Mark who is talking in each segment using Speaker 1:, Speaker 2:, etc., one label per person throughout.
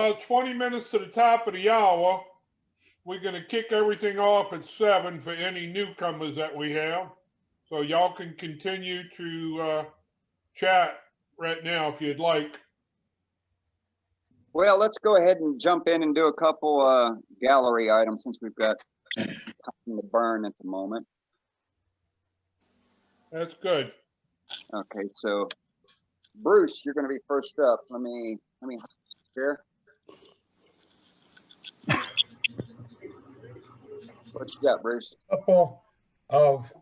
Speaker 1: About 20 minutes to the top of the hour. We're going to kick everything off at 7 for any newcomers that we have. So y'all can continue to chat right now if you'd like.
Speaker 2: Well, let's go ahead and jump in and do a couple gallery items since we've got time to burn at the moment.
Speaker 1: That's good.
Speaker 2: Okay, so Bruce, you're going to be first up. Let me share. What you got, Bruce?
Speaker 3: A couple of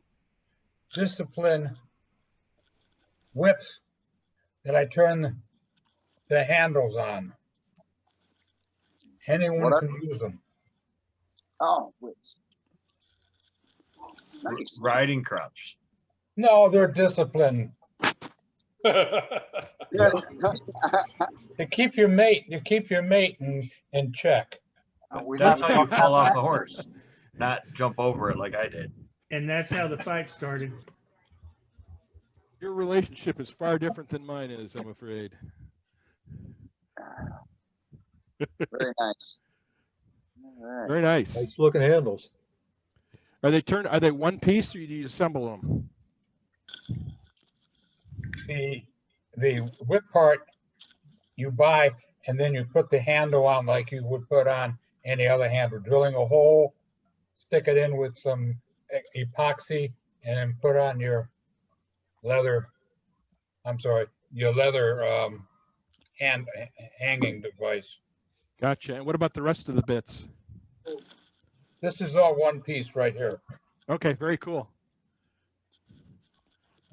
Speaker 3: discipline whips that I turn the handles on. Anyone can use them.
Speaker 2: Oh, whips. Nice.
Speaker 4: Riding crutch.
Speaker 3: No, they're discipline.
Speaker 2: Yeah.
Speaker 3: They keep your mate. You keep your mate in check.
Speaker 4: That's how you fall off the horse, not jump over it like I did.
Speaker 5: And that's how the fight started.
Speaker 6: Your relationship is far different than mine is, I'm afraid.
Speaker 2: Very nice. All right.
Speaker 6: Very nice.
Speaker 7: Nice looking handles.
Speaker 6: Are they one piece or do you assemble them?
Speaker 3: The whip part you buy, and then you put the handle on like you would put on any other handle, drilling a hole, stick it in with some epoxy, and then put on your leather, your leather hanging device.
Speaker 6: Gotcha. And what about the rest of the bits?
Speaker 3: This is all one piece right here.
Speaker 6: Okay, very cool.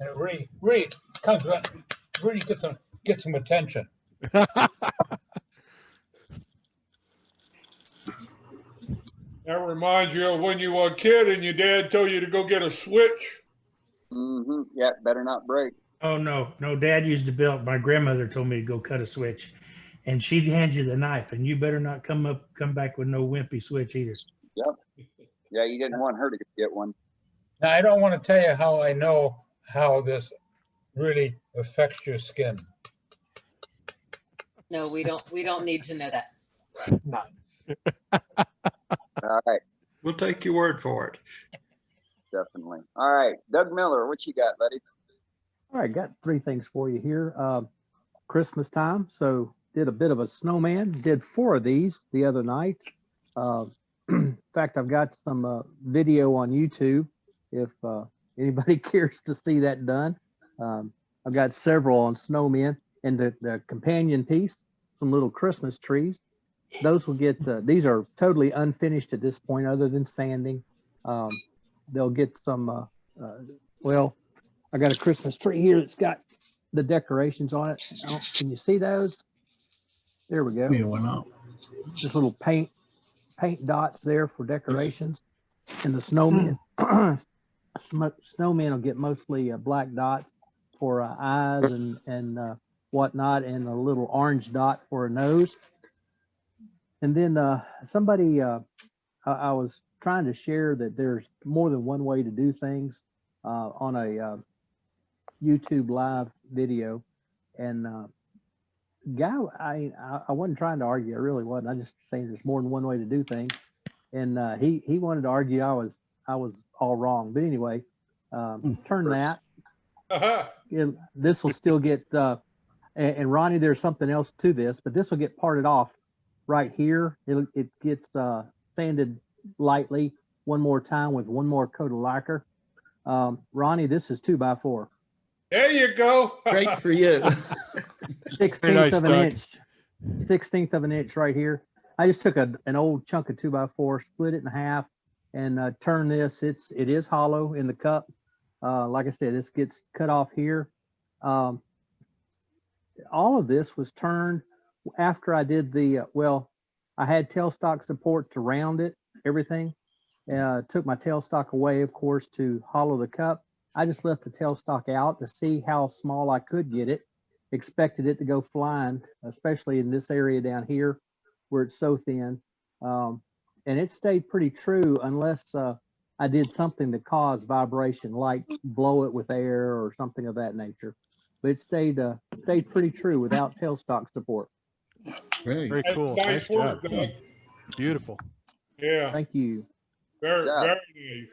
Speaker 3: And it really comes back, really get some attention.
Speaker 1: That reminds you of when you were a kid and your dad told you to go get a switch.
Speaker 2: Mm-hmm. Yeah, better not break.
Speaker 5: Oh, no. Dad used a belt. My grandmother told me to go cut a switch. And she'd hand you the knife, and you better not come back with no wimpy switch either.
Speaker 2: Yep. Yeah, you didn't want her to get one.
Speaker 3: Now, I don't want to tell you how I know how this really affects your skin.
Speaker 8: No, we don't need to know that.
Speaker 7: No.
Speaker 2: All right.
Speaker 9: We'll take your word for it.
Speaker 2: Definitely. All right. Doug Miller, what you got, buddy?
Speaker 10: All right, got three things for you here. Christmas time, so did a bit of a snowman. Did 4 of these the other night. In fact, I've got some video on YouTube if anybody cares to see that done. I've got several on snowmen, and the companion piece, some little Christmas trees. Those will get, these are totally unfinished at this point other than sanding. They'll get some, well, I got a Christmas tree here that's got the decorations on it. Oh, can you see those? There we go.
Speaker 9: Yeah, why not?
Speaker 10: Just little paint dots there for decorations. And the snowman, snowman will get mostly black dots for eyes and whatnot, and a little orange dot for a nose. And then somebody, I was trying to share that there's more than one way to do things on a YouTube live video. And guy, I wasn't trying to argue. I really wasn't. I just saying there's more than one way to do things. And he wanted to argue I was all wrong. But anyway, turn that. This will still get, and Ronnie, there's something else to this, but this will get parted off right here. It gets sanded lightly one more time with one more coat of lacquer. Ronnie, this is 2x4.
Speaker 1: There you go.
Speaker 7: Great for you.
Speaker 10: 16th of an inch. 16th of an inch right here. I just took an old chunk of 2x4, split it in half, and turn this. It is hollow in the cup. Like I said, this gets cut off here. All of this was turned after I did the, well, I had tailstock support to round it, everything. Took my tailstock away, of course, to hollow the cup. I just left the tailstock out to see how small I could get it. Expected it to go flying, especially in this area down here where it's so thin. And it stayed pretty true unless I did something to cause vibration, like blow it with air or something of that nature. But it stayed pretty true without tailstock support.
Speaker 7: Great.
Speaker 6: Very
Speaker 1: That's
Speaker 6: cool.
Speaker 1: nice
Speaker 6: Nice
Speaker 1: work,
Speaker 6: job.
Speaker 1: Doug.
Speaker 6: Beautiful.
Speaker 1: Yeah,
Speaker 10: Thank you.
Speaker 1: very,
Speaker 2: job.
Speaker 1: very nice.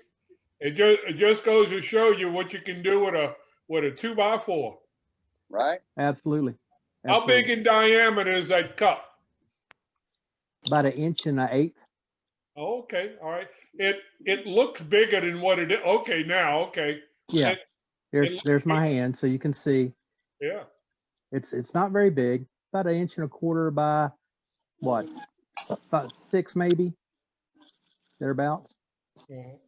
Speaker 1: It just goes to show you what you can do with a 2x4.
Speaker 2: Right?
Speaker 10: Absolutely.
Speaker 1: How big
Speaker 10: Absolutely.
Speaker 1: in diameter is that cup?
Speaker 10: About 1.125 inches.
Speaker 1: Oh, okay, all right. It looks bigger than what it is. Okay, now, okay.
Speaker 10: Yeah.
Speaker 1: It-
Speaker 10: There's
Speaker 1: looks
Speaker 10: there's my
Speaker 1: big.
Speaker 10: hand, so you can see
Speaker 1: Yeah.
Speaker 10: it's not very big. About 1.25 inches by what? About 6 maybe. Thereabouts.
Speaker 1: Mhm.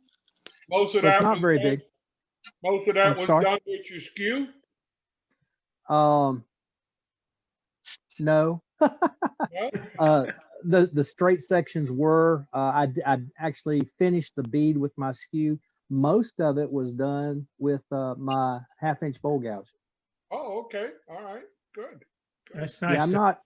Speaker 1: Most of
Speaker 10: So it's
Speaker 1: that
Speaker 10: not
Speaker 1: was
Speaker 10: very
Speaker 1: done,
Speaker 10: big.
Speaker 1: most of that
Speaker 10: I'm
Speaker 1: was
Speaker 10: sorry.
Speaker 1: done with your skew?
Speaker 10: No.
Speaker 1: Yeah?
Speaker 10: The straight sections were, I actually finished the bead with my skew. Most of it was done with my 1/2 inch bowl gouge.
Speaker 1: Oh, okay, all right, good.
Speaker 5: That's
Speaker 10: Yeah,
Speaker 5: nice.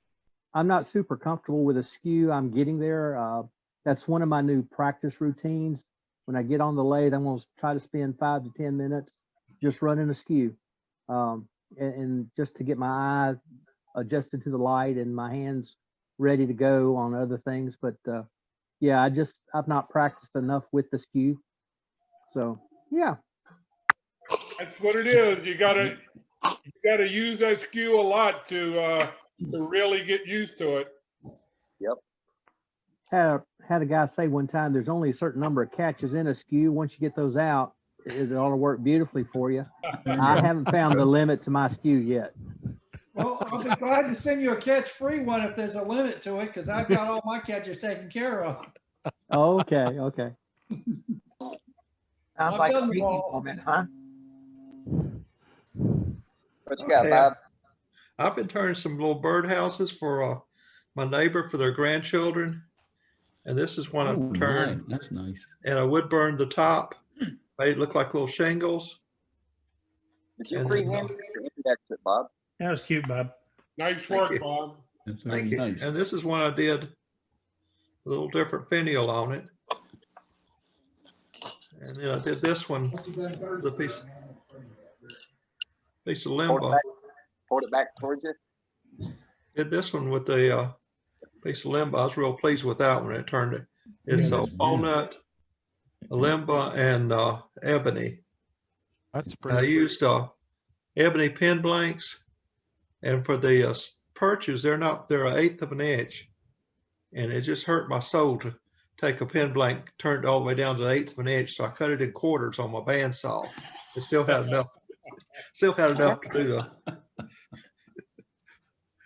Speaker 10: I'm not super comfortable with a skew. I'm getting there. That's one of my new practice routines. When I get on the lathe, I'm going to try to spend 5 to 10 minutes just running a skew, and just to get my eye adjusted to the light and my hands ready to go on other things. But yeah, I've not practiced enough with the skew. So yeah,
Speaker 1: That's what it is. You gotta use that skew a lot to really get used to it.
Speaker 10: had a guy say one time, there's only a certain number of catches in a skew. Once you get those out, it ought to work beautifully for you. I haven't found the limit to my skew yet.
Speaker 11: Well, I'll be glad to send you a catch-free one if there's a limit to it, because I've got all my catches taken care of.
Speaker 10: Okay.
Speaker 12: Sounds
Speaker 11: I've
Speaker 12: like
Speaker 11: done
Speaker 12: a
Speaker 11: them
Speaker 12: speaking
Speaker 11: all.
Speaker 12: moment, huh?
Speaker 2: What you got,
Speaker 9: Okay,
Speaker 2: Bob?
Speaker 9: I've been turning some little birdhouses for my neighbor for their grandchildren. And this is one
Speaker 7: Oh,
Speaker 9: I've turned,
Speaker 7: nice. That's nice.
Speaker 9: and I wood burned the top, made it look like little shingles.
Speaker 2: Did you
Speaker 9: And then,
Speaker 2: freehand it or index it, Bob?
Speaker 5: That was cute, Bob.
Speaker 1: Nice
Speaker 9: Thank
Speaker 1: work,
Speaker 9: you.
Speaker 1: Bob.
Speaker 7: That's very
Speaker 9: Thank you.
Speaker 7: nice.
Speaker 9: And this is one I did, a little different finial on it. And then I did this one, the piece of limbo.
Speaker 2: Hold it back towards you.
Speaker 9: Did this one with the piece of limbo. I was real pleased with that one. It turned it. It's
Speaker 7: Yeah,
Speaker 9: a
Speaker 7: that's
Speaker 9: walnut, a limbo, and ebony.
Speaker 6: That's
Speaker 9: And I
Speaker 6: pretty.
Speaker 9: used ebony pin blanks, and for the perches, they're 1/8 of an inch, and it just hurt my soul to take a pin blank, turn it all the way down to 1/8 of an inch. So I cut it in quarters on my bandsaw. It still had enough. To do though.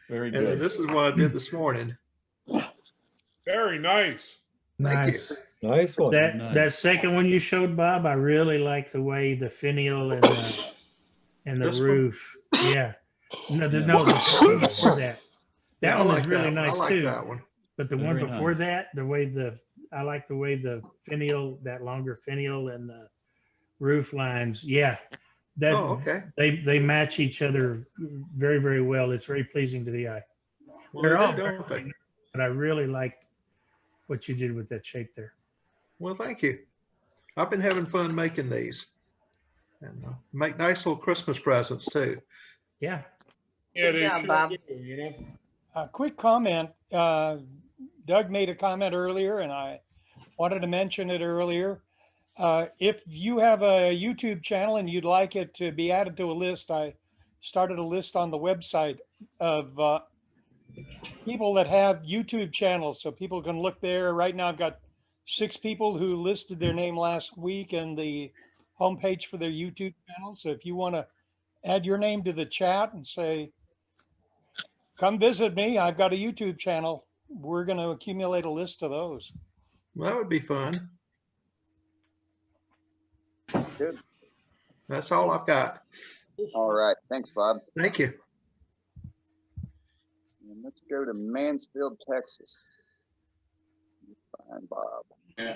Speaker 7: Very
Speaker 9: And then
Speaker 7: good.
Speaker 9: this is what I did this morning.
Speaker 1: Very nice.
Speaker 9: Thank you.
Speaker 5: Nice.
Speaker 7: Nice one.
Speaker 5: That
Speaker 7: Nice.
Speaker 5: that second one you showed, Bob, I really like the way the finial and the
Speaker 9: This one?
Speaker 5: roof. Yeah. No, there's
Speaker 7: Yeah.
Speaker 5: no the one before that. That
Speaker 9: Yeah, I
Speaker 5: one
Speaker 9: like
Speaker 5: is really
Speaker 9: that one.
Speaker 5: nice
Speaker 9: I like
Speaker 5: too.
Speaker 9: that one.
Speaker 5: But the one
Speaker 7: Very
Speaker 5: before
Speaker 7: nice.
Speaker 5: that, I like the way the finial, that longer finial and the roof lines. Yeah. That
Speaker 9: Oh, okay.
Speaker 5: they match each other very, very well. It's very pleasing to the eye.
Speaker 9: Well,
Speaker 5: They're
Speaker 9: they
Speaker 5: all
Speaker 9: do, don't they?
Speaker 5: but I really like what you did with that shape there.
Speaker 9: Well, thank you. I've been having fun making these, and make nice little Christmas presents too.
Speaker 5: Yeah.
Speaker 1: Yeah,
Speaker 8: Good
Speaker 1: they
Speaker 8: job,
Speaker 1: sure
Speaker 8: Bob.
Speaker 1: do, you know?
Speaker 11: A quick comment. Doug made a comment earlier, and I wanted to mention it earlier. If you have a YouTube channel and you'd like it to be added to a list, I started a list on the website of people that have YouTube channels, so people can look there. Right now, I've got 6 people who listed their name last week and the homepage for their YouTube channel. So if you want to add your name to the chat and say, come visit me, I've got a YouTube channel, we're going to accumulate a list of those.
Speaker 9: Well, that would be fun.
Speaker 2: Good.
Speaker 9: That's all I've got.
Speaker 2: All right. Thanks, Bob.
Speaker 9: Thank you.
Speaker 2: And let's go to Mansfield, Texas. Find Bob.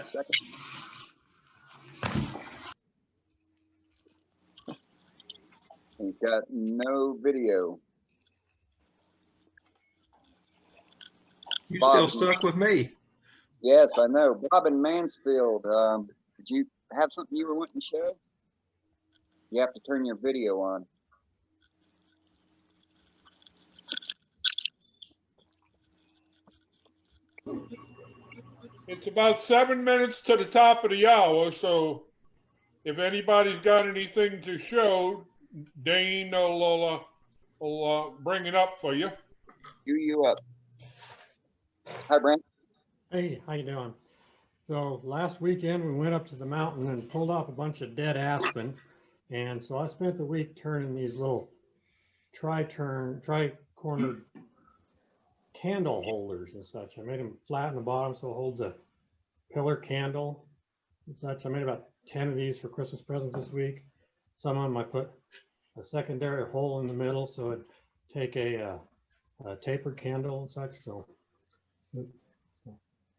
Speaker 2: Second. He's got no video.
Speaker 9: You
Speaker 2: Bob.
Speaker 9: still stuck with me.
Speaker 2: Yes, I know. Bob in Mansfield, did you have something you were wanting to show? You have to turn your video on.
Speaker 1: It's about 7 minutes to the top of the hour, so if anybody's got anything to show, Dane will bring it up for you.
Speaker 2: Cue you up. Hi, Brent.
Speaker 13: Hey, how you doing? So last weekend we went up to the mountain and pulled off a bunch of dead aspen. And so I spent the week turning these little tri-cornered candle holders and such. I made them flat in the bottom so it holds a pillar candle and such. I made about 10 of these for Christmas presents this week. Some of them I put a secondary hole in the middle so it'd take a tapered candle and such. So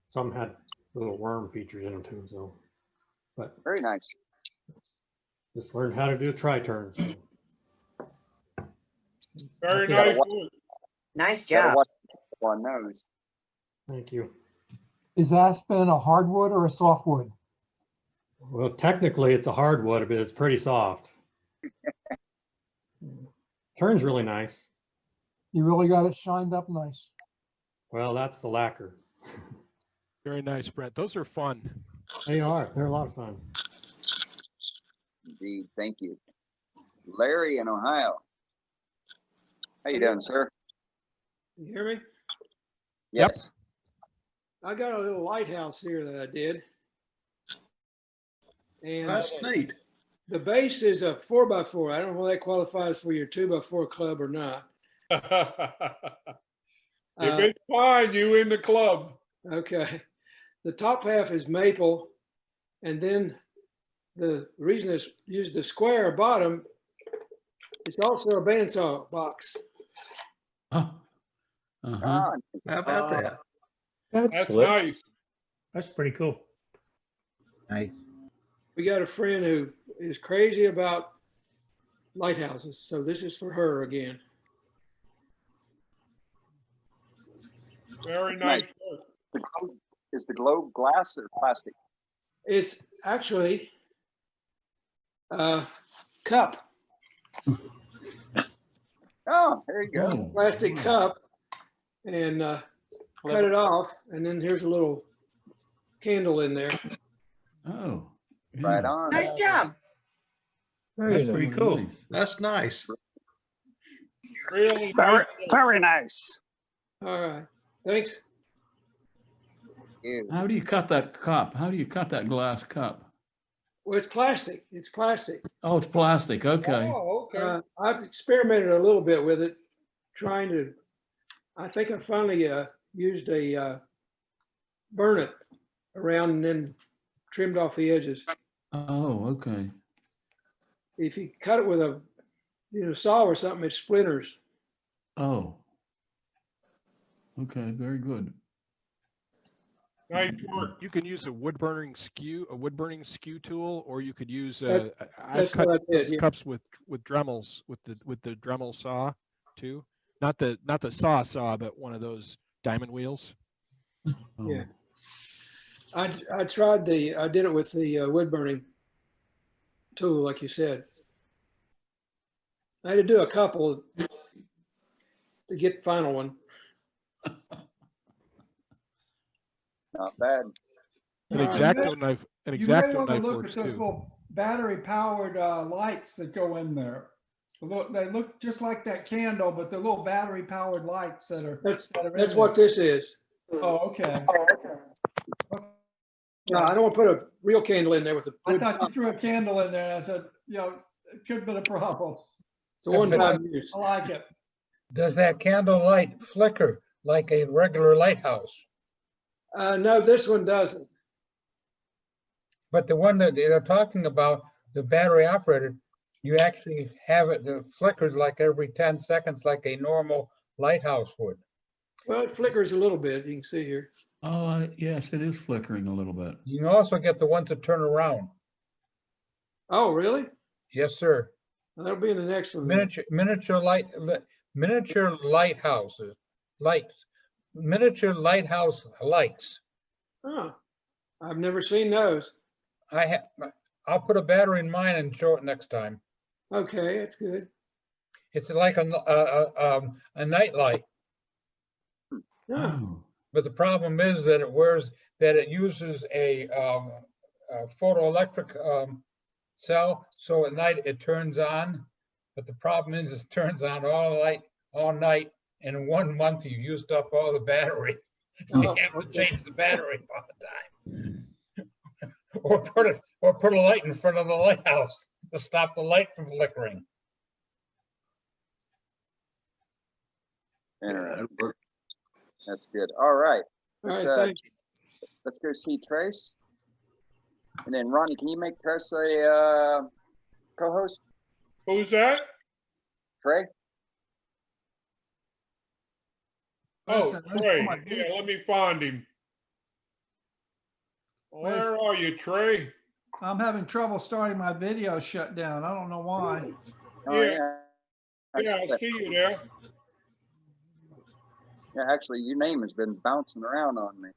Speaker 13: some had little worm features in them too. So, but
Speaker 2: very nice.
Speaker 13: Just learned how to do tri-turns. So.
Speaker 1: Very nice.
Speaker 8: Nice job.
Speaker 2: One knows.
Speaker 13: Thank you.
Speaker 7: Is aspen a hardwood or a softwood?
Speaker 13: Well, technically it's a hardwood, but it's pretty soft. Turns really nice.
Speaker 7: You really got it shined up nice.
Speaker 13: Well, that's the lacquer.
Speaker 6: Very nice, Brent. Those are fun.
Speaker 13: They are. They're a lot of fun.
Speaker 2: Indeed. Thank you. Larry in Ohio. How you doing, sir?
Speaker 14: You hear me?
Speaker 2: Yes.
Speaker 14: I got a little lighthouse here that I did. And
Speaker 9: That's neat.
Speaker 14: The base is a 4x4. I don't know if that qualifies for your 2x4 club or not.
Speaker 1: If it's fine, you in the club.
Speaker 14: Okay. The top half is maple, and then the reason it's used the square bottom, it's also a bandsaw box.
Speaker 2: How about
Speaker 9: that?
Speaker 1: That's nice.
Speaker 5: That's pretty cool.
Speaker 10: Nice.
Speaker 14: We got a friend who is crazy about lighthouses, so this is for her again.
Speaker 1: Very
Speaker 2: nice. Is the globe glass or plastic?
Speaker 14: It's actually a cup.
Speaker 2: Oh, there you go.
Speaker 14: Plastic cup, and cut it off, and then here's a little candle in there.
Speaker 12: Oh.
Speaker 2: Right on.
Speaker 8: Nice job.
Speaker 5: That's pretty cool.
Speaker 9: That's nice.
Speaker 1: Really
Speaker 15: Very,
Speaker 1: nice.
Speaker 15: very nice.
Speaker 14: All right. Thanks.
Speaker 12: How do you cut that cup? How do you cut that glass cup?
Speaker 14: Well, it's plastic. It's plastic.
Speaker 12: Oh, it's plastic. Okay.
Speaker 1: Oh, okay.
Speaker 14: I've experimented a little bit with it, trying to. I think I finally used a burn it around and then trimmed off the edges.
Speaker 12: Oh, okay.
Speaker 14: If you cut it with a saw or something, it splinters.
Speaker 12: Oh. Okay, very good.
Speaker 1: Nice work.
Speaker 6: You can use a wood burning skew tool, or you could use
Speaker 14: That's
Speaker 6: I've cut
Speaker 14: what I did,
Speaker 6: those
Speaker 14: yeah.
Speaker 6: cups with Dremels with the Dremel saw too. Not the saw, but one of those diamond wheels.
Speaker 12: Oh.
Speaker 14: Yeah. I did it with the wood burning tool, like you said. I had to do a couple to get the final one.
Speaker 2: Not bad.
Speaker 6: An X-Acto knife. An X-Acto knife
Speaker 16: look
Speaker 6: works
Speaker 16: at those
Speaker 6: too.
Speaker 16: little battery-powered lights that go in there. They look just like that candle, but they're little battery-powered lights that are.
Speaker 14: That's what this is.
Speaker 16: Oh, okay.
Speaker 14: No, I don't want to put a real candle in there with a.
Speaker 16: I thought you threw a candle in there, and I said, it could have been a problem.
Speaker 14: It's a one-time use.
Speaker 16: I like it.
Speaker 3: Does that candle light flicker like a regular lighthouse?
Speaker 14: No, this one doesn't.
Speaker 3: But the one that they're talking about, the battery operated, you actually have it, the flickers like every 10 seconds like a normal lighthouse would.
Speaker 14: Well, it flickers a little bit. You can see here.
Speaker 12: Oh, yes, it is flickering a little bit.
Speaker 3: You can also get the ones that turn around.
Speaker 14: Oh, really?
Speaker 3: Yes, sir.
Speaker 14: That'll be in the next one.
Speaker 3: Miniature lighthouses, lights, miniature lighthouse lights.
Speaker 14: Oh, I've never seen those.
Speaker 3: I'll put a battery in mine and show it next time.
Speaker 14: Okay, that's good.
Speaker 3: It's like a night light.
Speaker 14: Oh.
Speaker 3: but the problem is that it uses a photoelectric cell, so at night it turns on. But the problem is it turns on all night, and in 1 month you used up all the battery. So you have to change the battery all the time. Or put a light in front of the lighthouse to stop the light from flickering.
Speaker 2: Interesting. That's good. All right.
Speaker 14: All
Speaker 2: Let's,
Speaker 14: right, thanks.
Speaker 2: let's go see Trace. And then Ronnie, can you make Trace a co-host?
Speaker 1: Who's that?
Speaker 2: Trey?
Speaker 1: Oh,
Speaker 16: Listen, let me
Speaker 1: Trey.
Speaker 16: pull my
Speaker 1: Yeah, let me find him. Where are you, Trey?
Speaker 16: I'm having trouble starting my video shut down. I don't know why.
Speaker 2: Oh,
Speaker 1: Yeah. Yeah, I see you there.
Speaker 2: Yeah, actually, your name has been bouncing around on me.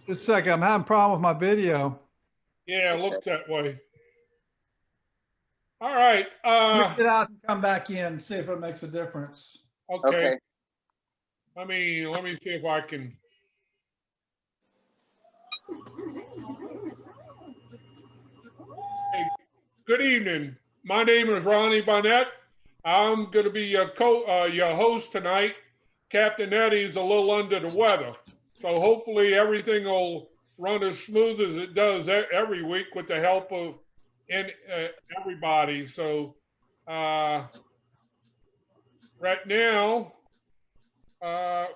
Speaker 16: Just a second, I'm having a problem with my video.
Speaker 1: Yeah, look that way. All right.
Speaker 16: Let me get out and come back in and see if it makes a difference.
Speaker 1: Okay. Let me see if I can. Hey, good evening. My name is Ronnie Barnett. I'm going to be your host tonight. Captain Eddie's a little under the weather, so hopefully everything will run as smooth as it does every week with the help of everybody. So right now,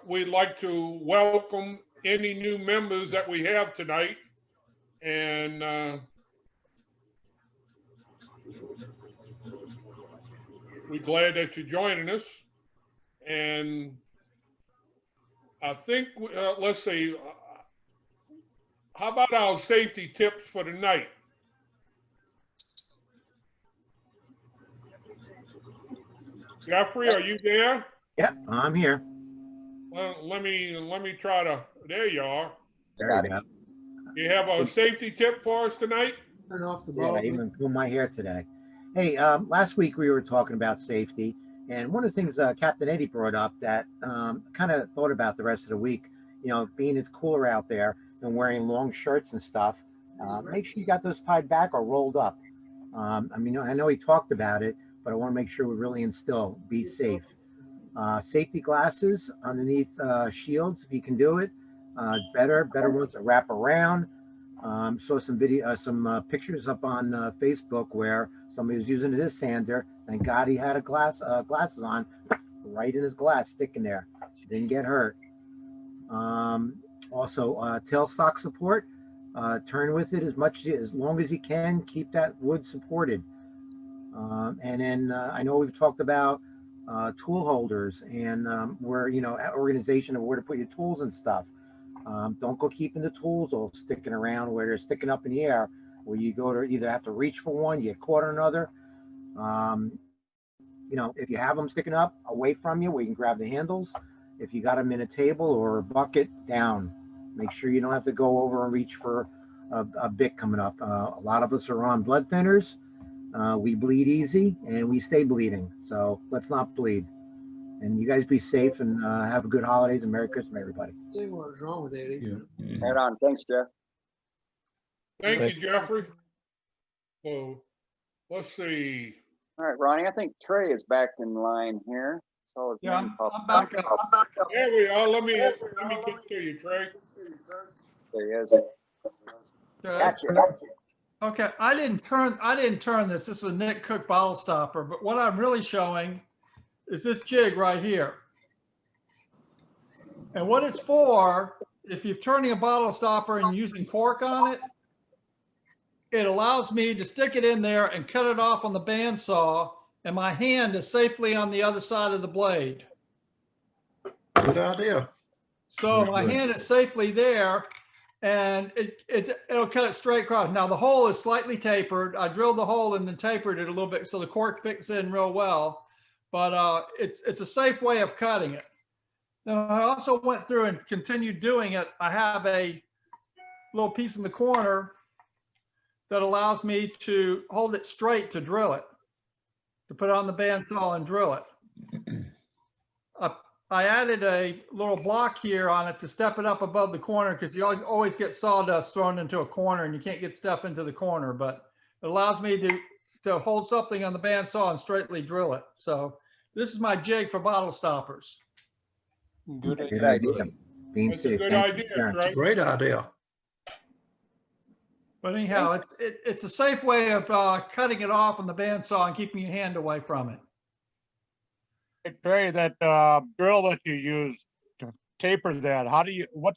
Speaker 1: we'd like to welcome any new members that we have tonight, and we're glad that you're joining us. And I think, let's see, how about our safety tips for the night? Jeffrey, are you there?
Speaker 15: Yep, I'm here.
Speaker 1: Well, let me try to, there you are.
Speaker 15: There you go.
Speaker 1: You have a safety tip for us tonight?
Speaker 14: Turn off the
Speaker 15: Yeah, I
Speaker 14: bulb.
Speaker 15: even pulled my hair today. Hey, last week we were talking about safety, and one of the things Captain Eddie brought up that kind of thought about the rest of the week, you know, being it's cooler out there and wearing long shirts and stuff, make sure you got those tied back or rolled up. I mean, I know he talked about it, but I want to make sure we really instill, be safe. Safety glasses underneath shields, if you can do it. It's better ones that wrap around. Saw some pictures up on Facebook where somebody was using this sander. Thank God he had a glasses on, right in his glass, sticking there. Didn't get hurt. Also, tailstock support. Turn with it as long as you can. Keep that wood supported. And then I know we've talked about tool holders and where, you know, organization of where to put your tools and stuff. Don't go keeping the tools all sticking around where they're sticking up in the air, where you go to either have to reach for one, you get caught on another. You know, if you have them sticking up away from you where you can grab the handles, if you got them in a table or a bucket, down. Make sure you don't have to go over and reach for a bit coming up. A lot of us are on blood thinners. We bleed easy and we stay bleeding. So let's not bleed. And you guys be safe and have a good holidays and Merry Christmas, everybody.
Speaker 14: See what was wrong with Eddie.
Speaker 2: Right on. Thanks, Jeff.
Speaker 1: Thank you, Jeffrey. So let's see.
Speaker 2: All right, Ronnie, I think Trey is back in line here. So
Speaker 16: Yeah, I'm back up.
Speaker 1: There we are. Let me get to you, Trey.
Speaker 2: There he is. Gotcha.
Speaker 16: Okay, I didn't turn this. This is a Nick Cook bottle stopper, but what I'm really showing is this jig right here. And what it's for, if you're turning a bottle stopper and using cork on it, it allows me to stick it in there and cut it off on the bandsaw, and my hand is safely on the other side of the blade.
Speaker 9: Good idea.
Speaker 16: So my hand is safely there, and it'll cut it straight across. Now the hole is slightly tapered. I drilled the hole and then tapered it a little bit so the cork fits in real well. But it's a safe way of cutting it. Now I also went through and continued doing it. I have a little piece in the corner that allows me to hold it straight to drill it. to put on the bandsaw and drill it. I added a little block here on it to step it up above the corner because you always get sawdust thrown into a corner and you can't get stuff into the corner, but it allows me to hold something on the bandsaw and straightly drill it. So this is my jig for bottle stoppers.
Speaker 11: Good
Speaker 15: Good
Speaker 11: idea.
Speaker 15: idea. Being
Speaker 1: That's a
Speaker 15: safe.
Speaker 1: good
Speaker 15: Thank you,
Speaker 1: idea,
Speaker 15: sir.
Speaker 1: Trey.
Speaker 9: Great idea.
Speaker 16: But anyhow, it's a safe way of cutting it off on the bandsaw and keeping your hand away from it.
Speaker 3: Hey, Trey, that drill that you use to taper that, what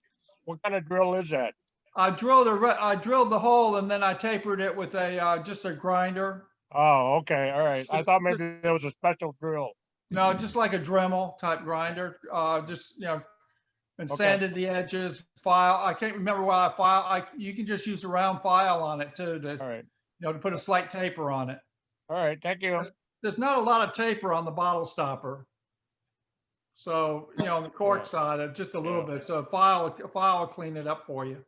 Speaker 3: kind of drill is that?
Speaker 16: I drilled the hole and then I tapered it with a just a grinder.
Speaker 3: Oh, okay, all right. I thought maybe there was a special drill.
Speaker 16: No, just like a Dremel type grinder. Just and
Speaker 3: Okay.
Speaker 16: sanded the edges. File. I can't remember why I file. You can just use a round file on it too to
Speaker 3: All right.
Speaker 16: to put a slight taper on it.
Speaker 3: All right, thank you.
Speaker 16: There's not a lot of taper on the bottle stopper. So, on the cork side, just a little bit. So a file will clean it up for you.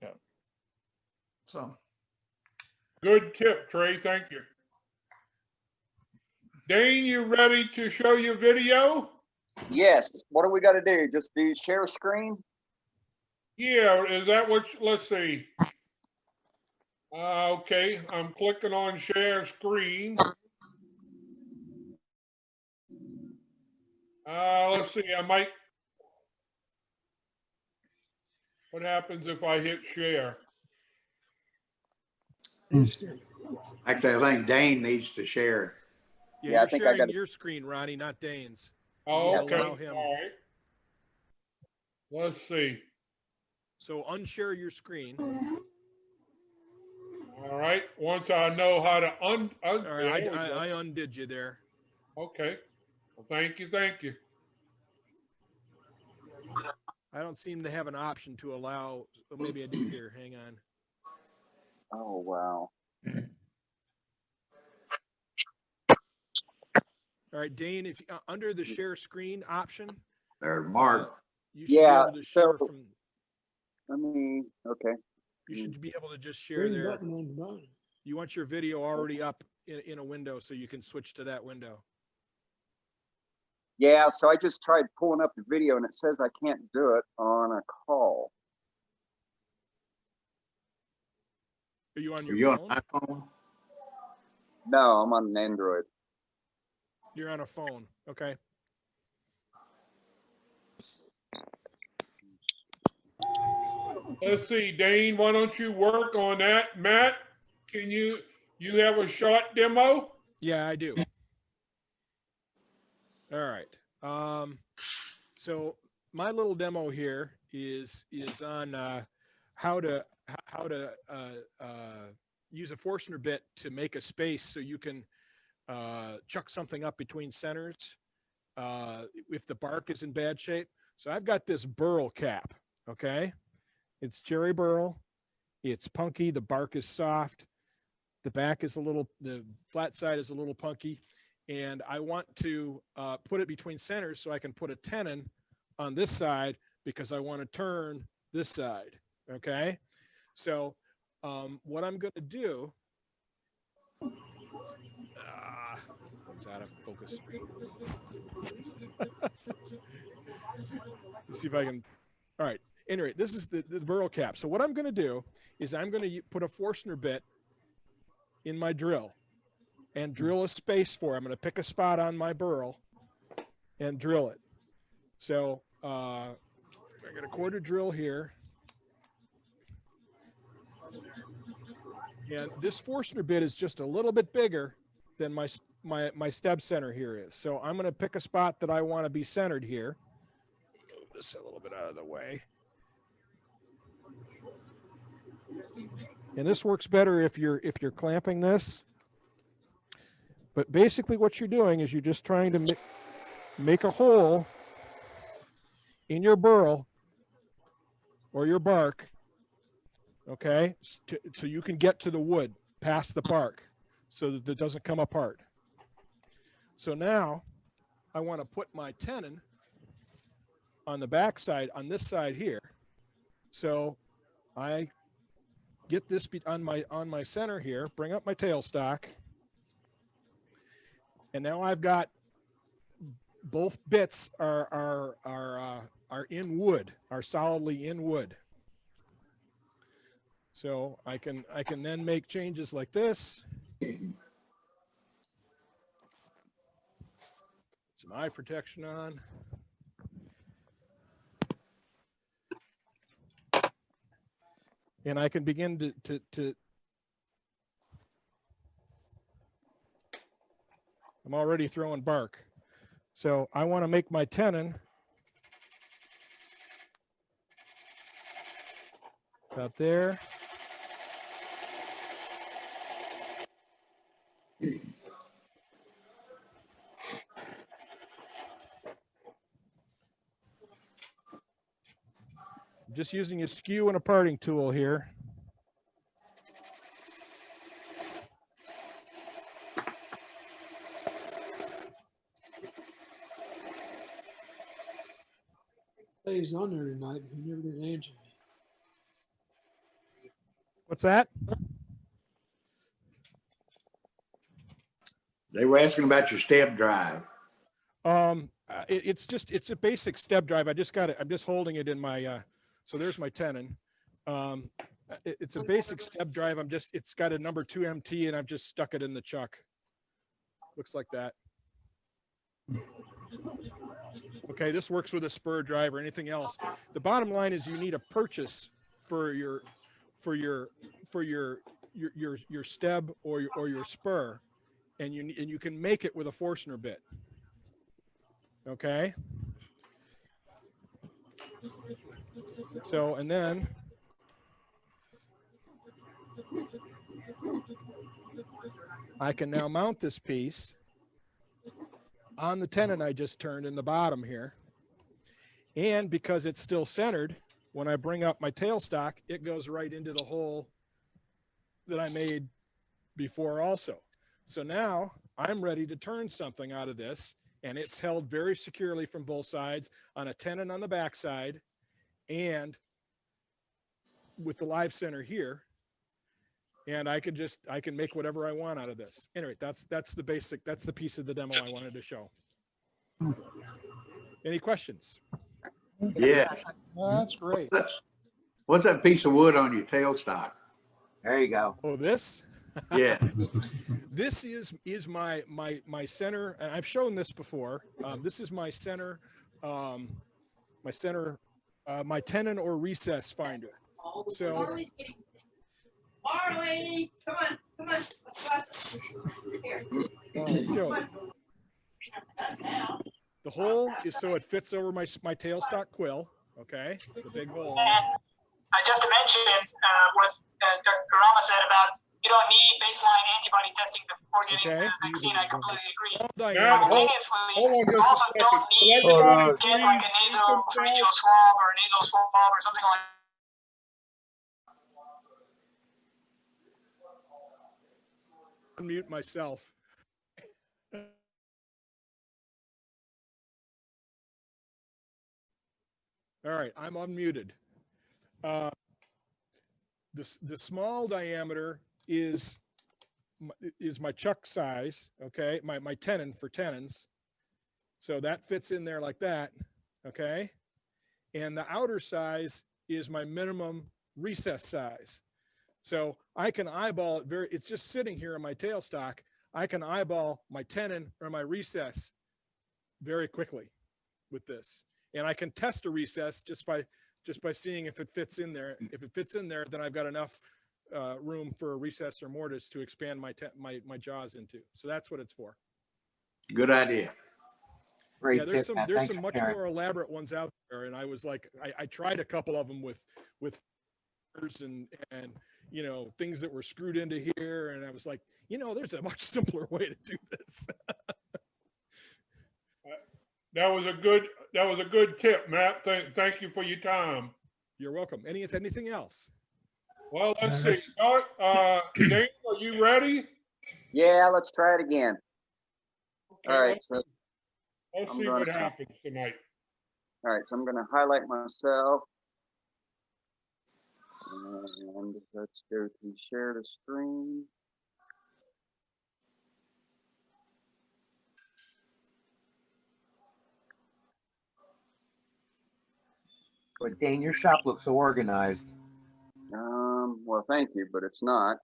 Speaker 3: Yeah.
Speaker 16: So.
Speaker 1: Good tip, Trey. Thank you. Dane, you ready to show your video?
Speaker 2: Yes. What do we got to do? Just do share screen?
Speaker 1: Yeah, is that what, let's see. Okay, I'm clicking on share screen. Let's see, what happens if I hit share?
Speaker 17: Actually, I think Dane needs to share.
Speaker 13: Yeah,
Speaker 2: Yeah, I
Speaker 13: you're
Speaker 2: think I
Speaker 13: sharing
Speaker 2: got it.
Speaker 13: your screen, Ronnie, not Dane's.
Speaker 1: Oh,
Speaker 13: You
Speaker 1: okay,
Speaker 13: allow
Speaker 1: all
Speaker 13: him.
Speaker 1: right. Let's see.
Speaker 13: So unshare your screen.
Speaker 1: All right, once I know how to
Speaker 13: All right, I undid you there.
Speaker 1: Okay, well, thank you, thank you.
Speaker 13: I don't seem to have an option to allow, oh, maybe I do here, hang on.
Speaker 2: Oh, wow.
Speaker 13: All right, Dane, if under the share screen option,
Speaker 17: There, Mark.
Speaker 13: you should be able to share
Speaker 2: so
Speaker 13: from,
Speaker 2: okay.
Speaker 13: you should be able to just share there. You want your video already up in a window so you can switch to that window.
Speaker 2: Yeah, so I just tried pulling up the video and it says I can't do it on a call.
Speaker 13: Are you on
Speaker 17: Are
Speaker 13: your
Speaker 17: you on
Speaker 13: phone?
Speaker 17: iPhone?
Speaker 2: No, I'm on an Android.
Speaker 13: You're on a phone, okay.
Speaker 1: Let's see, Dane, why don't you work on that? Matt, can you have a short demo?
Speaker 13: Yeah, I do. All right. So my little demo here is on how to use a Forstner bit to make a space so you can chuck something up between centers if the bark is in bad shape. So I've got this burl cap, okay? It's cherry burl. It's punky. The bark is soft. The back is the flat side is a little punky. And I want to put it between centers so I can put a tenon on this side because I want to turn this side, okay? So what I'm going to do, this thing's out of focus. Let's see if I can, all right. Anyway, this is the burl cap. So what I'm going to do is I'm going to put a Forstner bit in my drill and drill a space for it. I'm going to pick a spot on my burl and drill it. So I got a quarter drill here. And this Forstner bit is just a little bit bigger than my stub center here is. So I'm going to pick a spot that I want to be centered here. Move this a little bit out of the way. And this works better if you're clamping this. But basically what you're doing is you're just trying to make a hole in your burl or your bark, okay, so you can get to the wood past the bark so that it doesn't come apart. So now I want to put my tenon on the back side, on this side here. So I get this on my center here, bring up my tailstock,
Speaker 6: And now I've got both bits are in wood, are solidly in wood. So I can then make changes like this. Some eye protection on. And I can begin to I'm already throwing bark. So I want to make my tenon about there. I'm just using a skew and a parting tool here.
Speaker 14: He's on there tonight, but he never did answer me.
Speaker 6: What's that?
Speaker 17: They were asking about your step drive.
Speaker 6: It's a basic step drive. I just got it. I'm just holding it in my, so there's my tenon. It's a basic step drive. It's got a number 2 MT and I've just stuck it in the chuck. Looks like that. Okay, this works with a spur drive or anything else. The bottom line is you need a purchase for your steb or your spur, and you can make it with a Forstner bit. Okay. So and then I can now mount this piece on the tenon I just turned in the bottom here. And because it's still centered, when I bring up my tailstock, it goes right into the hole that I made before also. So now I'm ready to turn something out of this, and it's held very securely from both sides on a tenon on the backside and with the live center here. And I can make whatever I want out of this. Anyway, that's the basic, that's the piece of the demo I wanted to show. Any questions?
Speaker 17: Yeah.
Speaker 11: Well, that's great.
Speaker 17: What's that piece of wood on your tailstock?
Speaker 15: There you go.
Speaker 6: Oh, this?
Speaker 17: Yeah.
Speaker 6: This is my center, and I've shown this before. This is my center, my tenon or recess finder. So
Speaker 8: Marley, come on. Here.
Speaker 6: The hole is so it fits over my tailstock quill. Okay, the big hole.
Speaker 18: Just to mention what Dr. Karama said about you don't need baseline antibody testing before getting the vaccine. I completely agree.
Speaker 1: Hold on just a
Speaker 18: also
Speaker 1: second.
Speaker 18: don't need
Speaker 1: Everybody
Speaker 18: to get like a nasopharyngeal swab or a nasal swab or something like that.
Speaker 6: Unmute myself. All right, I'm unmuted. The small diameter is my chuck size, okay? My tenon for tenons. So that fits in there like that, okay? And the outer size is my minimum recess size. So I can eyeball it it's just sitting here in my tailstock. I can eyeball my tenon or my recess very quickly with this. And I can test a recess just by seeing if it fits in there. If it fits in there, then I've got enough room for a recess or mortise to expand my jaws into. So that's what it's for.
Speaker 17: Good idea.
Speaker 15: Great
Speaker 6: yeah, there's
Speaker 15: tip,
Speaker 6: some
Speaker 15: Matt.
Speaker 6: there's
Speaker 15: Thanks
Speaker 6: some
Speaker 15: for
Speaker 6: much
Speaker 15: sharing.
Speaker 6: more elaborate ones out there, and I was like, I tried a couple of them with and you know, things that were screwed into here, and I was like, you know, there's a much simpler way to do this.
Speaker 1: That was a good tip, Matt. Thank you for your time.
Speaker 6: You're welcome. Anything else?
Speaker 1: Well, let's see. Dane, are you ready?
Speaker 2: Yeah, let's try it again.
Speaker 1: Okay,
Speaker 2: All right, so
Speaker 1: let's
Speaker 2: I'm
Speaker 1: see
Speaker 2: gonna-
Speaker 1: what happens tonight.
Speaker 2: All right, so I'm going to highlight myself. And let's go to share the screen.
Speaker 15: But Dane, your shop looks so organized.
Speaker 2: Well, thank you, but it's not.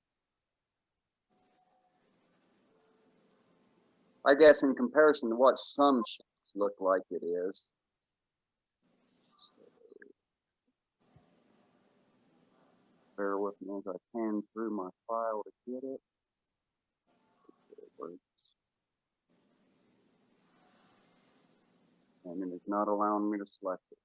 Speaker 2: I guess in comparison to what some shops look like it is. Bear with me as I pan through my file to get it. And it is not allowing me to select it.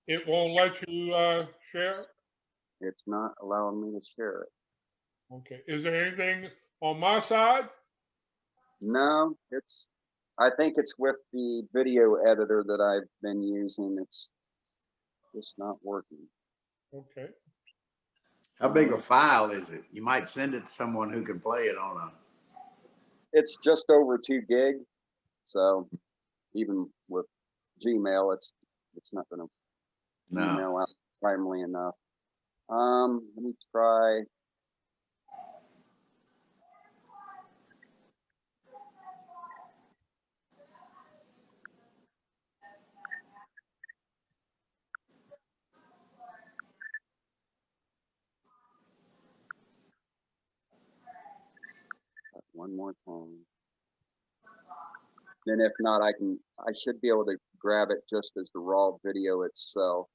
Speaker 1: It won't let you share?
Speaker 2: It's not allowing me to share it.
Speaker 1: Okay. Is there anything on my side?
Speaker 2: No, I think it's with the video editor that I've been using. It's just not working.
Speaker 1: Okay.
Speaker 17: How big a file is it? You might send it to someone who can play it on a.
Speaker 2: It's just over 2 gig. So even with Gmail, it's not going to email out timely enough. Let me try. One more time. And if not, I should be able to grab it just as the raw video itself.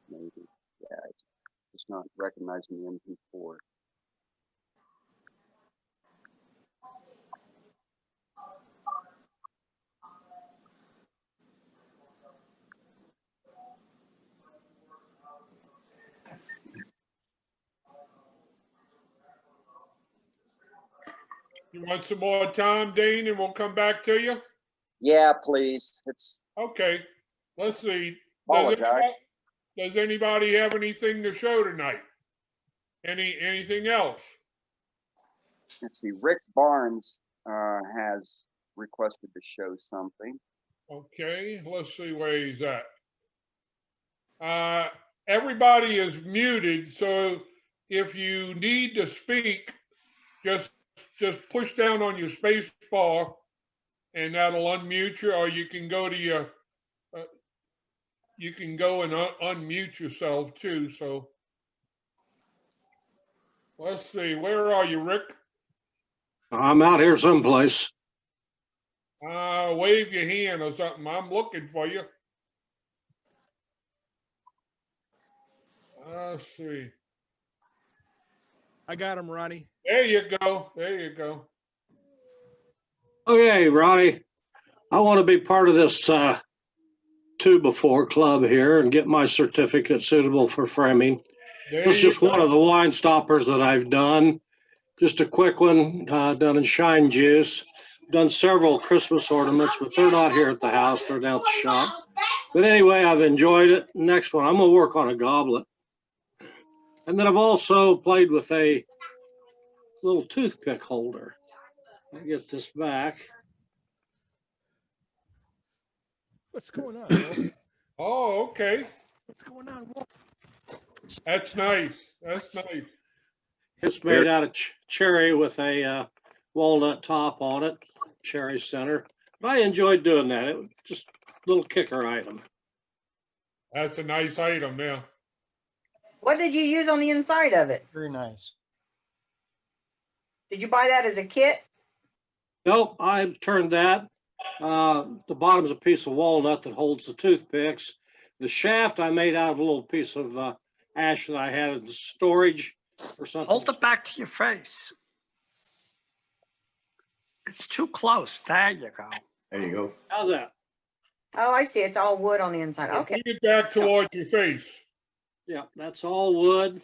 Speaker 2: Maybe. Yeah, it's just not recognizing the MP4.
Speaker 1: You want some more time, Dean, and we'll come back to you?
Speaker 2: Yeah, please. It's
Speaker 1: okay. Let's see.
Speaker 2: Apologize.
Speaker 1: Does anybody have anything to show tonight? Anything else?
Speaker 2: Let's see. Rick Barnes has requested to show something.
Speaker 1: Okay, let's see where he's at. Everybody is muted, so if you need to speak, just push down on your space bar and that'll unmute you, or you can go to your you can go and unmute yourself too. So let's see, where are you, Rick?
Speaker 19: I'm out here someplace.
Speaker 1: Wave your hand or something. I'm looking for you. Let's see.
Speaker 6: I got him, Ronnie.
Speaker 1: There you go. There you go.
Speaker 19: Okay, Ronnie, I want to be part of this 2x4 club here and get my certificate suitable for framing. This is just one of the wine stoppers that I've done. Just a quick one done in shine juice. Done several Christmas ornaments, but they're not here at the house. They're down at the shop. But anyway, I've enjoyed it. Next one, I'm going to work on a goblet. And then I've also played with a little toothpick holder. I'll get this back.
Speaker 6: What's going on, Wolf?
Speaker 1: Oh, okay.
Speaker 6: What's going on, Wolf?
Speaker 1: That's nice. That's nice.
Speaker 19: It's made out of cherry with a walnut top on it, cherry center. But I enjoyed doing that. It was just a little kicker item.
Speaker 1: That's a nice item, yeah.
Speaker 8: What did you use on the inside of it?
Speaker 11: Very nice.
Speaker 8: Did you buy that as a kit?
Speaker 19: Nope, I turned that. The bottom's a piece of walnut that holds the toothpicks. The shaft I made out of a little piece of ash that I had in storage or something.
Speaker 20: Hold it back to your face. It's too close. There you go.
Speaker 17: There you go.
Speaker 19: How's that?
Speaker 8: Oh, I see. It's all wood on the inside. Okay.
Speaker 1: Bring it back towards your face.
Speaker 19: Yeah, that's all wood.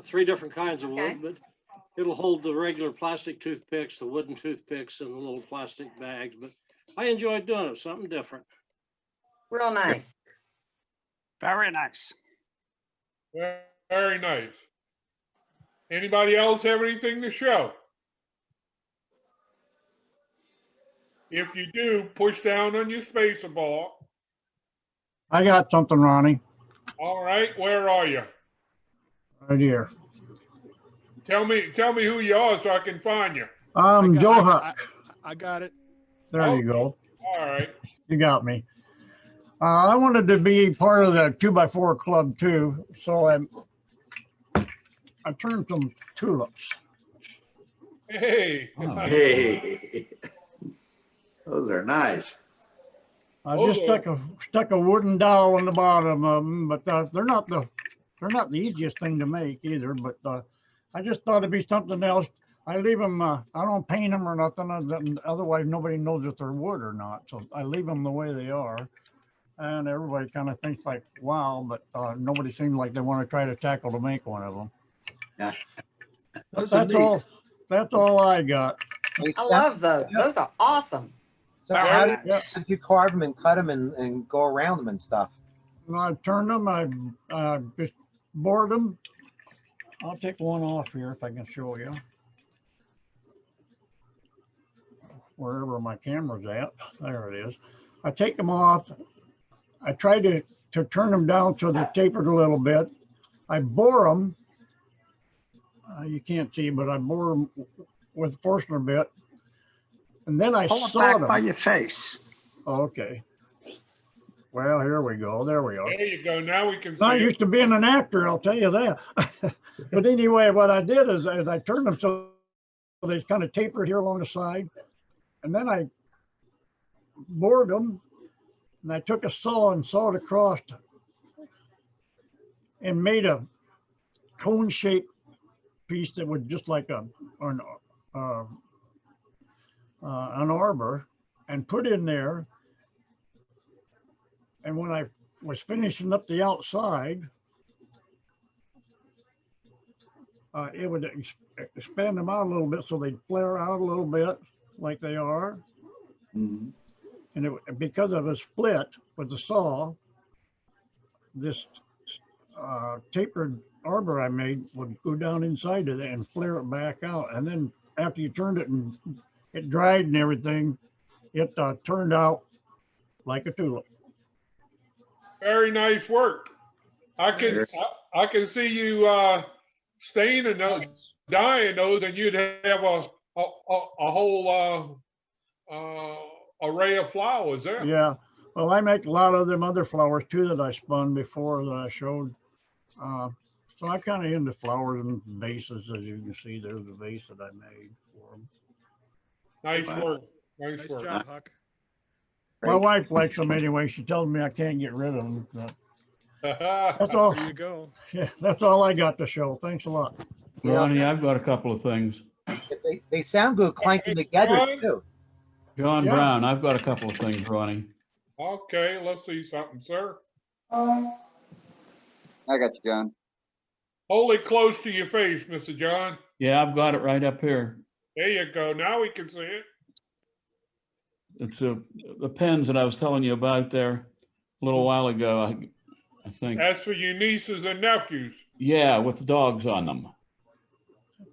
Speaker 19: 3 different kinds of wood, but it'll hold the regular plastic toothpicks, the wooden toothpicks, and the little plastic bags. But I enjoyed doing it, something different.
Speaker 8: Real nice.
Speaker 20: Very nice.
Speaker 1: Very nice. Anybody else have anything to show? If you do, push down on your spacer bar.
Speaker 21: I got something, Ronnie,
Speaker 1: All right, where are you?
Speaker 21: right here.
Speaker 1: Tell me who you are so I can find you.
Speaker 21: Joe Huck.
Speaker 6: I got it.
Speaker 21: There you go.
Speaker 1: All right.
Speaker 21: You got me. I wanted to be part of the 2x4 club too, so I turned some tulips.
Speaker 1: Hey.
Speaker 17: Hey, those are nice.
Speaker 21: I just stuck a wooden dowel on the bottom of them, but they're not the easiest thing to make either. But I just thought it'd be something else. I leave them. I don't paint them or nothing. Otherwise, nobody knows if they're wood or not. So I leave them the way they are, and everybody kind of thinks like, "Wow!" But nobody seems like they want to try to tackle to make one of them.
Speaker 17: Yeah.
Speaker 21: That's all. That's all I got.
Speaker 8: I love those. Those are awesome.
Speaker 15: So how did you carve them and cut them and go around them and stuff?
Speaker 21: When I turned them, I just bored them. I'll take one off here if I can show you. Wherever my camera's at, there it is. I take them off. I try to turn them down so they're tapered a little bit. I bore them. You can't see, but I bore them with a Forstner bit. And then I
Speaker 20: Pull it
Speaker 21: saw
Speaker 20: back
Speaker 21: them.
Speaker 20: by your face.
Speaker 21: Okay. Well, here we go. There we are.
Speaker 1: There you go. Now we can see.
Speaker 21: Not
Speaker 1: it.
Speaker 21: used to being an actor, I'll tell you that. But anyway, what I did is I turned them so they kind of tapered here along the side. And then I bored them, and I took a saw and sawed across and made a cone-shaped piece that was just like an arbor, and put in there. And when I was finishing up the outside, it would expand them out a little bit so they'd flare out a little bit like they are.
Speaker 17: Mm-hmm.
Speaker 21: And because of a split with the saw, this tapered arbor I made would go down inside of it and flare it back out. And then after you turned it and it dried and everything, it turned out like a tulip.
Speaker 1: Very nice work. I can see you staining those, dyeing those, and you'd have a whole array of flowers there.
Speaker 21: Yeah. Well, I make a lot of them other flowers too that I spun before that I showed. So I'm kind of into flowers and vases, as you can see. There's a vase that I made for them.
Speaker 1: Nice work. Nice work.
Speaker 6: Job, Huck.
Speaker 21: My wife likes them anyway. She tells me I can't get rid of them. But that's all.
Speaker 6: There you go.
Speaker 21: Yeah, that's all I got to show. Thanks a lot.
Speaker 12: Ronnie, I've got a couple of things.
Speaker 15: They sound good clanking together too.
Speaker 12: John
Speaker 21: Yeah.
Speaker 12: Brown, I've got a couple of things, Ronnie.
Speaker 1: Okay, let's see something, sir.
Speaker 2: I got you, John.
Speaker 1: Hold it close to your face, Mr. John.
Speaker 12: Yeah, I've got it right up here.
Speaker 1: There you go. Now we can see it.
Speaker 12: It's the pens that I was telling you about there a little while ago, I think.
Speaker 1: That's for your nieces and nephews.
Speaker 12: Yeah, with dogs on them.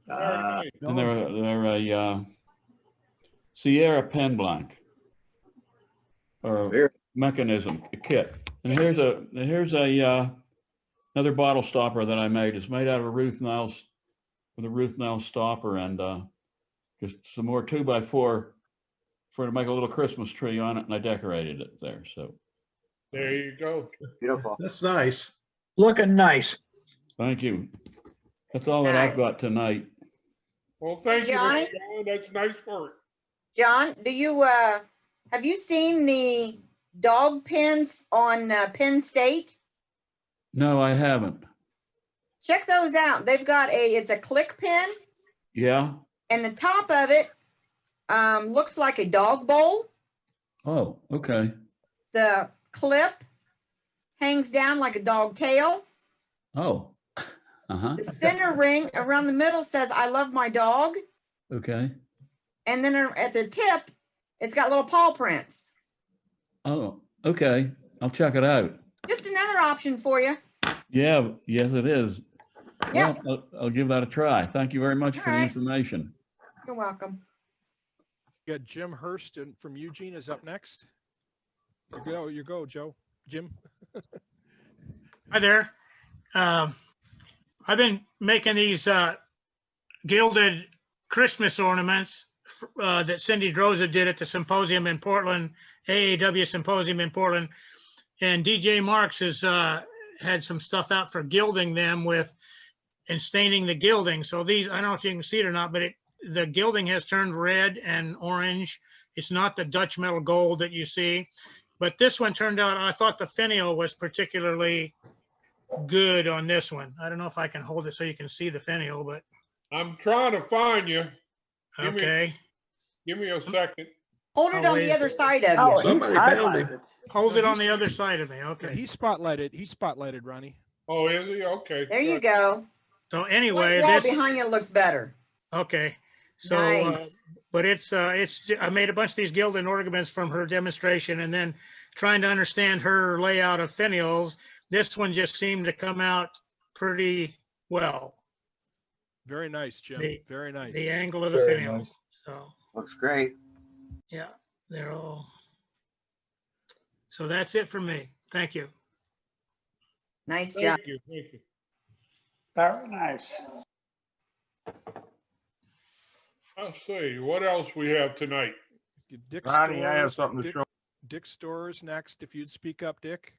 Speaker 1: Very
Speaker 12: And they're a Sierra pen blank or mechanism kit. And here's another bottle stopper that I made. It's made out of a Ruth Niles with a Ruth Niles stopper and just some more 2x4 to make a little Christmas tree on it, and I decorated it there. So
Speaker 1: There you go.
Speaker 15: Beautiful.
Speaker 9: That's nice.
Speaker 21: Looking nice.
Speaker 12: thank you. That's all that I've
Speaker 8: Nice.
Speaker 12: got tonight.
Speaker 1: Well, thank you,
Speaker 8: Johnny?
Speaker 1: Mr. John. That's nice work.
Speaker 8: John, do you have you seen the dog pens on Penn State?
Speaker 12: No, I haven't.
Speaker 8: Check those out. They've got it's a click pen,
Speaker 12: Yeah.
Speaker 8: and the top of it looks like a dog bowl.
Speaker 12: Oh, okay.
Speaker 8: The clip hangs down like a dog tail.
Speaker 12: Oh, uh-huh.
Speaker 8: The center ring around the middle says, "I love my dog."
Speaker 12: Okay.
Speaker 8: And then at the tip, it's got little paw prints.
Speaker 12: Oh, okay. I'll check it out.
Speaker 8: Just another option for you.
Speaker 12: Yeah, yes, it is.
Speaker 8: Yeah.
Speaker 12: Well, I'll give that a try. Thank you very much for the
Speaker 8: right.
Speaker 12: information.
Speaker 8: You're welcome.
Speaker 6: You got Jim Hurst from Eugene is up next. You go, Joe. Jim.
Speaker 4: Hi there. I've been making these gilded Christmas ornaments that Cindy Droza did at the symposium in Portland, AAW symposium in Portland. And DJ Marks has had some stuff out for gilding them with and staining the gilding. So these, I don't know if you can see it or not, but the gilding has turned red and orange. It's not the Dutch metal gold that you see, but this one turned out, I thought the finial was particularly good on this one. I don't know if I can hold it so you can see the finial, but.
Speaker 1: I'm trying to find you.
Speaker 4: Okay.
Speaker 1: Give me a second.
Speaker 8: Hold it
Speaker 4: Oh,
Speaker 8: on
Speaker 4: wait.
Speaker 8: the other side of
Speaker 6: Oh,
Speaker 8: you.
Speaker 6: he's highlighted.
Speaker 4: Hold
Speaker 6: No,
Speaker 4: it on
Speaker 6: he's-
Speaker 4: the other side of me.
Speaker 6: Yeah,
Speaker 4: Okay.
Speaker 6: he spotlighted. He spotlighted, Ronnie.
Speaker 1: Oh, is he? Okay.
Speaker 8: There you
Speaker 1: good.
Speaker 8: go.
Speaker 4: So
Speaker 8: White
Speaker 4: anyway,
Speaker 8: wall
Speaker 4: this,
Speaker 8: behind you looks better.
Speaker 4: okay. So,
Speaker 8: Nice.
Speaker 4: but it's, I made a bunch of these gilded ornaments from her demonstration and then trying to understand her layout of finials. This one just seemed to come out pretty well.
Speaker 6: Very nice, Jim.
Speaker 4: The-
Speaker 6: Very nice.
Speaker 4: The angle of the
Speaker 15: Very
Speaker 4: finials.
Speaker 15: nice.
Speaker 4: So,
Speaker 15: Looks great.
Speaker 4: yeah, they're all. So that's it for me. Thank you.
Speaker 8: Nice job.
Speaker 1: Thank you. Thank you.
Speaker 20: Very nice.
Speaker 1: Let's see, what else we have tonight?
Speaker 6: Dick
Speaker 1: Ronnie, I have
Speaker 6: Storrs-
Speaker 1: something to
Speaker 6: Dick-
Speaker 1: show.
Speaker 6: Dick Storrs next. If you'd speak up, Dick.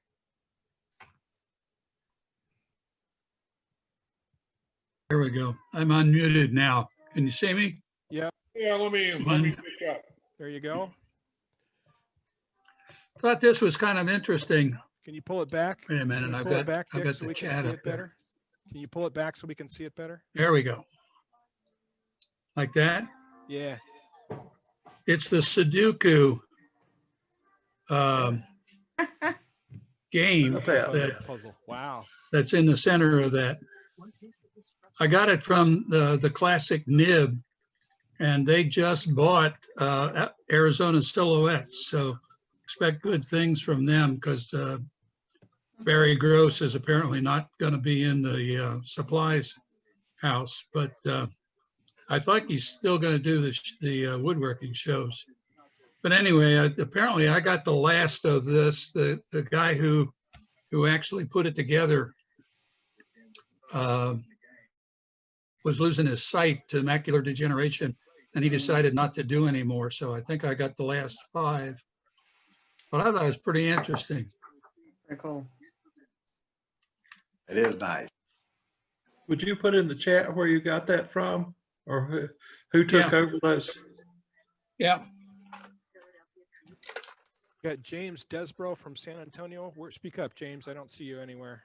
Speaker 7: There we go. I'm unmuted now. Can you see me?
Speaker 6: Yeah.
Speaker 1: Yeah, let me pick up.
Speaker 6: There you go.
Speaker 7: Thought this was kind of interesting.
Speaker 6: Can you pull it back?
Speaker 7: Wait a
Speaker 6: Can
Speaker 7: minute,
Speaker 6: you
Speaker 7: I've
Speaker 6: pull it
Speaker 7: got,
Speaker 6: back,
Speaker 7: I've
Speaker 6: Dick,
Speaker 7: got
Speaker 6: so
Speaker 7: the
Speaker 6: we can
Speaker 7: chat
Speaker 6: see
Speaker 7: up
Speaker 6: it better?
Speaker 7: there.
Speaker 6: Can you pull it back so we can see it better?
Speaker 7: There we go. Like that?
Speaker 6: Yeah.
Speaker 7: It's the Sudoku game that
Speaker 6: Puzzle. Wow.
Speaker 7: that's in the center of that. I got it from the classic nib, and they just bought Arizona Silhouettes. So expect good things from them because Barry Gross is apparently not going to be in the supplies house, but I think he's still going to do the woodworking shows. But anyway, apparently I got the last of this. The guy who actually put it together was losing his sight to macular degeneration, and he decided not to do anymore. So I think I got the last 5. But I thought it was pretty interesting.
Speaker 8: Very cool.
Speaker 17: It is nice.
Speaker 9: Would you put in the chat where you got that from, or who took over those?
Speaker 7: Yeah.
Speaker 6: Got James Desbro from San Antonio. Speak up, James. I don't see you anywhere.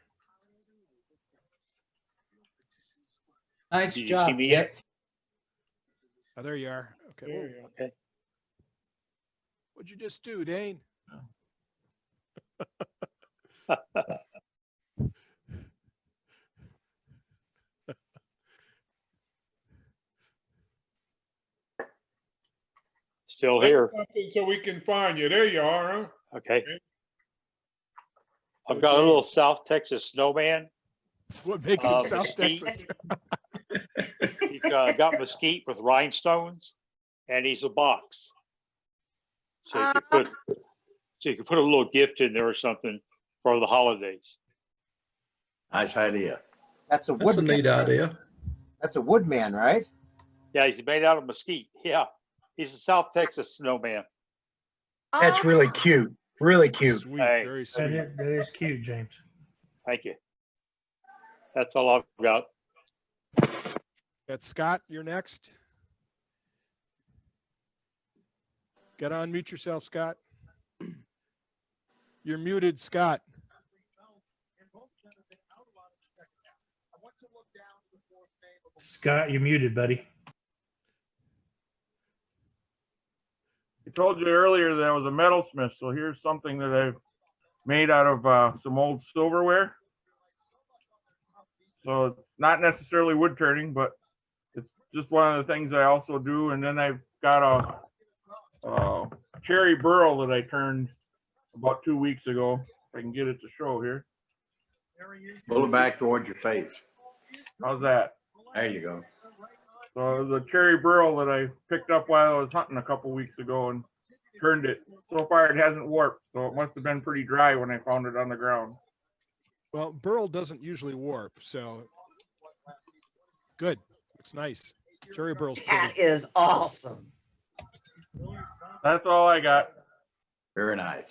Speaker 22: Nice
Speaker 6: Did you
Speaker 22: job,
Speaker 6: see me yet?
Speaker 22: Dick.
Speaker 6: Oh, there you are. Okay.
Speaker 1: There
Speaker 6: Whoa.
Speaker 1: you go.
Speaker 22: Okay.
Speaker 6: What'd you just do, Dane?
Speaker 23: Still here.
Speaker 1: Something so we can find you. There you are, huh?
Speaker 23: Okay. I've got a little South Texas snowman.
Speaker 6: What makes him South
Speaker 23: mesquite.
Speaker 6: Texas?
Speaker 23: He's got mesquite with rhinestones, and he's a box. So you could put a little gift in there or something for the holidays.
Speaker 17: Nice idea.
Speaker 15: That's a
Speaker 9: That's a
Speaker 15: woodman.
Speaker 9: neat idea.
Speaker 15: That's a woodman, right?
Speaker 23: Yeah, he's made out of mesquite. Yeah, he's a South Texas snowman.
Speaker 22: That's really cute. Really cute.
Speaker 6: Sweet.
Speaker 23: Thanks.
Speaker 6: Very sweet.
Speaker 5: That is cute, James.
Speaker 23: Thank you. That's all I've got.
Speaker 6: Got Scott, you're next. Got to unmute yourself, Scott. You're muted, Scott.
Speaker 5: Scott, you're muted, buddy.
Speaker 1: I told you earlier that I was a metalsmith, so here's something that I've made out of some old silverware. So it's not necessarily wood turning, but it's just one of the things I also do. And then I've got a cherry burl that I turned about 2 weeks ago. If I can get it to show here.
Speaker 17: Pull it back towards your face.
Speaker 1: How's that?
Speaker 17: There you go.
Speaker 1: So it was a cherry burl that I picked up while I was hunting a couple weeks ago and turned it. So far it hasn't warped, so it must have been pretty dry when I found it on the ground.
Speaker 6: Well, burl doesn't usually warp, so good. Looks nice. Cherry burl's pretty.
Speaker 8: That is awesome.
Speaker 1: That's all I got.
Speaker 17: Very nice.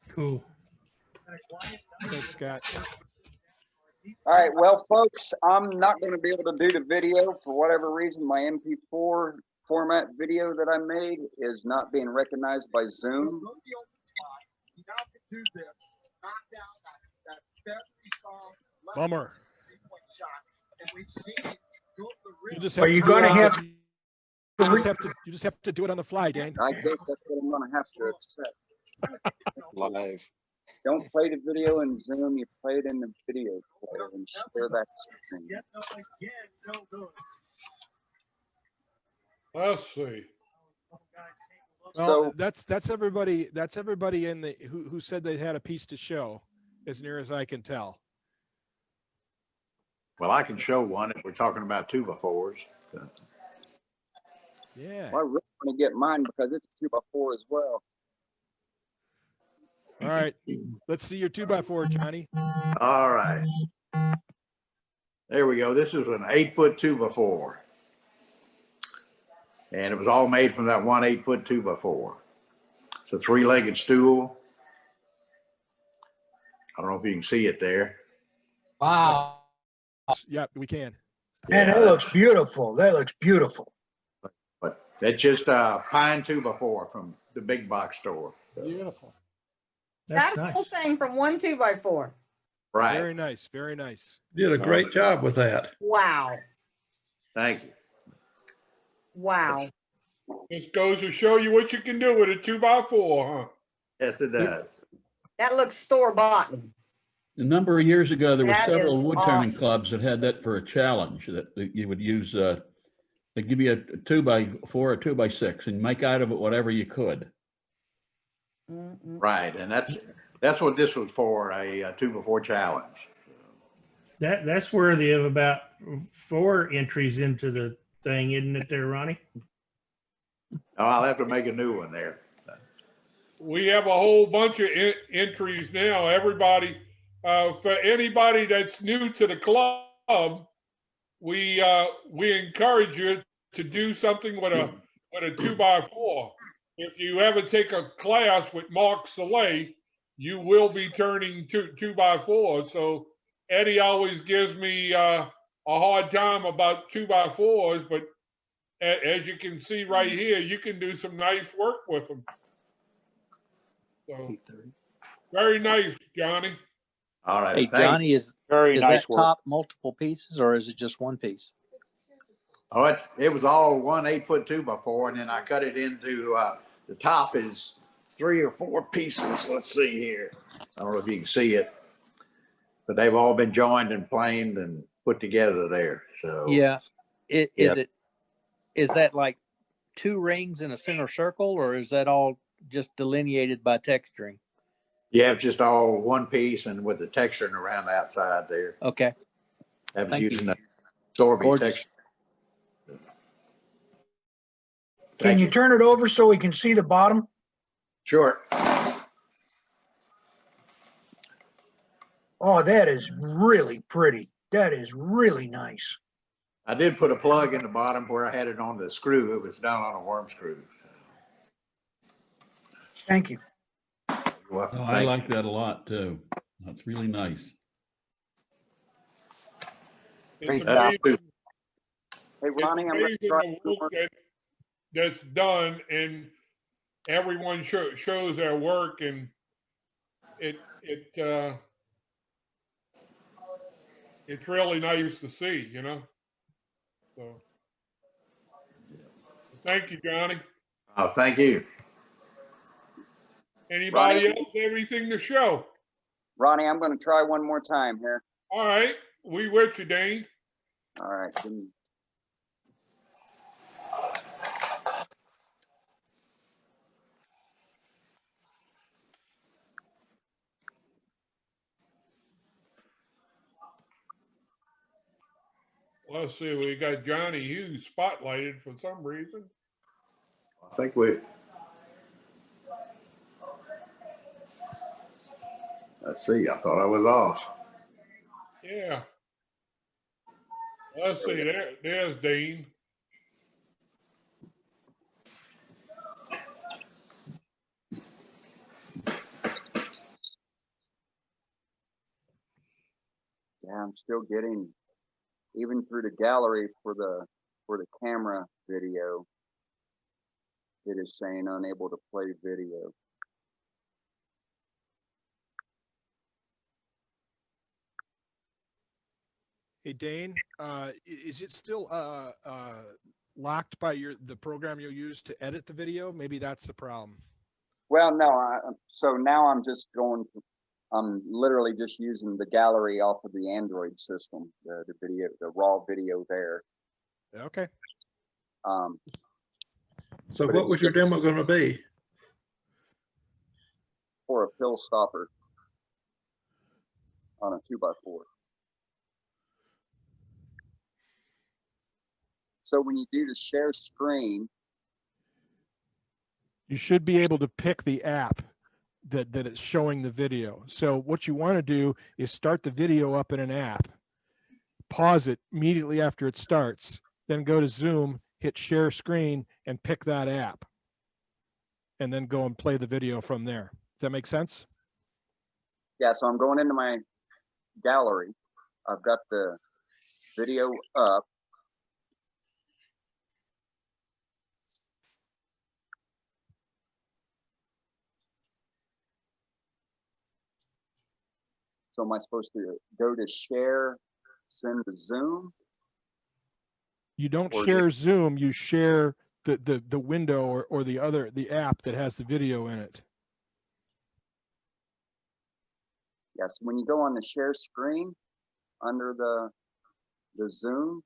Speaker 5: Cool.
Speaker 6: Thanks, Scott.
Speaker 2: All right, well, folks, I'm not going to be able to do the video for whatever reason. My MP4 format video that I made is not being recognized by Zoom.
Speaker 6: Bummer. You just
Speaker 22: Are
Speaker 6: have
Speaker 22: you
Speaker 6: to do it
Speaker 22: gonna
Speaker 6: on
Speaker 22: have?
Speaker 6: the- you just have to do it on the fly, Dane.
Speaker 2: I guess that's what I'm going to have to accept.
Speaker 3: Live.
Speaker 2: Don't play the video in Zoom. You play it in the video player and share that screen.
Speaker 1: Let's see.
Speaker 6: Well,
Speaker 2: So
Speaker 6: that's everybody. That's everybody in the who said they had a piece to show, as near as I can tell.
Speaker 17: Well, I can show one if we're talking about 2x4s. So.
Speaker 6: Yeah.
Speaker 2: well, I really want to get mine because it's a 2x4 as well.
Speaker 6: All right. Let's see your 2x4, Johnny.
Speaker 17: All right. There we go. This is an 8-foot 2x4. And it was all made from that one 8-foot 2x4. It's a 3-legged stool. I don't know if you can see it there.
Speaker 22: Wow.
Speaker 6: Yeah, we can.
Speaker 22: Man, that looks beautiful. That looks beautiful.
Speaker 17: But that's just a pine 2x4 from the big box store.
Speaker 11: Beautiful.
Speaker 8: That whole thing from 1 2x4.
Speaker 17: Right.
Speaker 6: Very nice. Very nice.
Speaker 9: Did a great job with that.
Speaker 8: Wow.
Speaker 17: Thank you.
Speaker 8: Wow.
Speaker 1: This goes to show you what you can do with a 2x4, huh?
Speaker 17: Yes, it does.
Speaker 8: That looks store-bought.
Speaker 12: A number of years ago, there were
Speaker 8: That
Speaker 12: several
Speaker 8: is
Speaker 12: wood turning
Speaker 8: awesome.
Speaker 12: clubs that had that for a challenge that you would use. They give you a 2x4 or 2x6 and make out of it whatever you could.
Speaker 17: Right. And that's what this was for, a 2x4 challenge.
Speaker 5: That's worthy of about 4 entries into the thing, isn't it there, Ronnie?
Speaker 17: Oh, I'll have to make a new one there.
Speaker 1: We have a whole bunch of entries now. Everybody, for anybody that's new to the club, we encourage you to do something with a 2x4. If you ever take a class with Mark Soleil, you will be turning 2x4. So Eddie always gives me a hard time about 2x4s, but as you can see right here, you can do some nice work with them. So very nice, Johnny.
Speaker 17: All right.
Speaker 3: Hey, Johnny, is
Speaker 23: Very nice
Speaker 3: that
Speaker 23: work.
Speaker 3: top multiple pieces or is it just one piece?
Speaker 17: Oh, it was all one 8-foot 2x4, and then I cut it into the top is 3 or 4 pieces. Let's see here. I don't know if you can see it, but they've all been joined and planed and put together there. So
Speaker 3: Yeah. Is that like 2 rings in a center circle, or is that all just delineated by texturing?
Speaker 17: yeah, it's just all one piece and with the texturing around the outside there.
Speaker 3: Okay.
Speaker 17: I was
Speaker 3: Thank
Speaker 17: using
Speaker 3: you.
Speaker 17: the Storby
Speaker 3: Gorgeous.
Speaker 17: texture.
Speaker 22: Can you turn it over so we can see the bottom?
Speaker 17: Sure.
Speaker 22: Oh, that is really pretty. That is really nice.
Speaker 17: I did put a plug in the bottom where I had it on the screw. It was down on a worm screw.
Speaker 22: Thank you.
Speaker 17: You're welcome.
Speaker 12: Oh, I like that a lot too. That's really nice.
Speaker 1: It's
Speaker 17: That's
Speaker 1: amazing,
Speaker 2: Hey, Ronnie, I'm going to try.
Speaker 1: the work that's done, and everyone shows their work, and it's really nice to see, you know. So, thank you, Johnny.
Speaker 17: Oh, thank you.
Speaker 1: Anybody
Speaker 2: Ronnie?
Speaker 1: else have anything to show?
Speaker 2: Ronnie, I'm going to try one more time here.
Speaker 1: All right, we with you, Dane.
Speaker 2: All right. Give me-
Speaker 1: Let's see, we got Johnny Hughes spotlighted for some reason.
Speaker 17: I think we. Let's see. I thought I was off.
Speaker 1: Yeah. Let's see, there's Dean.
Speaker 2: Yeah, I'm still getting, even through the gallery for the camera video, it is saying unable to play video.
Speaker 6: Hey, Dane, is it still locked by the program you'll use to edit the video? Maybe that's the problem.
Speaker 2: Well, no, so now I'm just I'm literally just using the gallery off of the Android system, the video, the raw video there.
Speaker 6: Okay.
Speaker 9: So what was your demo going to be?
Speaker 2: For a pill stopper on a 2x4. So when you do the share screen,
Speaker 6: You should be able to pick the app that it's showing the video. So what you want to do is start the video up in an app, pause it immediately after it starts, then go to Zoom, hit share screen, and pick that app, and then go and play the video from there. Does that make sense?
Speaker 2: yeah, so I'm going into my gallery. I've got the video up. So am I supposed to go to share, send to Zoom?
Speaker 6: You don't
Speaker 2: Or
Speaker 6: share Zoom, you share the window or the app that has the video in it.
Speaker 2: Yes, when you go on the share screen under the Zoom,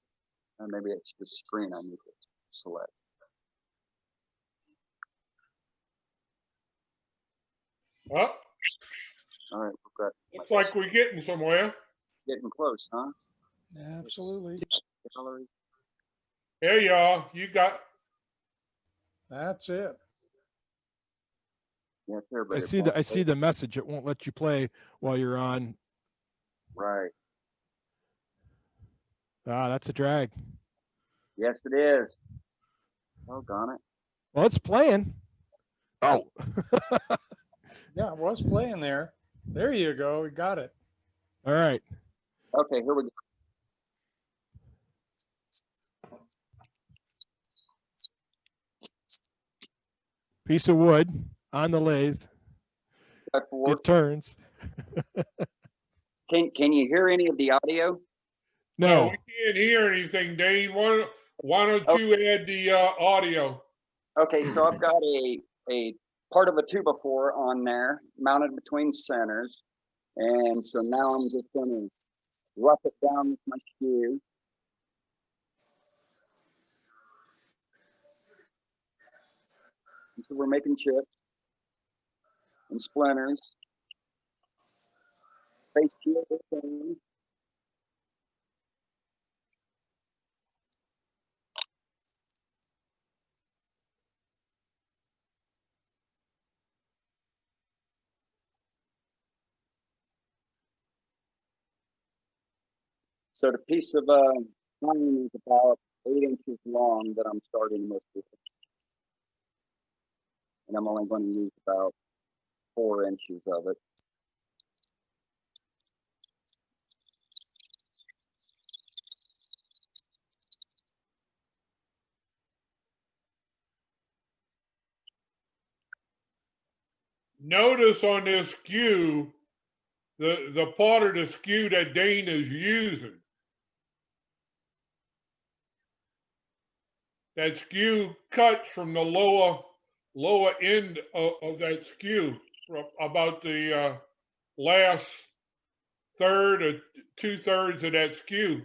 Speaker 2: and maybe it's the screen I need to select.
Speaker 1: Oh,
Speaker 2: All right, we've got,
Speaker 1: looks like we're getting somewhere.
Speaker 2: getting close, huh?
Speaker 11: Absolutely.
Speaker 2: Gallery.
Speaker 1: There you are. You got,
Speaker 11: That's it.
Speaker 2: Yeah, it's
Speaker 6: I
Speaker 2: everybody.
Speaker 6: see the message. It won't let you play while you're on.
Speaker 2: Right.
Speaker 6: Ah, that's a drag.
Speaker 2: Yes, it is. Doggone it.
Speaker 6: Well, it's playing. Oh.
Speaker 11: Yeah, it was playing there. There you go. We got it.
Speaker 6: All right.
Speaker 2: Okay, here we go.
Speaker 6: Piece of wood on the lathe. It turns.
Speaker 2: Can you hear any of the audio?
Speaker 6: No.
Speaker 1: we can't hear anything, Dane. Why don't you add the audio?
Speaker 2: Okay, so I've got a part of a 2x4 on there mounted between centers. And so now I'm just going to rough it down with my skew. And so we're making chips and splinters. Face shield thing. So the piece of pine is about 8 inches long that I'm starting with. And I'm only going to use about 4 inches of it.
Speaker 1: Notice on this skew, the part of the skew that Dane is using. That skew cuts from the lower end of that skew, from about the last third or 2/3 of that skew.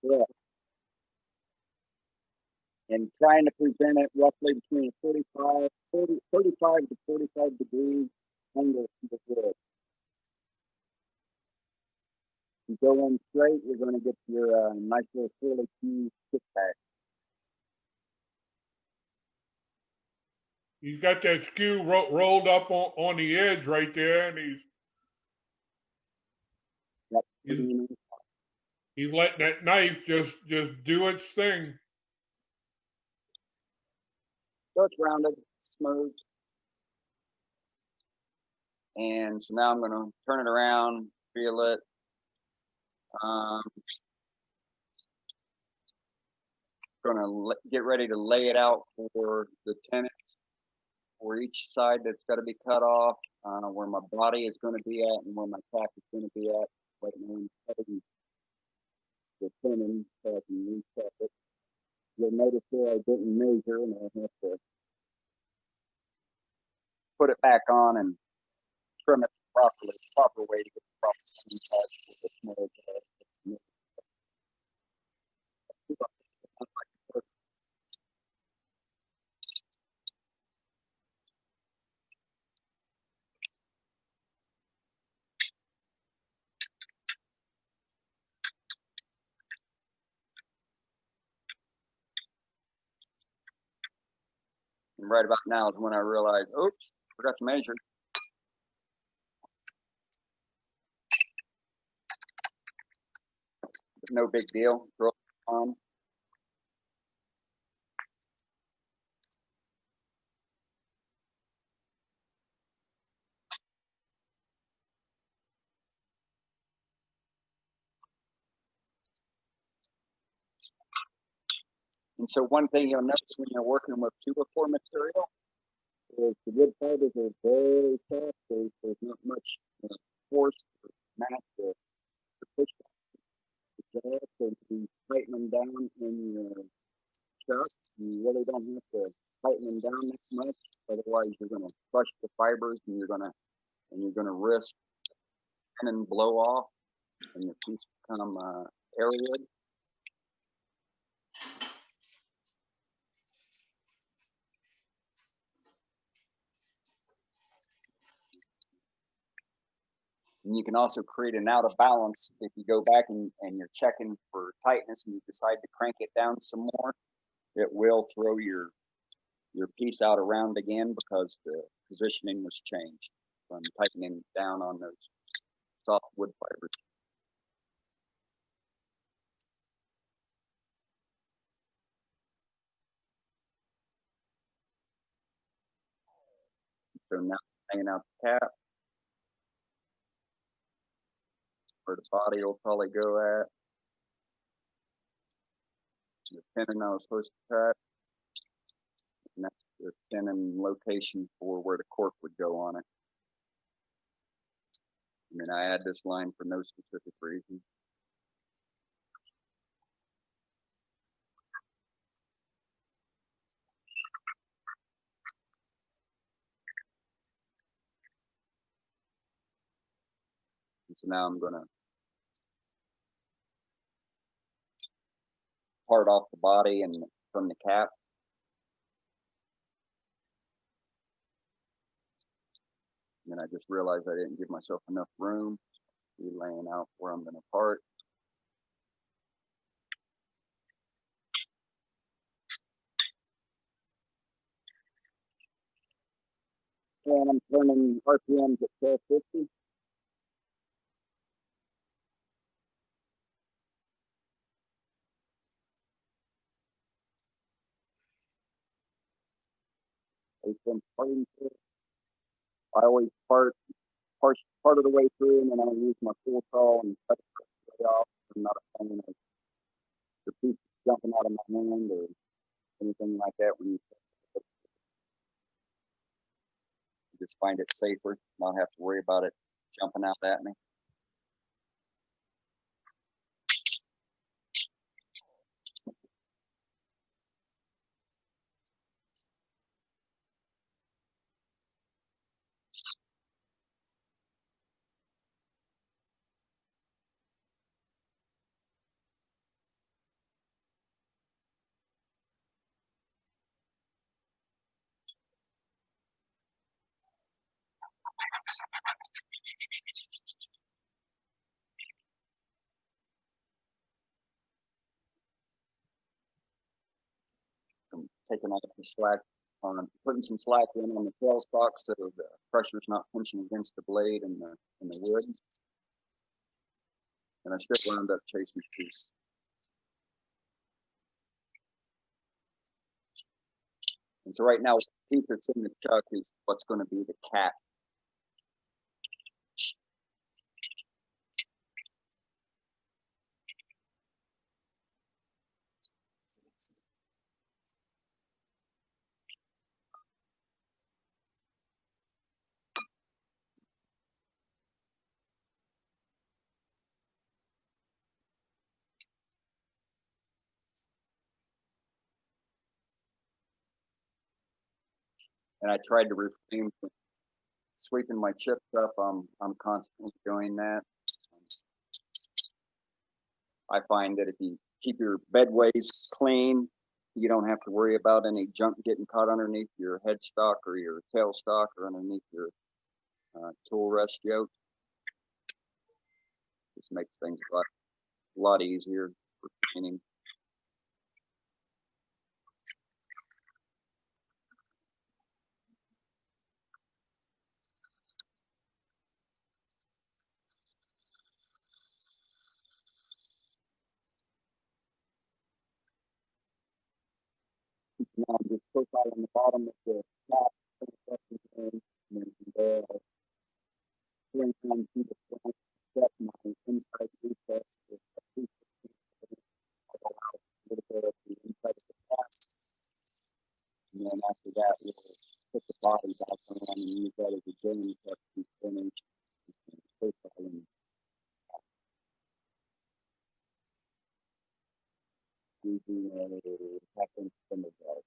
Speaker 2: Yeah. And trying to present it roughly between 35 to 45 degrees angle to the wood. You go in straight, you're going to get your nice little curly key stick back.
Speaker 1: He's got that skew rolled up on the edge right there, and he's letting that knife just do its thing.
Speaker 2: So it's rounded, smooth. And so now I'm going to turn it around, feel it, Um, get ready to lay it out for the tenants for each side that's got to be cut off, where my body is going to be at and where my cap is going to be at. Right now, I'm cutting the tenon so I can reset it. You'll notice there I didn't measure, and I have to put it back on and trim it properly, proper way to get the proper size with the small jar. And right about now is when I realized, oops, forgot to measure. But no big deal. Throw it on. And so one thing you'll notice when you're working with 2x4 material is the wood fibers are very soft. There's not much force or mass to push the jar. So if you tighten them down in your chuck, you really don't have to tighten them down that much. Otherwise, you're going to crush the fibers, and you're going to risk and blow off, and the piece become airwood. And you can also create an out of balance if you go back and you're checking for tightness and you decide to crank it down some more. It will throw your piece out around again because the positioning was changed from tightening down on those soft wood fibers. So now hanging out the cap, where the body will probably go at. The tenon I was supposed to cut, and that's the tenon location for where the cork would go on it. I mean, I add this line for no specific reason. And so now I'm going to part off the body and from the cap. And then I just realized I didn't give myself enough room. Be laying out where I'm going to part. And I'm turning RPMs at 1250. I always part of the way through, and then I use my full saw and cut it off. I'm not a fan of the piece jumping out of my hand or anything like that. When you just find it safer, not have to worry about it jumping out at me. I'm taking off the slack on putting some slack in on the tailstock so the pressure's not punching against the blade and the wood. And I still wound up chasing the piece. And so right now, the piece that's in the chuck is what's going to be the cap. and I tried to refrain from sweeping my chips up. I'm constantly doing that. I find that if you keep your bedways clean, you don't have to worry about any junk getting caught underneath your headstock or your tailstock or underneath your tool rest yoke. Just makes things a lot easier for cleaning. Now I'm just profiling the bottom of the top, and then 3 times through the front, step my inside recess with a little bit of the inside of the top, and then after that we'll put the body back on and use that as a joining test to finish profiling using a half-inch spindle guard.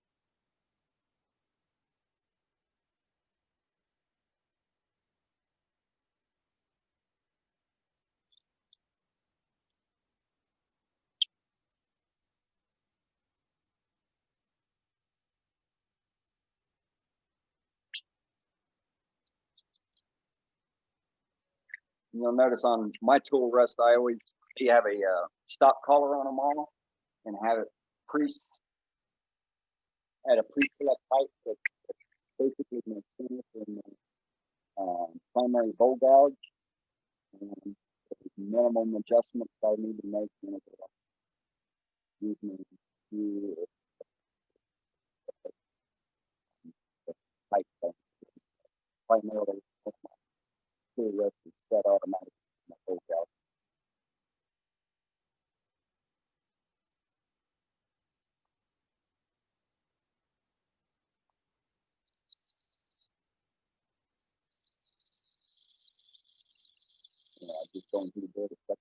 Speaker 2: You'll notice on my tool rest, I always have a stop collar on them all and have it at a pre-select height that basically makes sense in the primary bowl gouge. And minimum adjustments I need to make in it. Using the height thing. Primarily, my tool rest is set automatically in my bowl gouge. I just going through the bit of stuff.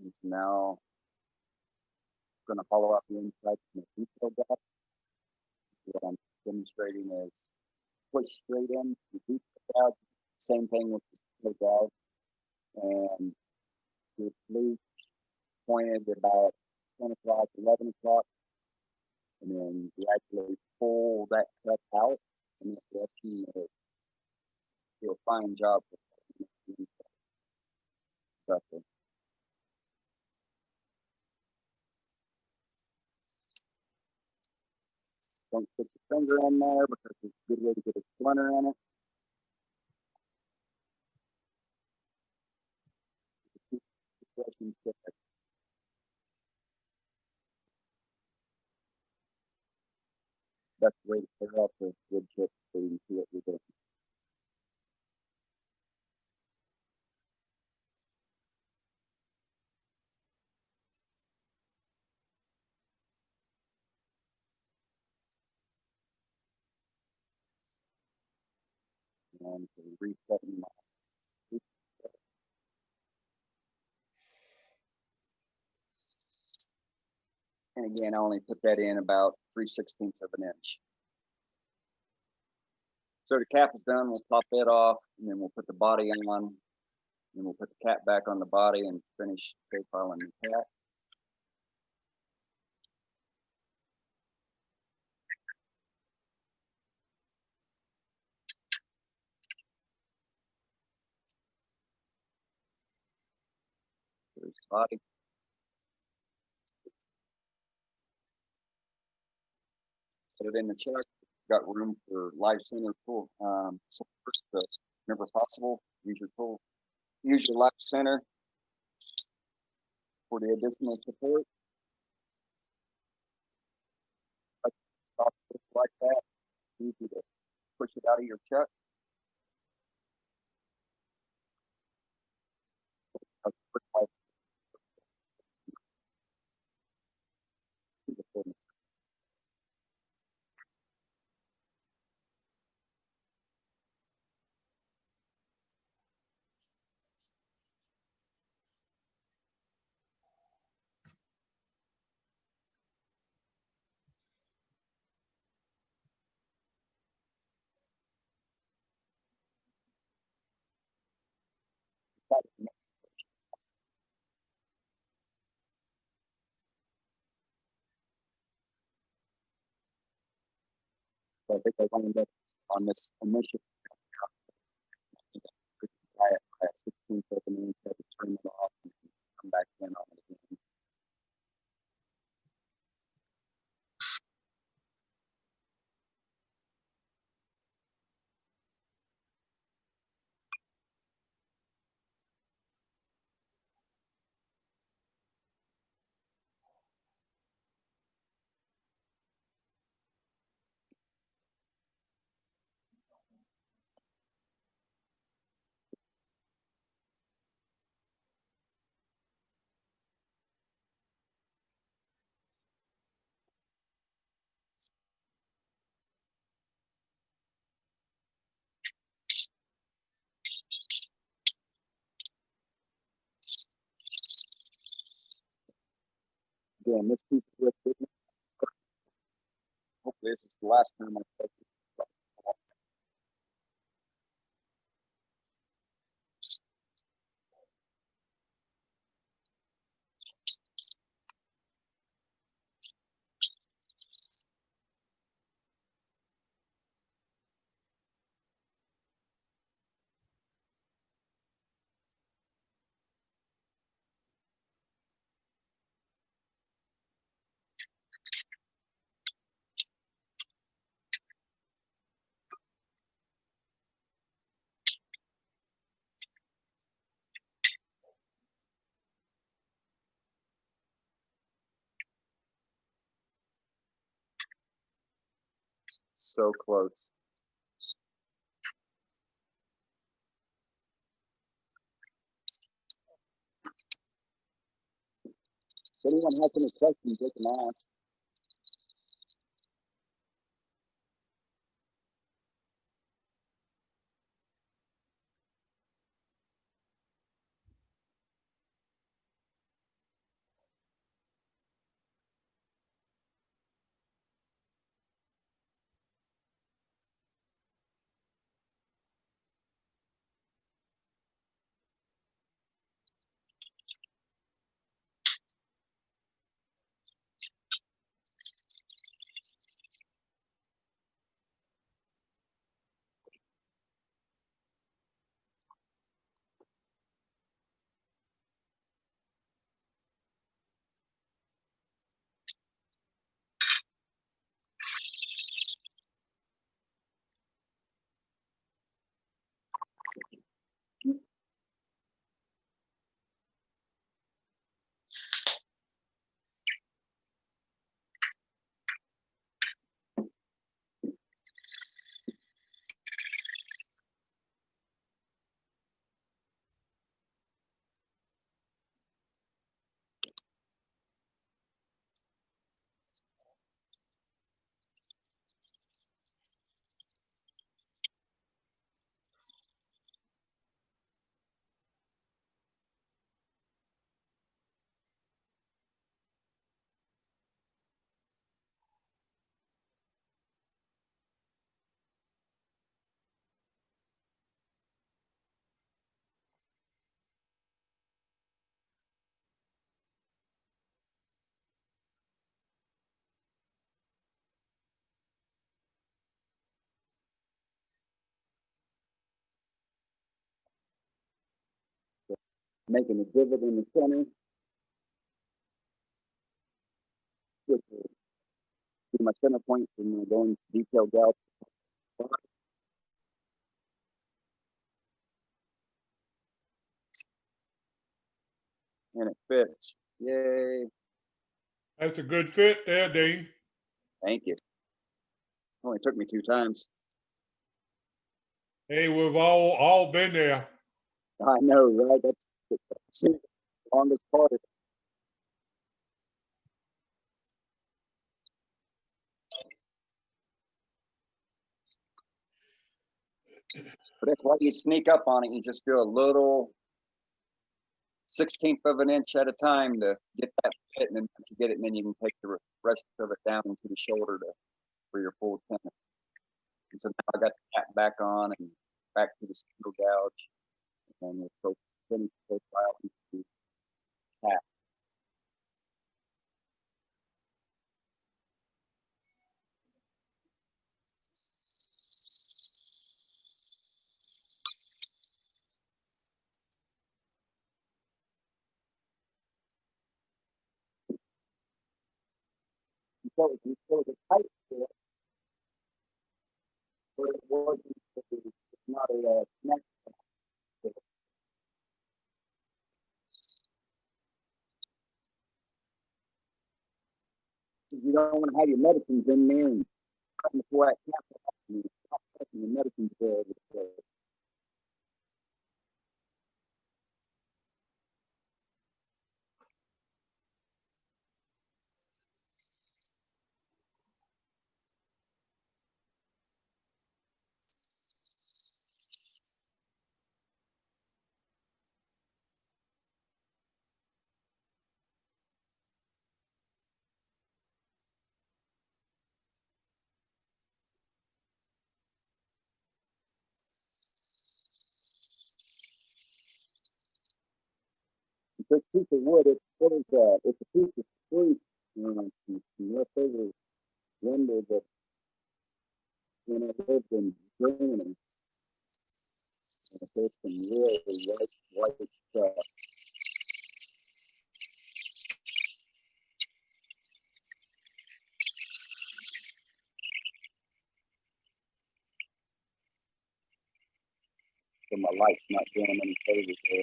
Speaker 2: And so now I'm going to follow up the inside from the detail gap. So what I'm demonstrating is push straight in the detail gap. Same thing with the detail gap. And the blue pointed about 10 o'clock, 11 o'clock. And then you actually pull that cut out in that direction. Do a fine job with the inside. Don't put your finger in there because it's a good way to get a splinter in it. That's the way to clear out the wood chips so you can see what you're doing. And so resetting my and again, I only put that in about 3/16 of an inch. So the cap is done. We'll top it off, and then we'll put the body on, and we'll put the cap back on the body and finish profiling the cap. There's the body. Put it in the chuck. Got room for live center tool. So first, whenever possible, use your tool. Use your live center for the additional support. Stop it like that. Easy to push it out of your chuck. So I think I wound up on this initial. By a 16th of an inch, I had to turn it off and come back in on it again. Again, this piece of wood, hopefully this is the last time I touch it. So close. If anyone has any questions, they can ask. Making a divot in the center. With my center point and going detailed out. And it fits. Yay.
Speaker 1: That's a good fit there, Dean.
Speaker 2: Thank you. Only took me 2 times.
Speaker 1: Hey, we've all been there.
Speaker 2: I know, right? That's the longest part. But that's why you sneak up on it. You just do a little 16th of an inch at a time to get that fit, and then once you get it, and then you can take the rest of it down into the shoulder for your full tennis. And so now I got the cap back on and back to the single gouge, and we'll finish the profile into the cap. was a tight fit, but it wasn't, it's not a snap fit. You don't want to have your medicines in there and cutting the flat cap off and stop touching the medicines there. This piece of wood, it's a piece of fruit, left over lumber that when I lived in Germany, there's some really white stuff. So my light's not doing them any favors there.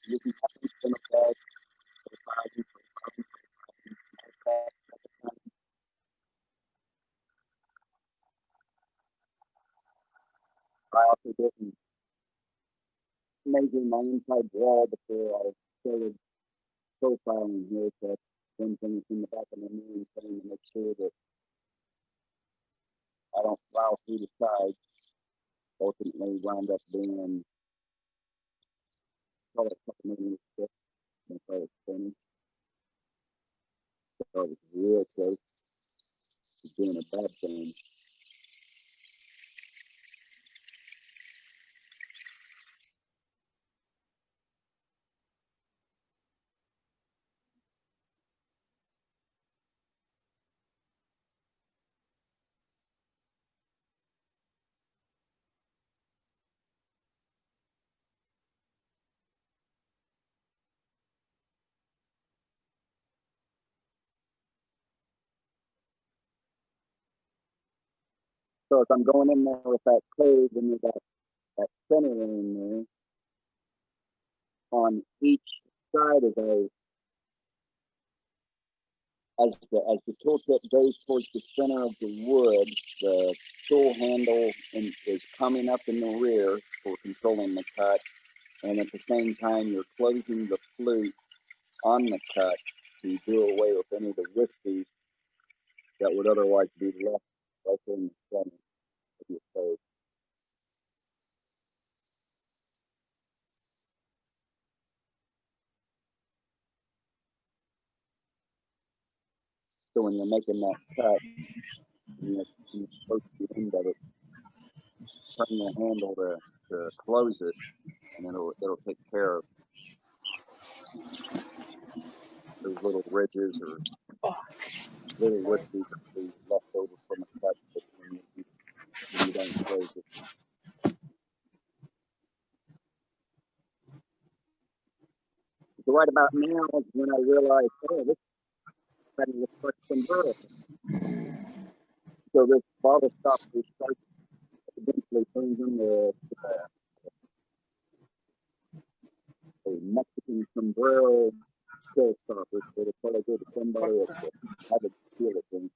Speaker 2: You can cut these in a bag, I also didn't measure my inside wall before I started profiling here, so one thing is in the back of my knee thing to make sure that I don't plow through the sides. Ultimately wound up being probably a couple millimeters thick until I was finished. So it was real close to doing a bad thing. So if I'm going in there with that code and with that center in there, on each side of those, as the tool tip goes towards the center of the wood, the tool handle is coming up in the rear for controlling the cut, and at the same time you're closing the flute on the cut to do away with any of the wispies that would otherwise be left right there in the center of your code. So when you're making that cut, you approach the end of it, turn the handle to close it, and it'll take care of those little ridges or little wispies that be left over from a cut when you don't close it. So right about now is when I realized, oh, this is a cut sombrero. So this bottle stopper starts eventually turns into a Mexican sombrero still stopper. So it'll probably go to somebody that have a feel it thing.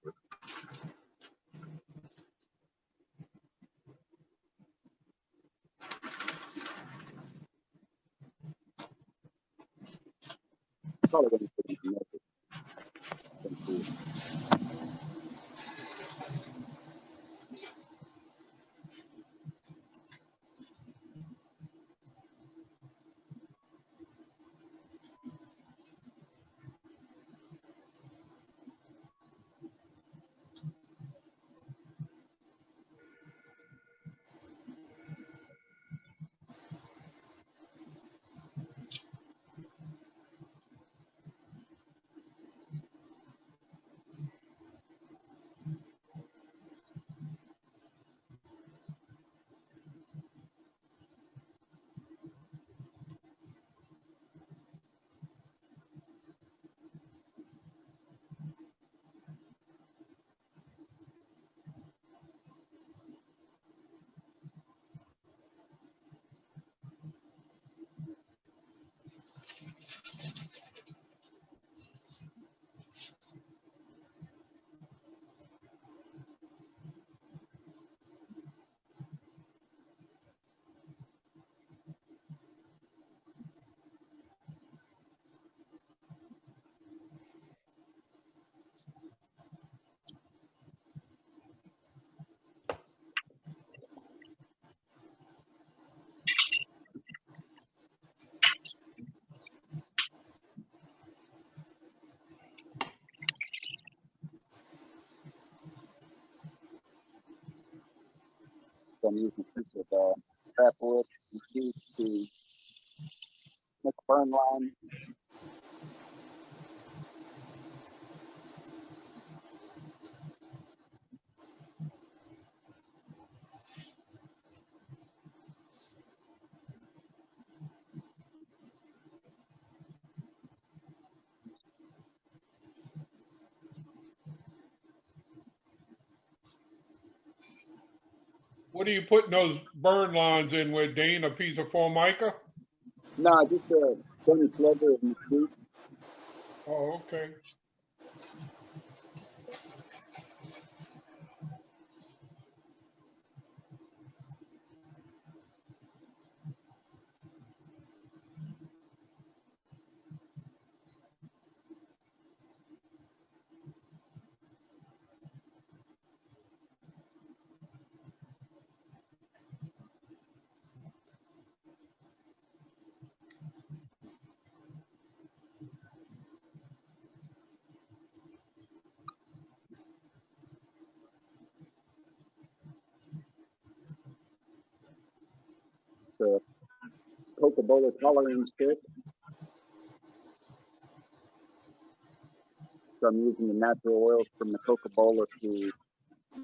Speaker 2: Probably going to put into message. So I'm using a piece of scrap wood and sheet to make a burn line.
Speaker 1: What are you putting those burn lines in with, Dean? A piece of Formica?
Speaker 2: No, just a tiny sliver of mesquite.
Speaker 1: Oh, okay.
Speaker 2: The Coca-Cola coloring stick. So I'm using the natural oils from the Coca-Cola to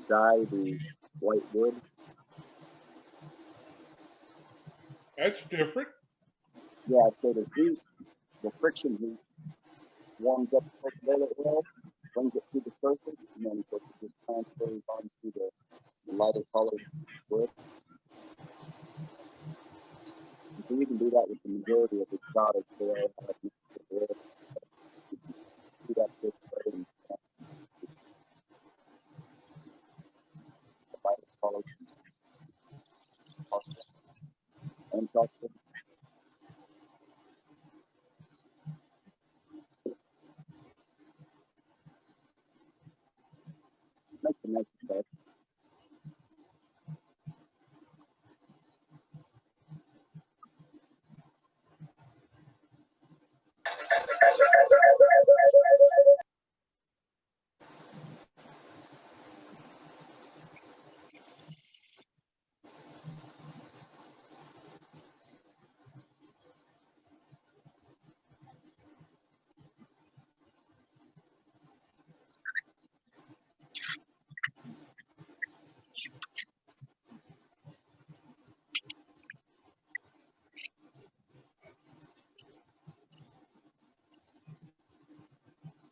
Speaker 2: dye the white wood.
Speaker 1: That's different.
Speaker 2: Yeah, so the heat, the friction heat, warms up the Coca-Cola oil, brings it to the surface, and then of course it just transfers onto the lighter colored wood. And so you can do that with the majority of the exotics. They all have natural oil. You can do that this way and the lighter colors and chocolate. Makes a nice effect.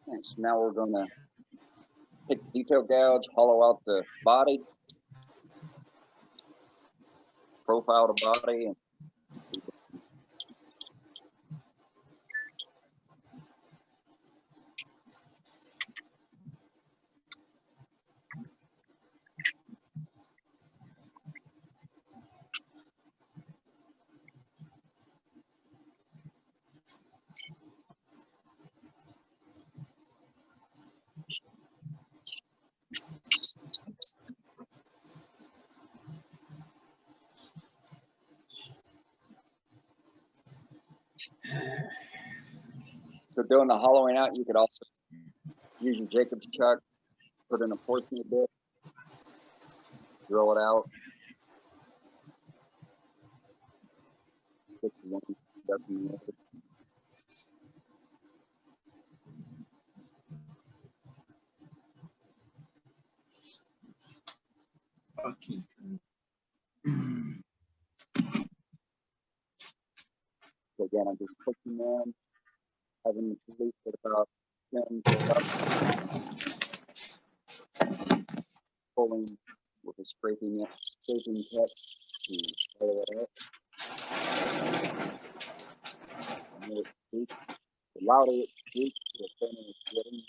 Speaker 2: And so now we're going to take the detail gouge, hollow out the body, profile the body, and so doing the hollowing out, you could also use your Jacob's chuck, put in a Forstner bit, drill it out. Stick one, dozen the other. So again, I'm just pushing in, having the police at about 10 to 11, pulling with a scraping cut to follow it up. And it speaks. The louder it speaks, the thinner it's getting.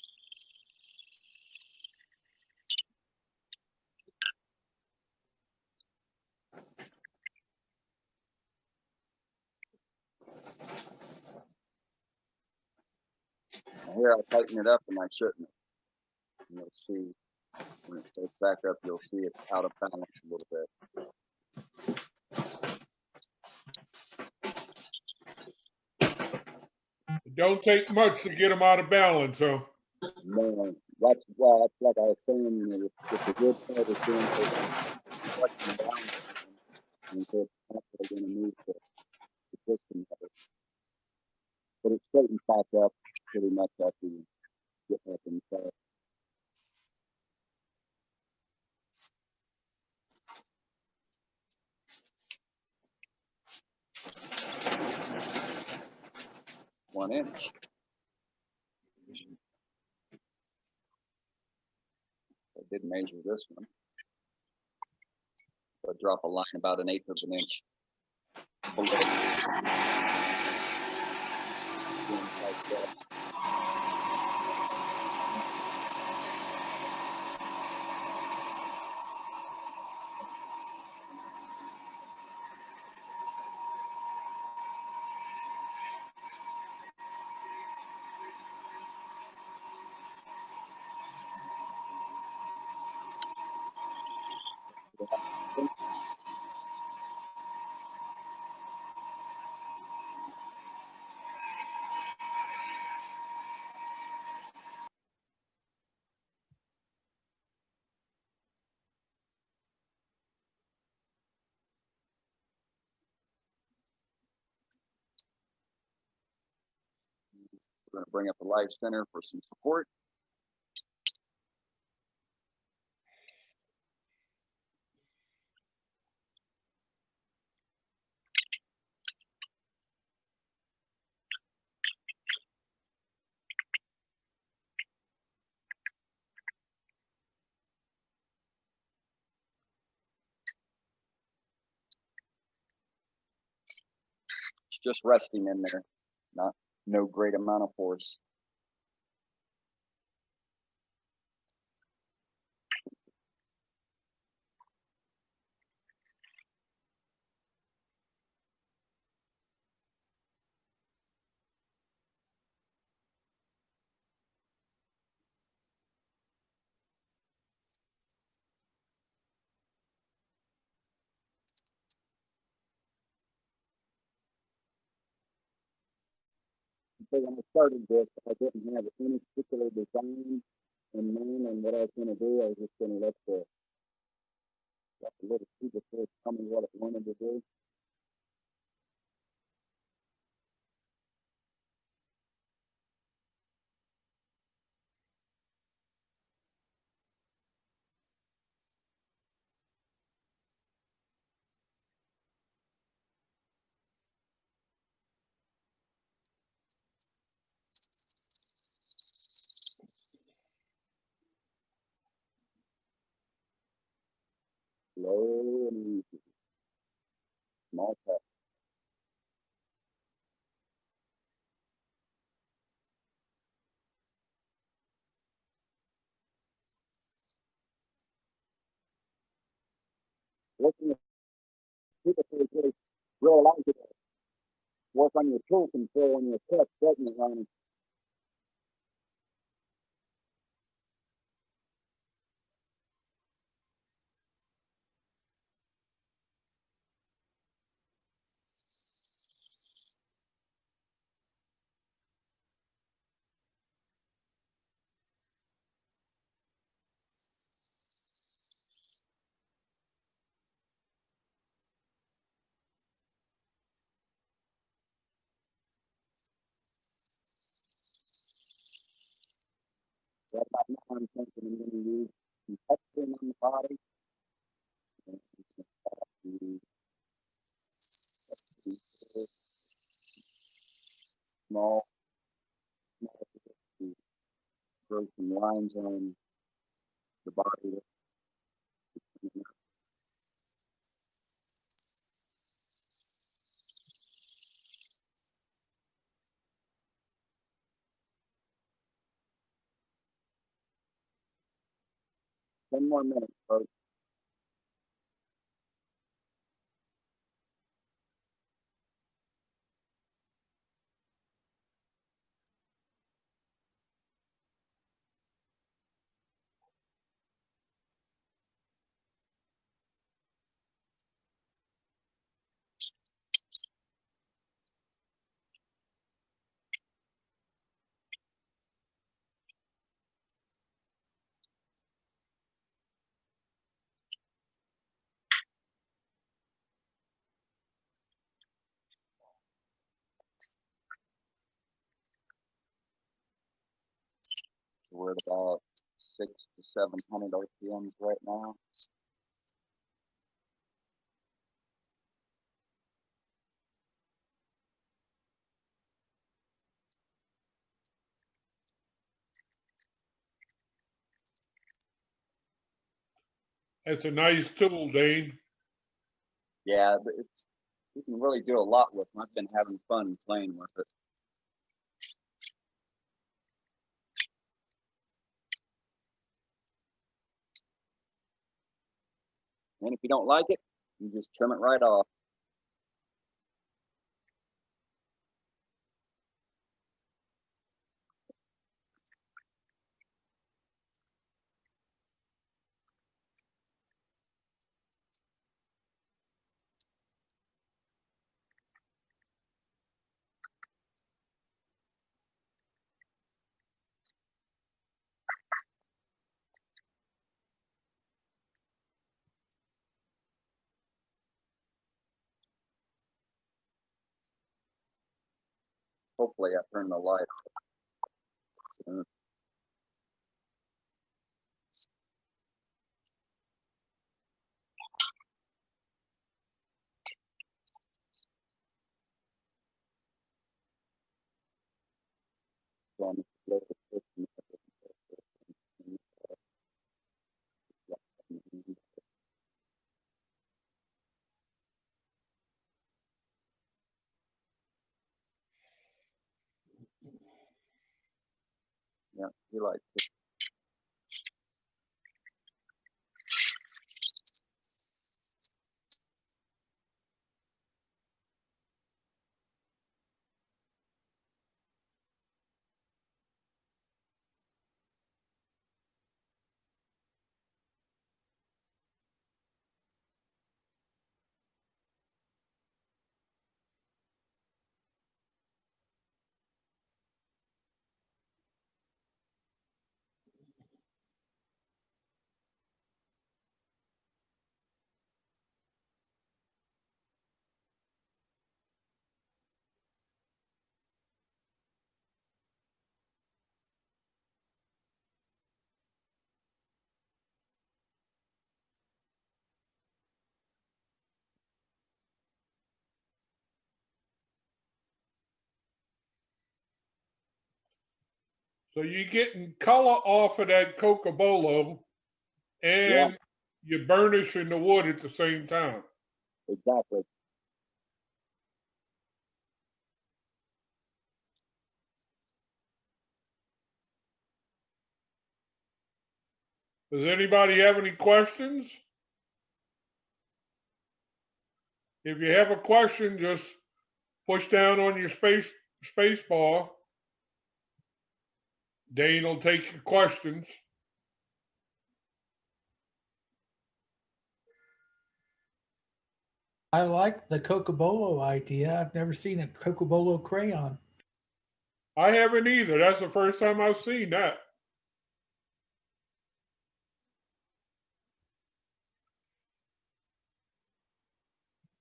Speaker 2: And here I tighten it up and I shouldn't. And you'll see when it starts back up, you'll see it's out of balance a little bit.
Speaker 1: It don't take much to get them out of balance, so.
Speaker 2: Man, that's like I was saying, you know, with the good part of doing it, flexion down, And so it's actually going to move the piston motor. But it straightens back up pretty much after you get back inside. One inch. I did measure this one. So I drop a line about 1/8 of an inch below. Like that. We're going to bring up the live center for some support. It's just resting in there, no great amount of force. So when I started this, I didn't have any particular design in mind on what I was going to do. I was just going to let the little super force tell me what it wanted to do. Slow and easy. Small touch. Looking at super force really realize it. Work on your tool control and your touch, doesn't it, Ronnie? Right about now, I'm thinking I'm going to use some texturing on the body. And small, to throw some lines on the body. 10 more minutes, folks. We're at about 600 to 700 RPMs right now.
Speaker 1: That's a nice tool, Dane.
Speaker 2: Yeah, it's you can really do a lot with them. I've been having fun playing with it. And if you don't like it, you just trim it right off. Hopefully I turn the light off. Yeah, he likes it.
Speaker 1: So you're getting color off of that cocobolo and you're burnishing the wood at the same time.
Speaker 2: Exactly.
Speaker 1: Does anybody have any questions? If you have a question, just push down on your space bar. Dane will take your questions.
Speaker 10: I like the Cocobolo idea. I've never seen a Cocobolo crayon.
Speaker 1: I haven't either. That's the first time I've seen that.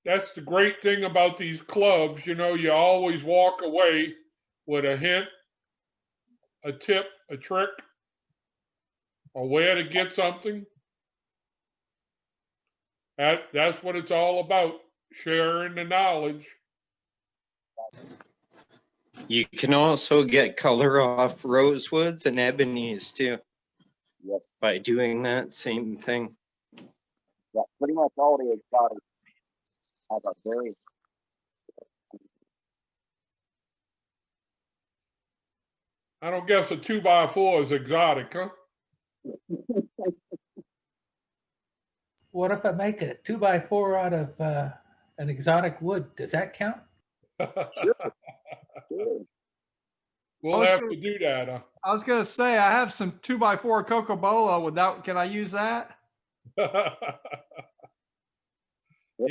Speaker 1: That's the great thing about these clubs. You know, you always walk away with a hint, a tip, a trick, or where to get something. That's what it's all about, sharing the knowledge.
Speaker 13: You can also get color off rosewoods and ebonies too.
Speaker 2: Yes.
Speaker 13: By doing that same thing.
Speaker 2: Yeah, pretty much all the exotics have a very
Speaker 1: I don't guess a 2x4 is exotic, huh?
Speaker 10: What if I make a 2x4 out of an exotic wood? Does that count?
Speaker 2: Sure.
Speaker 1: We'll have to do that.
Speaker 16: I was gonna say I have some 2x4 Cocobolo. Without, can I use that?
Speaker 1: Yeah,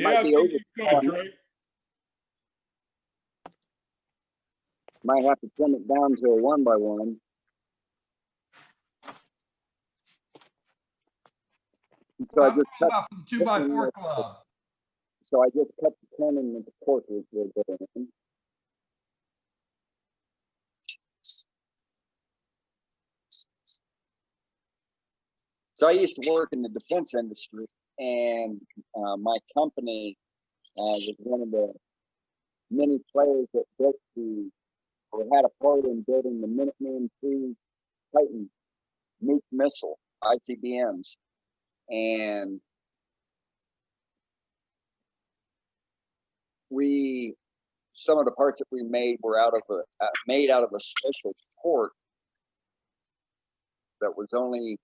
Speaker 2: might
Speaker 1: I
Speaker 2: be
Speaker 1: think you could,
Speaker 2: overkill.
Speaker 1: Trey.
Speaker 2: Might have to trim it down to a 1x1. So I just cut
Speaker 16: About the 2x4 club.
Speaker 2: So I just cut the tenon into quarters with it. So I used to work in the defense industry, and my company was one of the many players that built or had a part in building the Minuteman II Titan nuke missile, ICBMs. And some of the parts that we made were made out of a special port that was only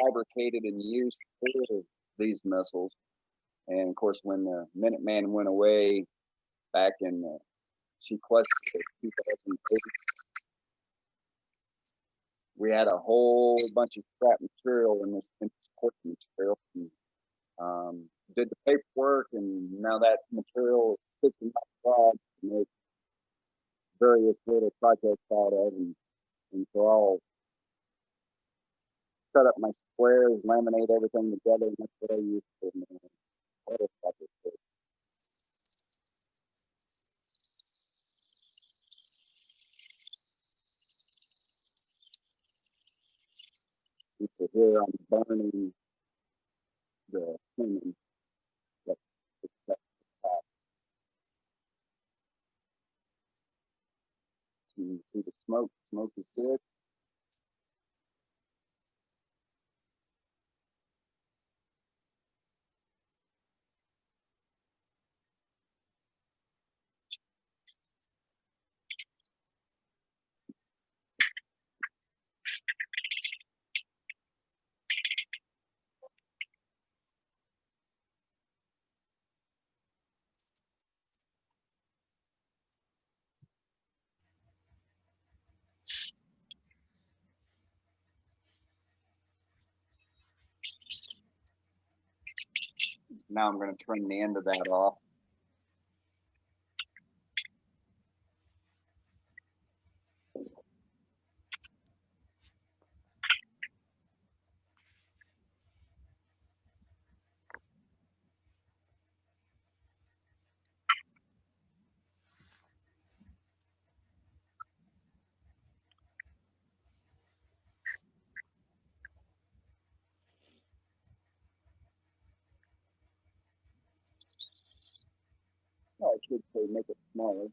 Speaker 2: fabricated and used for these missiles. And of course, when the Minuteman went away back in sequestered 2008, we had a whole bunch of scrap material in this port material. And, did the paperwork, and now that material is sitting outside to make various little projects out of, and so I'll set up my squares, laminate everything together, and that's what I use for my other projects. So here I'm burning the pinion. You can see the smoke. Smoke is good. Now I'm going to trim the end of that off. Oh, I should say make it smaller.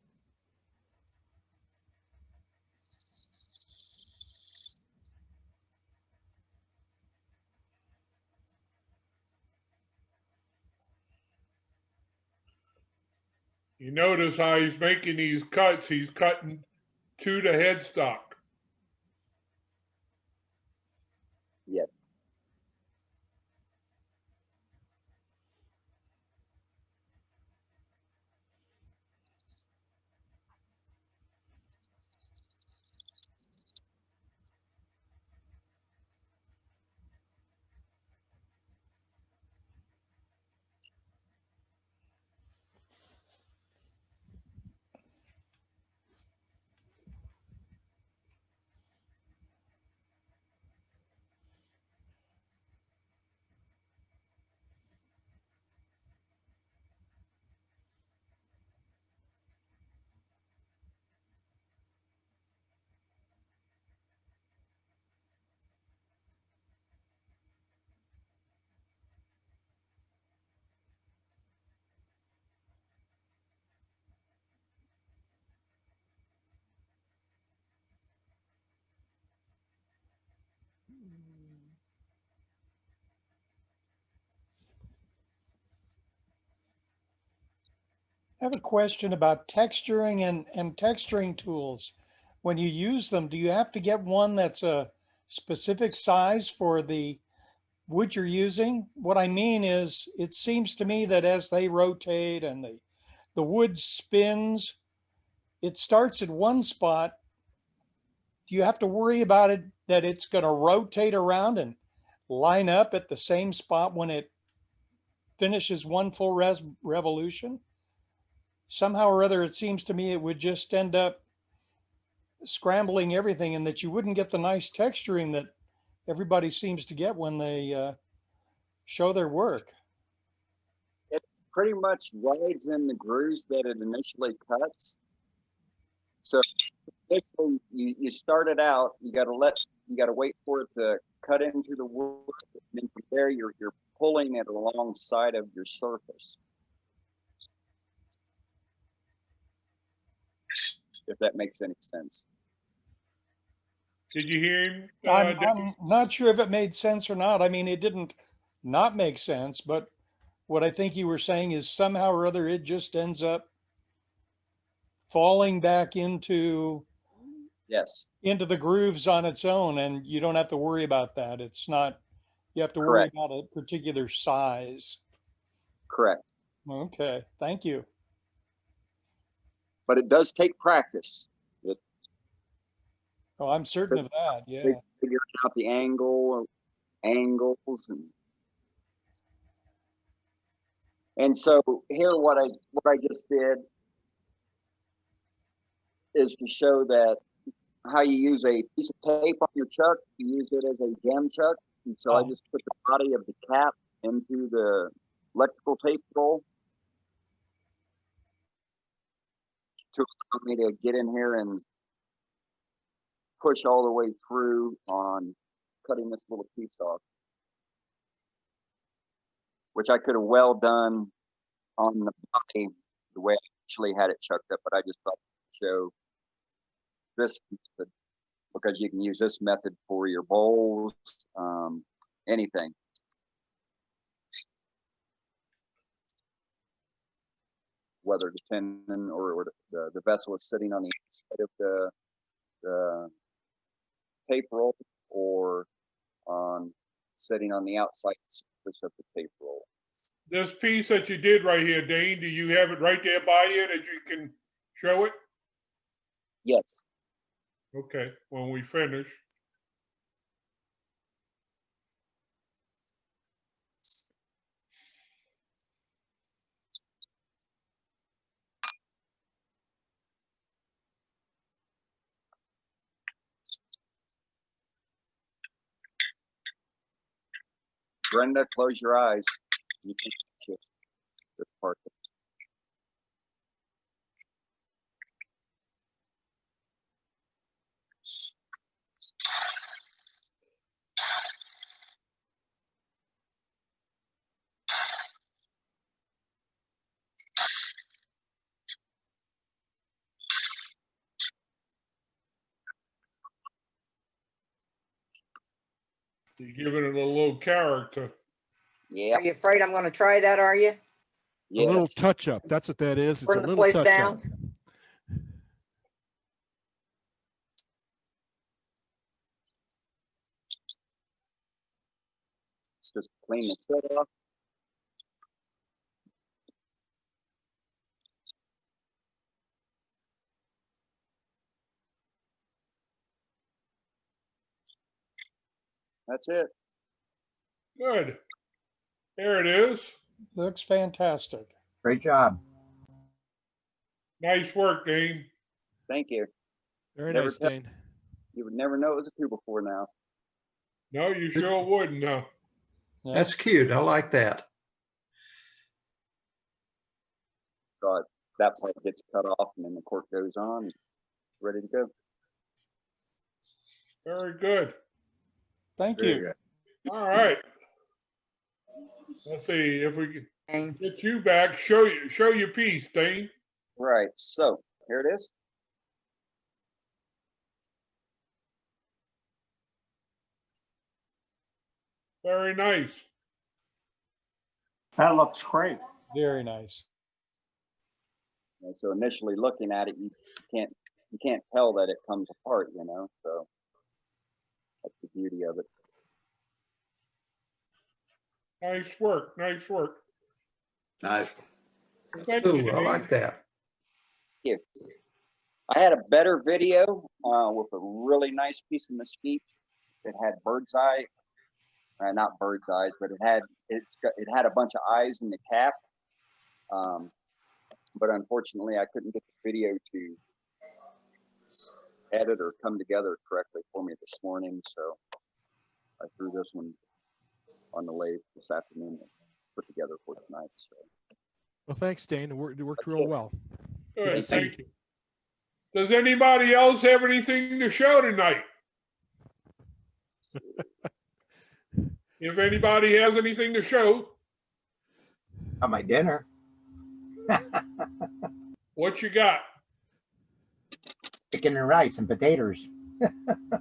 Speaker 1: You notice how he's making these cuts. He's cutting to the headstock.
Speaker 2: Yes.
Speaker 11: I have a question about texturing and texturing tools. When you use them, do you have to get one that's a specific size for the wood you're using? What I mean is, it seems to me that as they rotate and the wood spins, it starts at one spot. Do you have to worry about it that it's going to rotate around and line up at the same spot when it finishes one full revolution? Somehow or other, it seems to me it would just end up scrambling everything, and that you wouldn't get the nice texturing that everybody seems to get when they show their work.
Speaker 2: It pretty much rides in the grooves that it initially cuts. So initially, you start it out, you got to let You got to wait for it to cut into the wood. And then from there, you're pulling it alongside of your surface. If that makes any sense.
Speaker 1: Did you hear him?
Speaker 11: I'm not sure if it made sense or not. I mean, it didn't not make sense, but what I think you were saying is somehow or other it just ends up falling back into the grooves on its own, and you don't have to worry about that. It's not, you have to worry about a particular size.
Speaker 2: Correct.
Speaker 11: Okay, thank you.
Speaker 2: But it does take practice.
Speaker 11: Oh, I'm certain of that. Yeah.
Speaker 2: Figuring out the angles, and so here what I just did is to show that how you use a piece of tape on your chuck, you use it as a jam chuck. And so I just put the body of the cap into the electrical tape roll to allow me to get in here and push all the way through on cutting this little piece off, which I could have well done on the body the way I actually had it chucked up, but I just thought to show this method because you can use this method for your bowls, anything. Whether the tenon or the vessel is sitting on the inside of the tape roll or on sitting on the outside surface of the tape roll.
Speaker 1: This piece that you did right here, Dane, do you have it right there by you that you can show it?
Speaker 2: Yes.
Speaker 1: Okay, when we finish.
Speaker 2: Brenda, close your eyes. You can see this part.
Speaker 1: You're giving it a little character.
Speaker 2: Yeah.
Speaker 8: Are you afraid I'm going to try that? Are you?
Speaker 6: A little touch up. That's what that is. It's
Speaker 8: Burn
Speaker 6: a
Speaker 8: the
Speaker 6: little
Speaker 8: place
Speaker 6: touch
Speaker 8: down?
Speaker 6: up.
Speaker 2: Just clean the set off. That's it.
Speaker 1: Good. There it is.
Speaker 11: Looks fantastic.
Speaker 15: Great job.
Speaker 1: Nice work, Dane.
Speaker 2: Thank you.
Speaker 6: Very
Speaker 2: Never
Speaker 6: nice,
Speaker 2: tell-
Speaker 6: Dane.
Speaker 2: You would never know it was a 2x4 now.
Speaker 1: No, you sure wouldn't, no.
Speaker 9: That's cute. I like that.
Speaker 2: So that part gets cut off and then the cork goes on. It's ready to go.
Speaker 1: Very good.
Speaker 11: Thank
Speaker 2: Very
Speaker 11: you.
Speaker 2: good.
Speaker 1: All right. Let's see if we can get you back. Show your piece, Dane.
Speaker 2: Right. So here it is.
Speaker 1: Very nice.
Speaker 20: That looks great.
Speaker 11: Very nice.
Speaker 2: And so initially looking at it, you can't tell that it comes apart, you know. So that's the beauty of it.
Speaker 1: Nice work. Nice work.
Speaker 17: Nice.
Speaker 1: Thank you,
Speaker 9: Ooh, I
Speaker 1: Dane.
Speaker 9: like that.
Speaker 2: Thank you. I had a better video with a really nice piece of mesquite. It had bird's eye, not bird's eyes, but it had a bunch of eyes in the cap. But unfortunately, I couldn't get the video to edit or come together correctly for me this morning, so I threw this one on the lathe this afternoon and put together for tonight. So.
Speaker 6: Well, thanks, Dane. It worked
Speaker 2: That's
Speaker 6: real
Speaker 2: it.
Speaker 6: well.
Speaker 1: Good.
Speaker 6: to see.
Speaker 1: Thank you. Does anybody else have anything to show tonight? If anybody has anything to show,
Speaker 15: On my dinner.
Speaker 1: what you got?
Speaker 15: Chicken and rice and potatoes.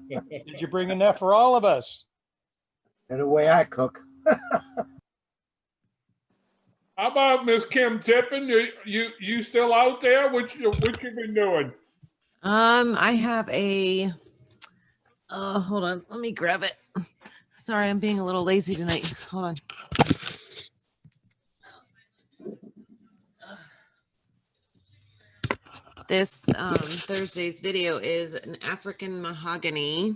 Speaker 11: Did you bring enough for all of us?
Speaker 15: And the way I cook.
Speaker 1: How about Miss Kim Tippin? You still out there? What you been doing?
Speaker 14: I have a, hold on, let me grab it. Sorry, I'm being a little lazy tonight. Hold on. This Thursday's video is an African mahogany.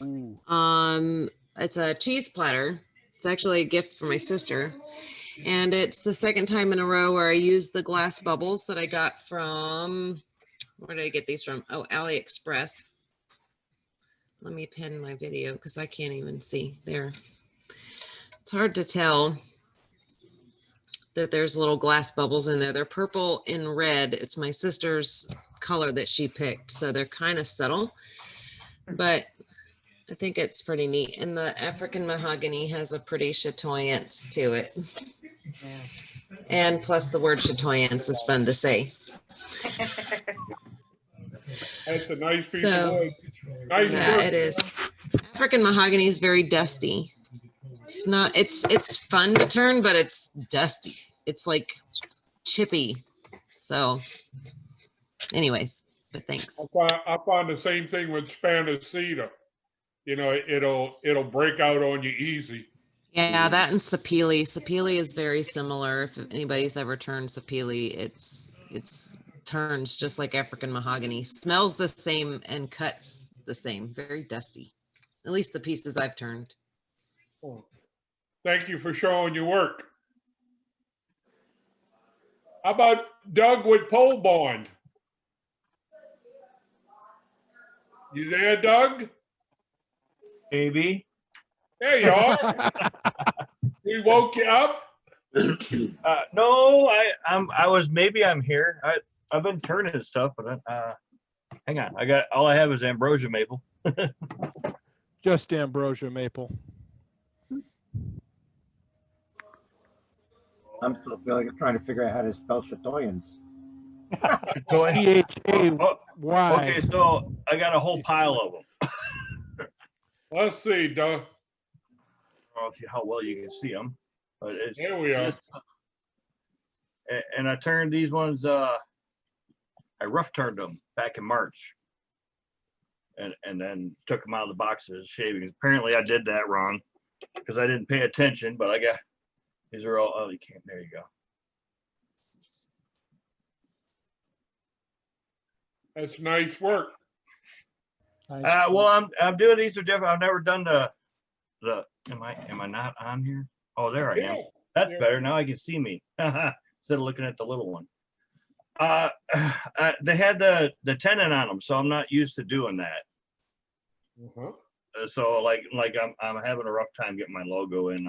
Speaker 14: It's a cheese platter. It's actually a gift for my sister. And it's the second time in a row where I used the glass bubbles that I got from, where did I get these from? Oh, AliExpress. Let me pin my video because I can't even see there. It's hard to tell that there's little glass bubbles in there. They're purple and red. It's my sister's color that she picked. So they're kind of subtle, but I think it's pretty neat. And the African mahogany has a pretty chatoyance to it. And plus the word chatoyance is fun to say.
Speaker 1: That's a nice piece of wood. Nice
Speaker 14: Yeah,
Speaker 1: work.
Speaker 14: it is. African mahogany is very dusty. It's not, it's fun to turn, but it's dusty. It's like chippy. So anyways, but thanks.
Speaker 1: I find the same thing with Spanish cedar. You know, it'll break out on you easy.
Speaker 14: Yeah, that and sapele. Sapele is very similar. If anybody's ever turned sapele, it's turns just like African mahogany. Smells the same and cuts the same. Very dusty. At least the pieces I've turned.
Speaker 1: Thank you for showing your work. How about Doug with pole barn? You there, Doug?
Speaker 18: Maybe.
Speaker 1: There you are. We woke you up.
Speaker 18: No, I was maybe I'm here. I've been turning stuff, but hang on. All I have is ambrosia maple.
Speaker 6: Just ambrosia maple.
Speaker 15: I'm still feeling like trying to figure out how to spell chatoyance.
Speaker 6: C-H-A-Y.
Speaker 18: Okay, so I got a whole pile of them.
Speaker 1: Let's see, Doug.
Speaker 18: I don't know how well you can see them, but it's
Speaker 1: Here we are.
Speaker 18: And I turned these ones. I rough turned them back in March, and then took them out of the boxes shavings. Apparently, I did that wrong because I didn't pay attention. But I got these are all. Oh, you can't. There you go.
Speaker 1: That's nice work.
Speaker 18: Well, I'm doing these are different. I've never done the. Am I not on here? Oh, there I am. That's better. Now I can see me instead of looking at the little one. They had the tenon on them, so I'm not used to doing that. So like I'm having a rough time getting my logo in.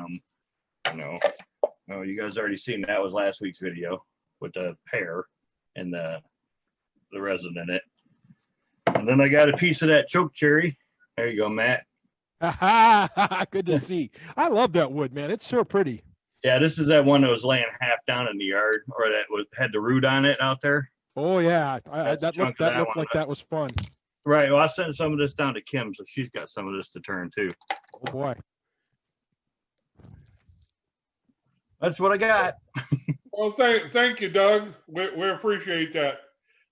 Speaker 18: You know, oh, you guys already seen that was last week's video with the pear and the resin in it. And then I got a piece of that choke cherry. There you go, Matt.
Speaker 6: Good to see. I love that wood, man. It's so pretty.
Speaker 18: Yeah, this is that one that was laying half down in the yard, or that had the root on it out there.
Speaker 6: Oh yeah, that
Speaker 18: chunk
Speaker 6: looked
Speaker 18: of that one.
Speaker 6: like that was fun.
Speaker 18: Right. Well, I sent some of this down to Kim, so she's got some of this to turn too.
Speaker 6: Oh boy.
Speaker 18: That's what I got.
Speaker 1: Well, thank you, Doug. We appreciate that.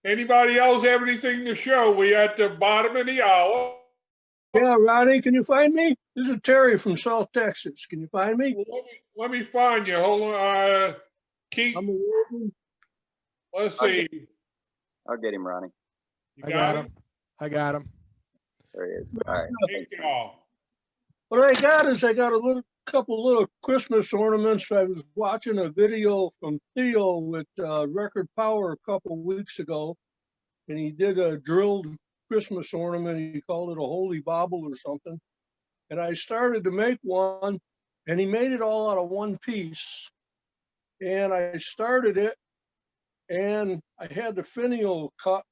Speaker 1: Anybody else have anything to show? We at the bottom of the hour.
Speaker 19: Yeah, Ronnie, can you find me? This is Terry from South Texas. Can you find me?
Speaker 1: Let me find you. Hold on. Keith. Let's see.
Speaker 2: I'll get him, Ronnie.
Speaker 1: You got him?
Speaker 6: I got him.
Speaker 2: There he is. All right.
Speaker 1: Thank you all.
Speaker 19: What I got is I got a couple little Christmas ornaments. I was watching a video from Theo with Record Power a couple weeks ago, and he did a drilled Christmas ornament. He called it a holy bauble or something. And I started to make one, and he made it all out of one piece. And I started it, and I had the finial cut,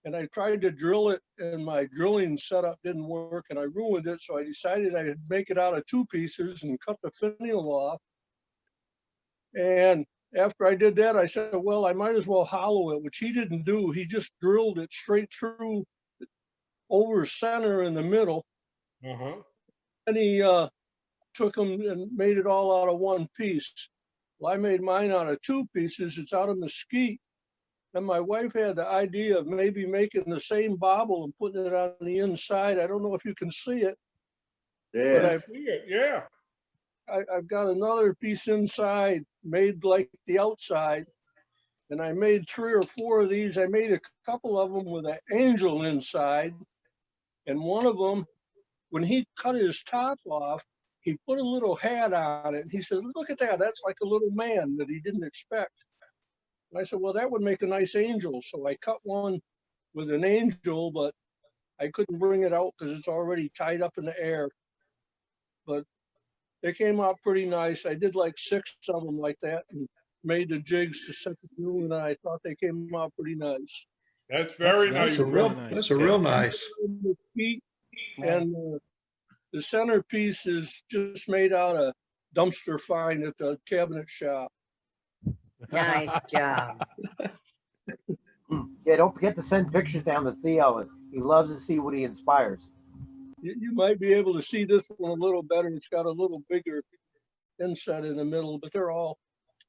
Speaker 19: and I tried to drill it, and my drilling setup didn't work, and I ruined it. So I decided I'd make it out of 2 pieces and cut the finial off. And after I did that, I said, well, I might as well hollow it, which he didn't do. He just drilled it straight through over center in the middle. And he took them and made it all out of 1 piece. Well, I made mine out of 2 pieces. It's out of mesquite. And my wife had the idea of maybe making the same bobble and putting it on the inside. I don't know if you can see it.
Speaker 17: Yeah.
Speaker 19: But
Speaker 1: See it, yeah.
Speaker 19: I've got another piece inside made like the outside. And I made 3 or 4 of these. I made a couple of them with an angel inside. And one of them, when he cut his top off, he put a little hat on it. He said, look at that. That's like a little man that he didn't expect. And I said, well, that would make a nice angel. So I cut one with an angel, but I couldn't bring it out because it's already tied up in the air. But they came out pretty nice. I did like 6 of them like that and made the jigs to set the glue, and I thought they came out pretty nice.
Speaker 1: That's very nice.
Speaker 9: That's a real nice.
Speaker 19: And the centerpiece is just made out of dumpster find at the cabinet shop.
Speaker 8: Nice job.
Speaker 15: Yeah, don't forget to send pictures down to Theo. He loves to see what he inspires.
Speaker 19: You might be able to see this one a little better. It's got a little bigger inset in the middle, but they're all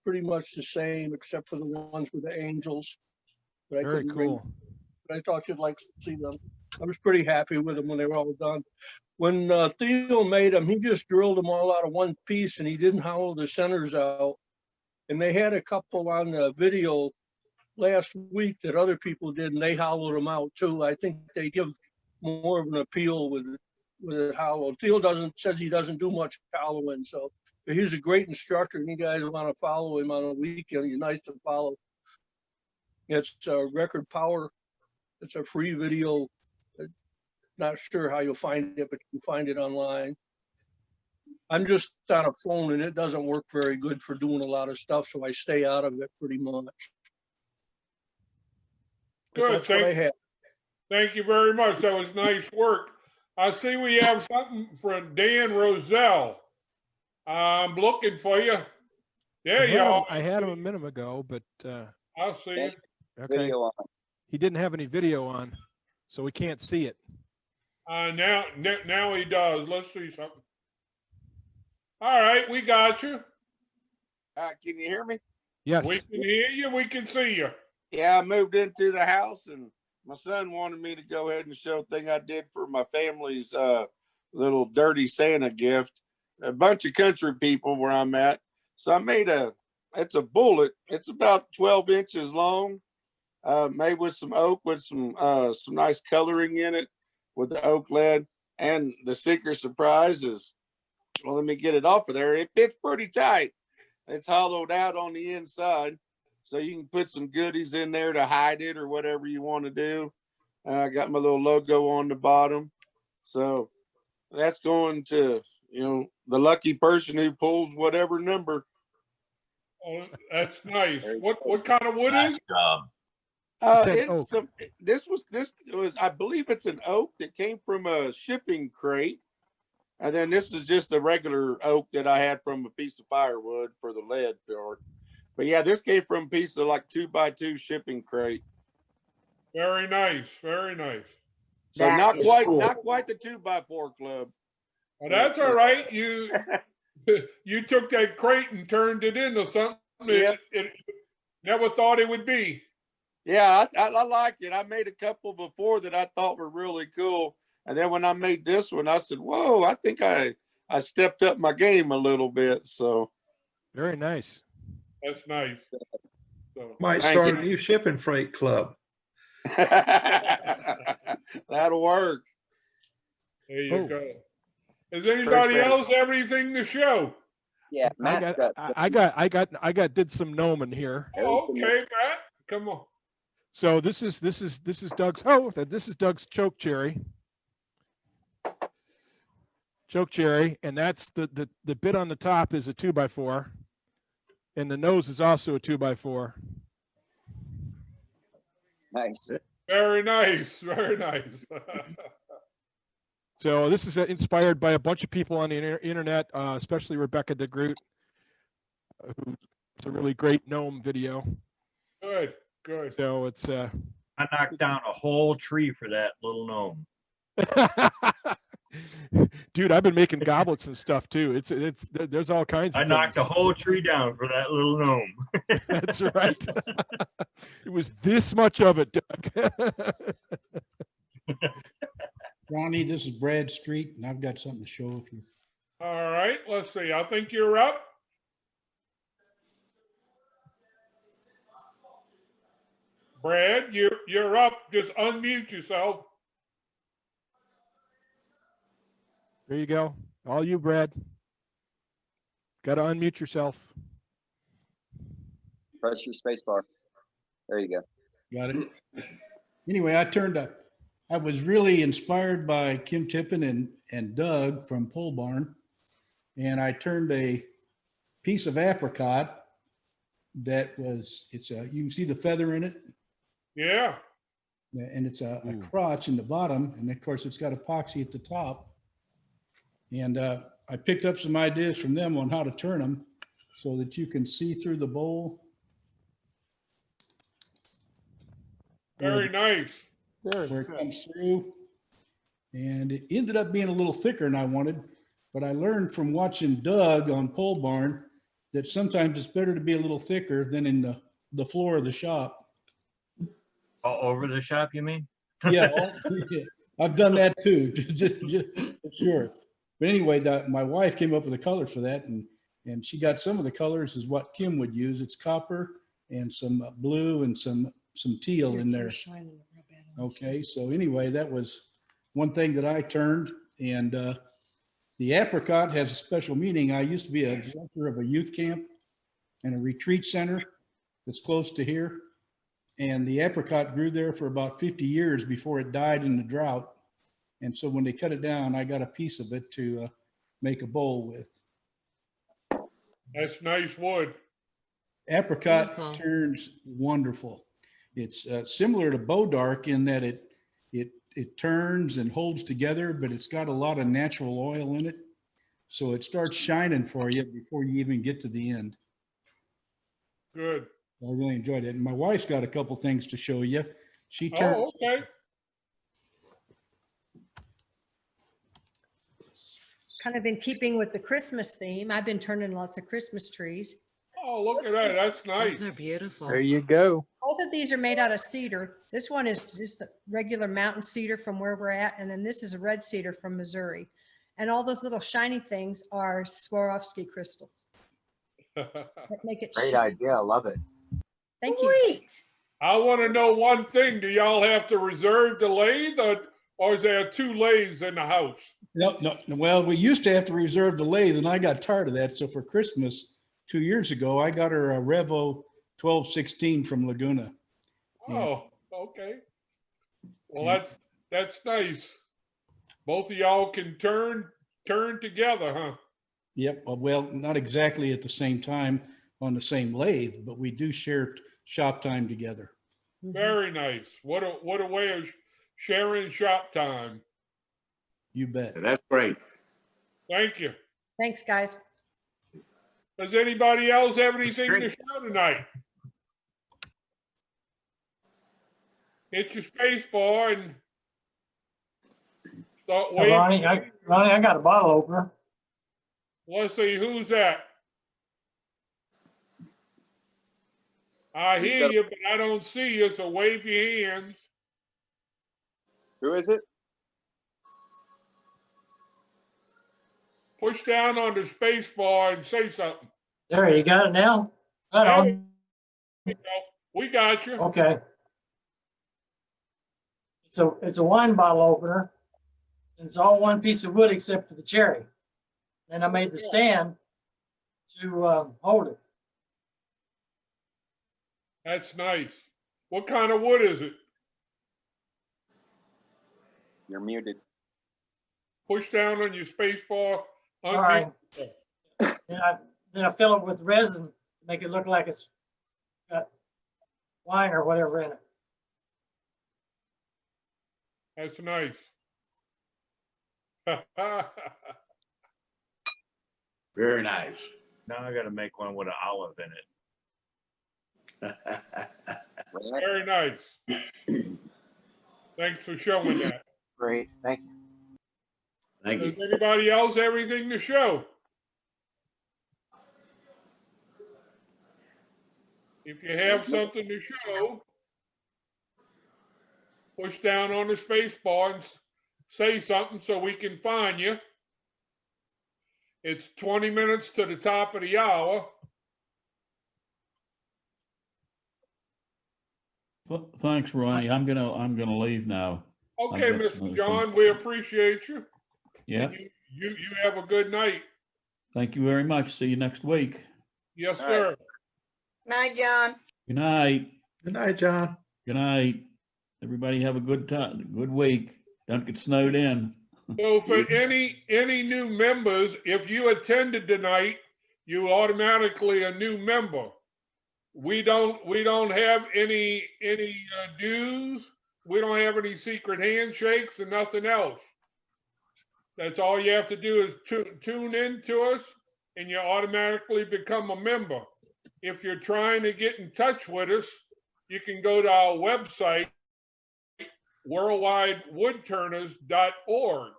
Speaker 19: pretty much the same except for the ones with the angels. But I
Speaker 6: Very
Speaker 19: couldn't bring
Speaker 6: cool.
Speaker 19: them. But I thought you'd like to see them. I was pretty happy with them when they were all done. When Theo made them, he just drilled them all out of 1 piece, and he didn't hollow the centers out. And they had a couple on the video last week that other people did, and they hollowed them out too. I think they give more of an appeal with it hollowed. Theo says he doesn't do much hollowing, so but he's a great instructor, and you guys want to follow him on a weekend. He's nice to follow. It's Record Power. It's a free video. Not sure how you'll find it, but you can find it online. I'm just on a phone, and it doesn't work very good for doing a lot of stuff, so I stay out of it pretty much. But
Speaker 1: Good.
Speaker 19: that's what I had.
Speaker 1: Thank you very much. That was nice work. I see we have something from Dan Roselle. I'm looking for you. There you are.
Speaker 6: I had him a minute ago, but
Speaker 1: I'll see you.
Speaker 6: okay.
Speaker 2: Video on.
Speaker 6: He didn't have any video on, so we can't see it.
Speaker 1: Now he does. Let's see something. All right, we got you.
Speaker 4: Can you hear me?
Speaker 6: Yes.
Speaker 1: We can hear you. We can see you.
Speaker 4: Yeah, I moved into the house, and my son wanted me to go ahead and show a thing I did for my family's little dirty Santa gift. A bunch of country people where I'm at. So I made it's a bullet. It's about 12 inches long, made with some oak with some nice coloring in it with the oak lead. And the secret surprise is, well, let me get it off of there. It fits pretty tight. It's hollowed out on the inside, so you can put some goodies in there to hide it or whatever you want to do. I got my little logo on the bottom. So that's going to, the lucky person who pulls whatever number.
Speaker 1: Oh, that's nice. What kind of wood is it?
Speaker 4: This was, I believe it's an oak that came from a shipping crate. And then this is just a regular oak that I had from a piece of firewood for the lead part. But yeah, this came from a piece of like 2x2 shipping crate.
Speaker 1: Very nice. Very nice.
Speaker 4: So not quite the 2x4 club.
Speaker 1: Well, that's all right. You took that crate and turned it into something it never thought it would be.
Speaker 4: Yeah, I like it. I made a couple before that I thought were really cool. And then when I made this one, I said, whoa, I think I stepped up my game a little bit. So
Speaker 6: very nice.
Speaker 1: That's nice. So,
Speaker 9: might start a new shipping freight club.
Speaker 4: That'll work.
Speaker 1: There you go. Does anybody else have anything to show?
Speaker 2: Yeah,
Speaker 6: Matt's did some gnoming here.
Speaker 1: Oh, okay, Matt. Come on.
Speaker 6: So this is Doug's. Oh, this is Doug's choke cherry. Choke cherry, and that's the bit on the top is a 2x4, and the nose is also a 2x4.
Speaker 2: Nice.
Speaker 1: Very nice, very nice.
Speaker 6: So this is inspired by a bunch of people on the internet, especially Rebecca DeGroot, it's a really great gnome video.
Speaker 1: Good, good.
Speaker 6: So it's
Speaker 18: I knocked down a whole tree for that little gnome.
Speaker 6: dude, I've been making goblets and stuff too. It's there's all kinds of
Speaker 18: I knocked a
Speaker 6: things.
Speaker 18: whole tree down for that little gnome.
Speaker 6: That's right. It was this much of it, Doug.
Speaker 5: Ronnie, this is Brad Street, and I've got something to show if you.
Speaker 1: All right, let's see. I think you're up. Brad, you're up. Just unmute yourself.
Speaker 6: There you go. All you, Brad. Got to unmute yourself.
Speaker 2: Press your space bar. There you go.
Speaker 5: Got it. Anyway, I was really inspired by Kim Tippin and Doug from Pole Barn, and I turned a piece of apricot that was, you can see the feather in it.
Speaker 1: Yeah.
Speaker 5: And it's a crotch in the bottom, and of course it's got epoxy at the top. And I picked up some ideas from them on how to turn them so that you can see through the bowl.
Speaker 1: Very nice.
Speaker 5: Where it comes through. And it ended up being a little thicker than I wanted, but I learned from watching Doug on Pole Barn that sometimes it's better to be a little thicker than in the floor of the shop.
Speaker 18: All over the shop, you mean?
Speaker 5: Yeah, I've done that too, just for sure. But anyway, my wife came up with a color for that, and she got some of the colors is what Kim would use. It's copper and some blue and some teal in there. Okay, so anyway, that was one thing that I turned, and the apricot has a special meaning. I used to be a director of a youth camp and a retreat center that's close to here, and the apricot grew there for about 50 years before it died in the drought. And so when they cut it down, I got a piece of it to make a bowl with.
Speaker 1: That's nice wood.
Speaker 5: Apricot
Speaker 14: Beautiful.
Speaker 5: turns wonderful. It's similar to Bodark in that it turns and holds together, but it's got a lot of natural oil in it. So it starts shining for you before you even get to the end.
Speaker 1: Good.
Speaker 5: I really enjoyed it. And my wife's got a couple things to show you. She turned.
Speaker 1: Oh, okay.
Speaker 7: Kind of in keeping with the Christmas theme, I've been turning lots of Christmas trees.
Speaker 1: Oh, look at that. That's nice.
Speaker 14: Those are beautiful.
Speaker 3: There you go.
Speaker 7: Both of these are made out of cedar. This one is just the regular mountain cedar from where we're at. And then this is a red cedar from Missouri. And all those little shiny things are Swarovski crystals that make it
Speaker 15: Great
Speaker 7: shine.
Speaker 15: idea. I love it.
Speaker 7: Thank you.
Speaker 8: Sweet.
Speaker 1: I want to know one thing. Do y'all have to reserve the lathe, or is there 2 lathes in the house?
Speaker 5: No. Well, we used to have to reserve the lathe, and I got tired of that. So for Christmas 2 years ago, I got her a Revo 1216 from Laguna.
Speaker 1: Oh, okay. Well, that's nice. Both of y'all can turn together, huh?
Speaker 5: Yep. Well, not exactly at the same time on the same lathe, but we do share shop time together.
Speaker 1: Very nice. What a way of sharing shop time.
Speaker 5: You bet.
Speaker 17: That's great.
Speaker 1: Thank you.
Speaker 7: Thanks, guys.
Speaker 1: Does anybody else have anything to show tonight? Hit your space bar and start waving.
Speaker 20: Ronnie, I got a bottle opener.
Speaker 1: Let's see, who's that? I hear you, but I don't see you, so wave your hands.
Speaker 2: Who is it?
Speaker 1: Push down on the space bar and say something.
Speaker 20: There, you got it now? Right on.
Speaker 1: We got you.
Speaker 20: Okay. It's a wine bottle opener. It's all one piece of wood except for the cherry. And I made the stand to hold it.
Speaker 1: That's nice. What kind of wood is it?
Speaker 2: You're muted.
Speaker 1: Push down on your space bar.
Speaker 20: All right. Then I fill it with resin to make it look like it's got wine or whatever in it.
Speaker 1: That's nice.
Speaker 17: Very nice.
Speaker 18: Now I got to make one with an olive in it.
Speaker 1: Very nice. Thanks for showing that.
Speaker 15: Great, thank you.
Speaker 17: Thank
Speaker 1: Does
Speaker 17: you.
Speaker 1: anybody else have anything to show? If you have something to show, push down on the space bar and say something so we can find you. It's 20 minutes to the top of the hour.
Speaker 12: Thanks, Ronnie. I'm gonna leave now.
Speaker 1: Okay,
Speaker 12: I've got
Speaker 1: Mr.
Speaker 12: another
Speaker 1: John,
Speaker 12: thing.
Speaker 1: we appreciate you.
Speaker 12: Yeah.
Speaker 1: And you have a good night.
Speaker 12: Thank you very much. See you next week.
Speaker 1: Yes,
Speaker 8: All
Speaker 1: sir.
Speaker 8: right. Night, John.
Speaker 12: Good night.
Speaker 9: Good night, John.
Speaker 12: Good night. Everybody have a good time, good week. Don't get snowed in.
Speaker 1: So for any new members, if you attended tonight, you automatically a new member. We don't have any dues. We don't have any secret handshakes and nothing else. That's all you have to do is tune in to us and you automatically become a member. If you're trying to get in touch with us, you can go to our website, worldwidewoodturners.org.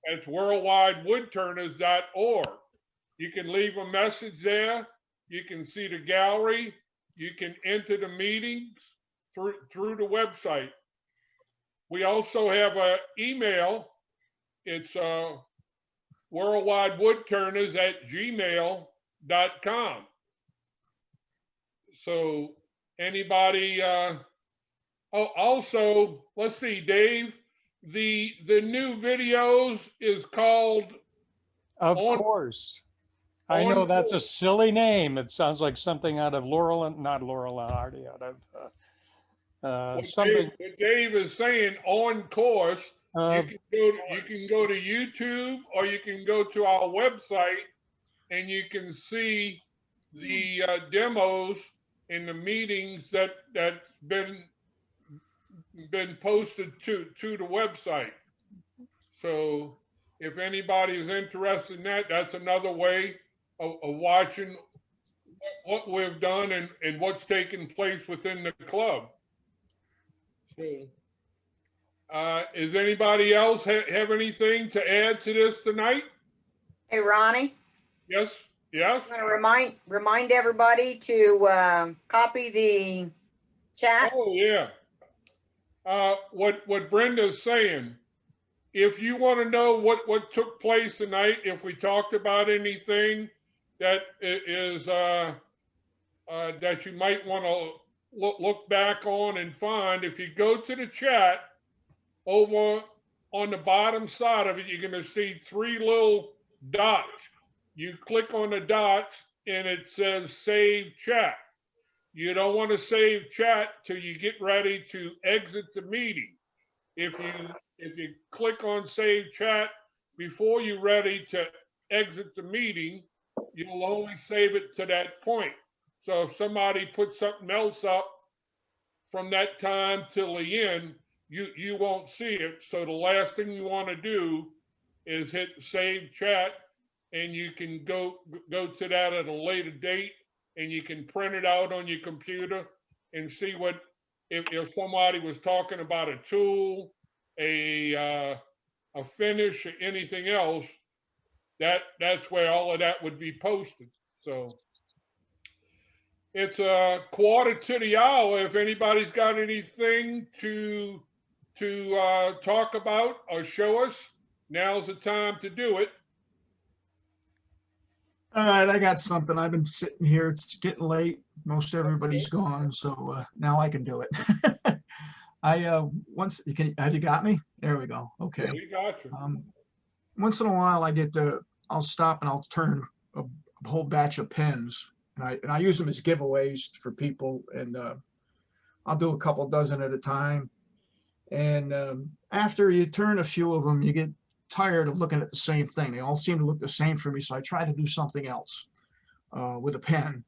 Speaker 1: That's worldwidewoodturners.org. You can leave a message there. You can see the gallery. You can enter the meetings through the website. We also have an email. It's worldwidewoodturners@gmail.com. So anybody, also, let's see, Dave, the new videos is called
Speaker 11: Of
Speaker 1: On-
Speaker 11: course. I know
Speaker 1: On
Speaker 11: that's a
Speaker 1: Course.
Speaker 11: silly name. It sounds like something out of not Laurel and Hardy, out of something.
Speaker 1: What Dave is saying, On Course,
Speaker 11: Uh,
Speaker 1: you can go to YouTube or you can go to our website and you can see the demos and the meetings that's been posted to the website. So if anybody is interested in that, that's another way of watching what we've done and what's taking place within the club. So, is anybody else have anything to add to this tonight?
Speaker 8: Hey, Ronnie,
Speaker 1: Yes, yes.
Speaker 8: I'm gonna remind everybody to copy the chat.
Speaker 1: Oh, yeah. What Brenda's saying, if you want to know what took place tonight, if we talked about anything that is that you might want to look back on and find, if you go to the chat over on the bottom side of it, you're going to see 3 little dots. You click on the dots and it says save chat. You don't want to save chat till you get ready to exit the meeting. If you click on save chat before you're ready to exit the meeting, you'll only save it to that point. So if somebody puts something else up from that time till the end, you won't see it. So the last thing you want to do is hit save chat, and you can go to that at a later date, and you can print it out on your computer and see what if somebody was talking about a tool, a finish, or anything else. That's where all of that would be posted. So it's a quarter to the hour. If anybody's got anything to talk about or show us, now's the time to do it.
Speaker 21: All right, I got something. I've been sitting here. It's getting late. Most everybody's gone, so now I can do it. Once you can, have you got me? There we go. Okay.
Speaker 1: We got you.
Speaker 21: Once in a while, I'll stop and I'll turn a whole batch of pens, and I use them as giveaways for people, and I'll do a couple dozen at a time. And after you turn a few of them, you get tired of looking at the same thing. They all seem to look the same for me, so I try to do something else with a pen.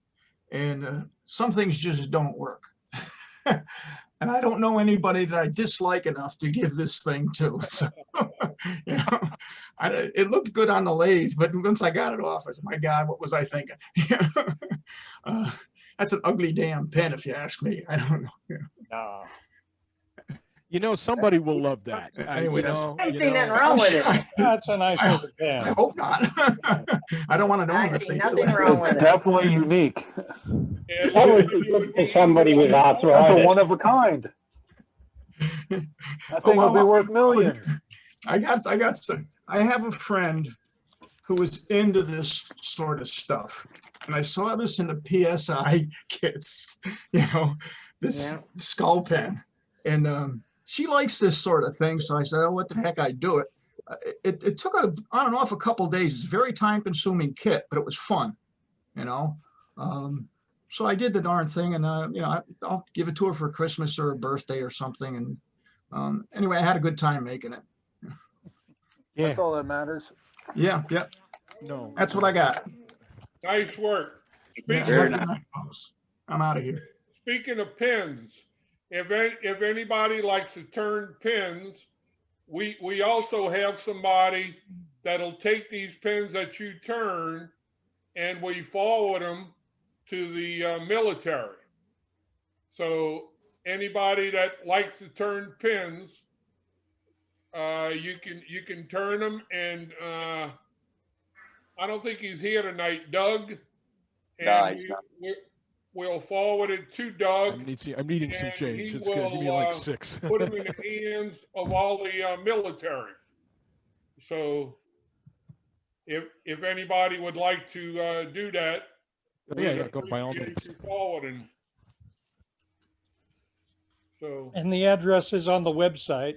Speaker 21: And some things just don't work. And I don't know anybody that I dislike enough to give this thing to. So, you know, it looked good on the lathe, but once I got it off, I said, my God, what was I thinking? That's an ugly damn pen, if you ask me. I don't know.
Speaker 6: Nah. You know, somebody will love that.
Speaker 21: Anyway, that's.
Speaker 8: I don't see nothing wrong with it.
Speaker 11: That's a nice looking pen.
Speaker 21: I hope not. I don't want to know
Speaker 8: I
Speaker 21: them if
Speaker 8: see
Speaker 21: they
Speaker 8: nothing
Speaker 21: do.
Speaker 8: wrong with
Speaker 13: It's
Speaker 8: it.
Speaker 13: definitely unique.
Speaker 1: Yeah,
Speaker 13: That
Speaker 1: like,
Speaker 13: was
Speaker 22: For somebody with
Speaker 13: That's a
Speaker 22: arthritis.
Speaker 13: one of a kind. That thing will be worth millions.
Speaker 21: I have a friend who is into this sort of stuff. And I saw this in the PSI kits, you know, this skull pen. And she likes this sort of thing. So I said, oh, what the heck, I'd do it. It took on and off a couple of days. It's a very time consuming kit, but it was fun, you know. So I did the darn thing, and you know, I'll give it to her for Christmas or a birthday or something. And anyway, I had a good time making it.
Speaker 6: Yeah.
Speaker 13: That's all that matters.
Speaker 21: Yeah.
Speaker 6: No.
Speaker 21: That's what I got.
Speaker 1: nice work.
Speaker 21: Yeah,
Speaker 1: Speaking,
Speaker 21: I'm out of here.
Speaker 1: speaking of pins, if anybody likes to turn pins, we also have somebody that'll take these pins that you turn and we forward them to the military. So anybody that likes to turn pins, you can turn them, and I don't think he's here tonight, Doug. And
Speaker 2: No, he's not.
Speaker 1: we'll forward it to Doug.
Speaker 6: I'm needing some
Speaker 1: and
Speaker 6: change.
Speaker 1: he
Speaker 6: It's good. Give me
Speaker 1: will,
Speaker 6: like 6.
Speaker 1: put them in the hands of all the military. So if anybody would like to do that,
Speaker 6: Yeah, go by all
Speaker 1: appreciate
Speaker 6: means.
Speaker 1: you forwarding. So
Speaker 11: And the address is on the website.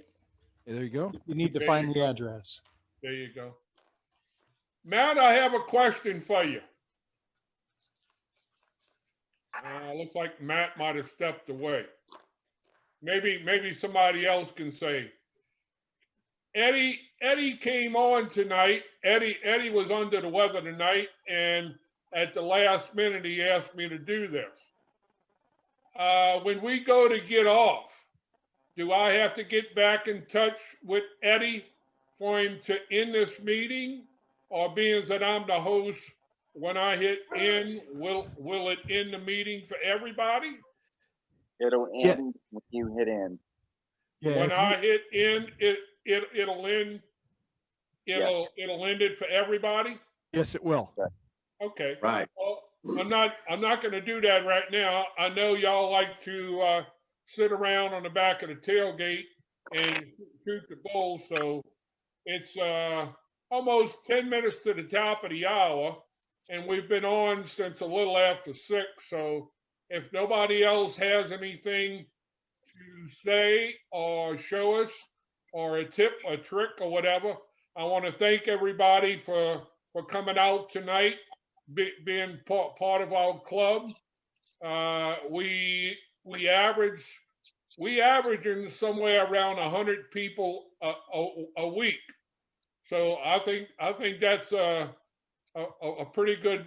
Speaker 6: There you go.
Speaker 11: You need to
Speaker 1: There
Speaker 11: find
Speaker 1: you
Speaker 11: the
Speaker 1: go.
Speaker 11: address.
Speaker 1: there you go. Matt, I have a question for you. Looks like Matt might have stepped away. Maybe somebody else can say. Eddie came on tonight. Eddie was under the weather tonight, and at the last minute he asked me to do this. When we go to get off, do I have to get back in touch with Eddie for him to end this meeting? Or being that I'm the host, when I hit end, will it end the meeting for everybody?
Speaker 2: It'll end when you hit end.
Speaker 6: Yeah.
Speaker 1: When I hit end, it'll end. It'll end it for everybody.
Speaker 6: Yes, it will.
Speaker 1: Okay.
Speaker 17: Right.
Speaker 1: Well, I'm not going to do that right now. I know y'all like to sit around on the back of the tailgate and shoot the bull. So it's almost 10 minutes to the top of the hour, and we've been on since a little after 6. So if nobody else has anything to say or show us, or a tip, a trick, or whatever, I want to thank everybody for coming out tonight, being part of our club. We averaging somewhere around 100 people a week. So I think that's a pretty good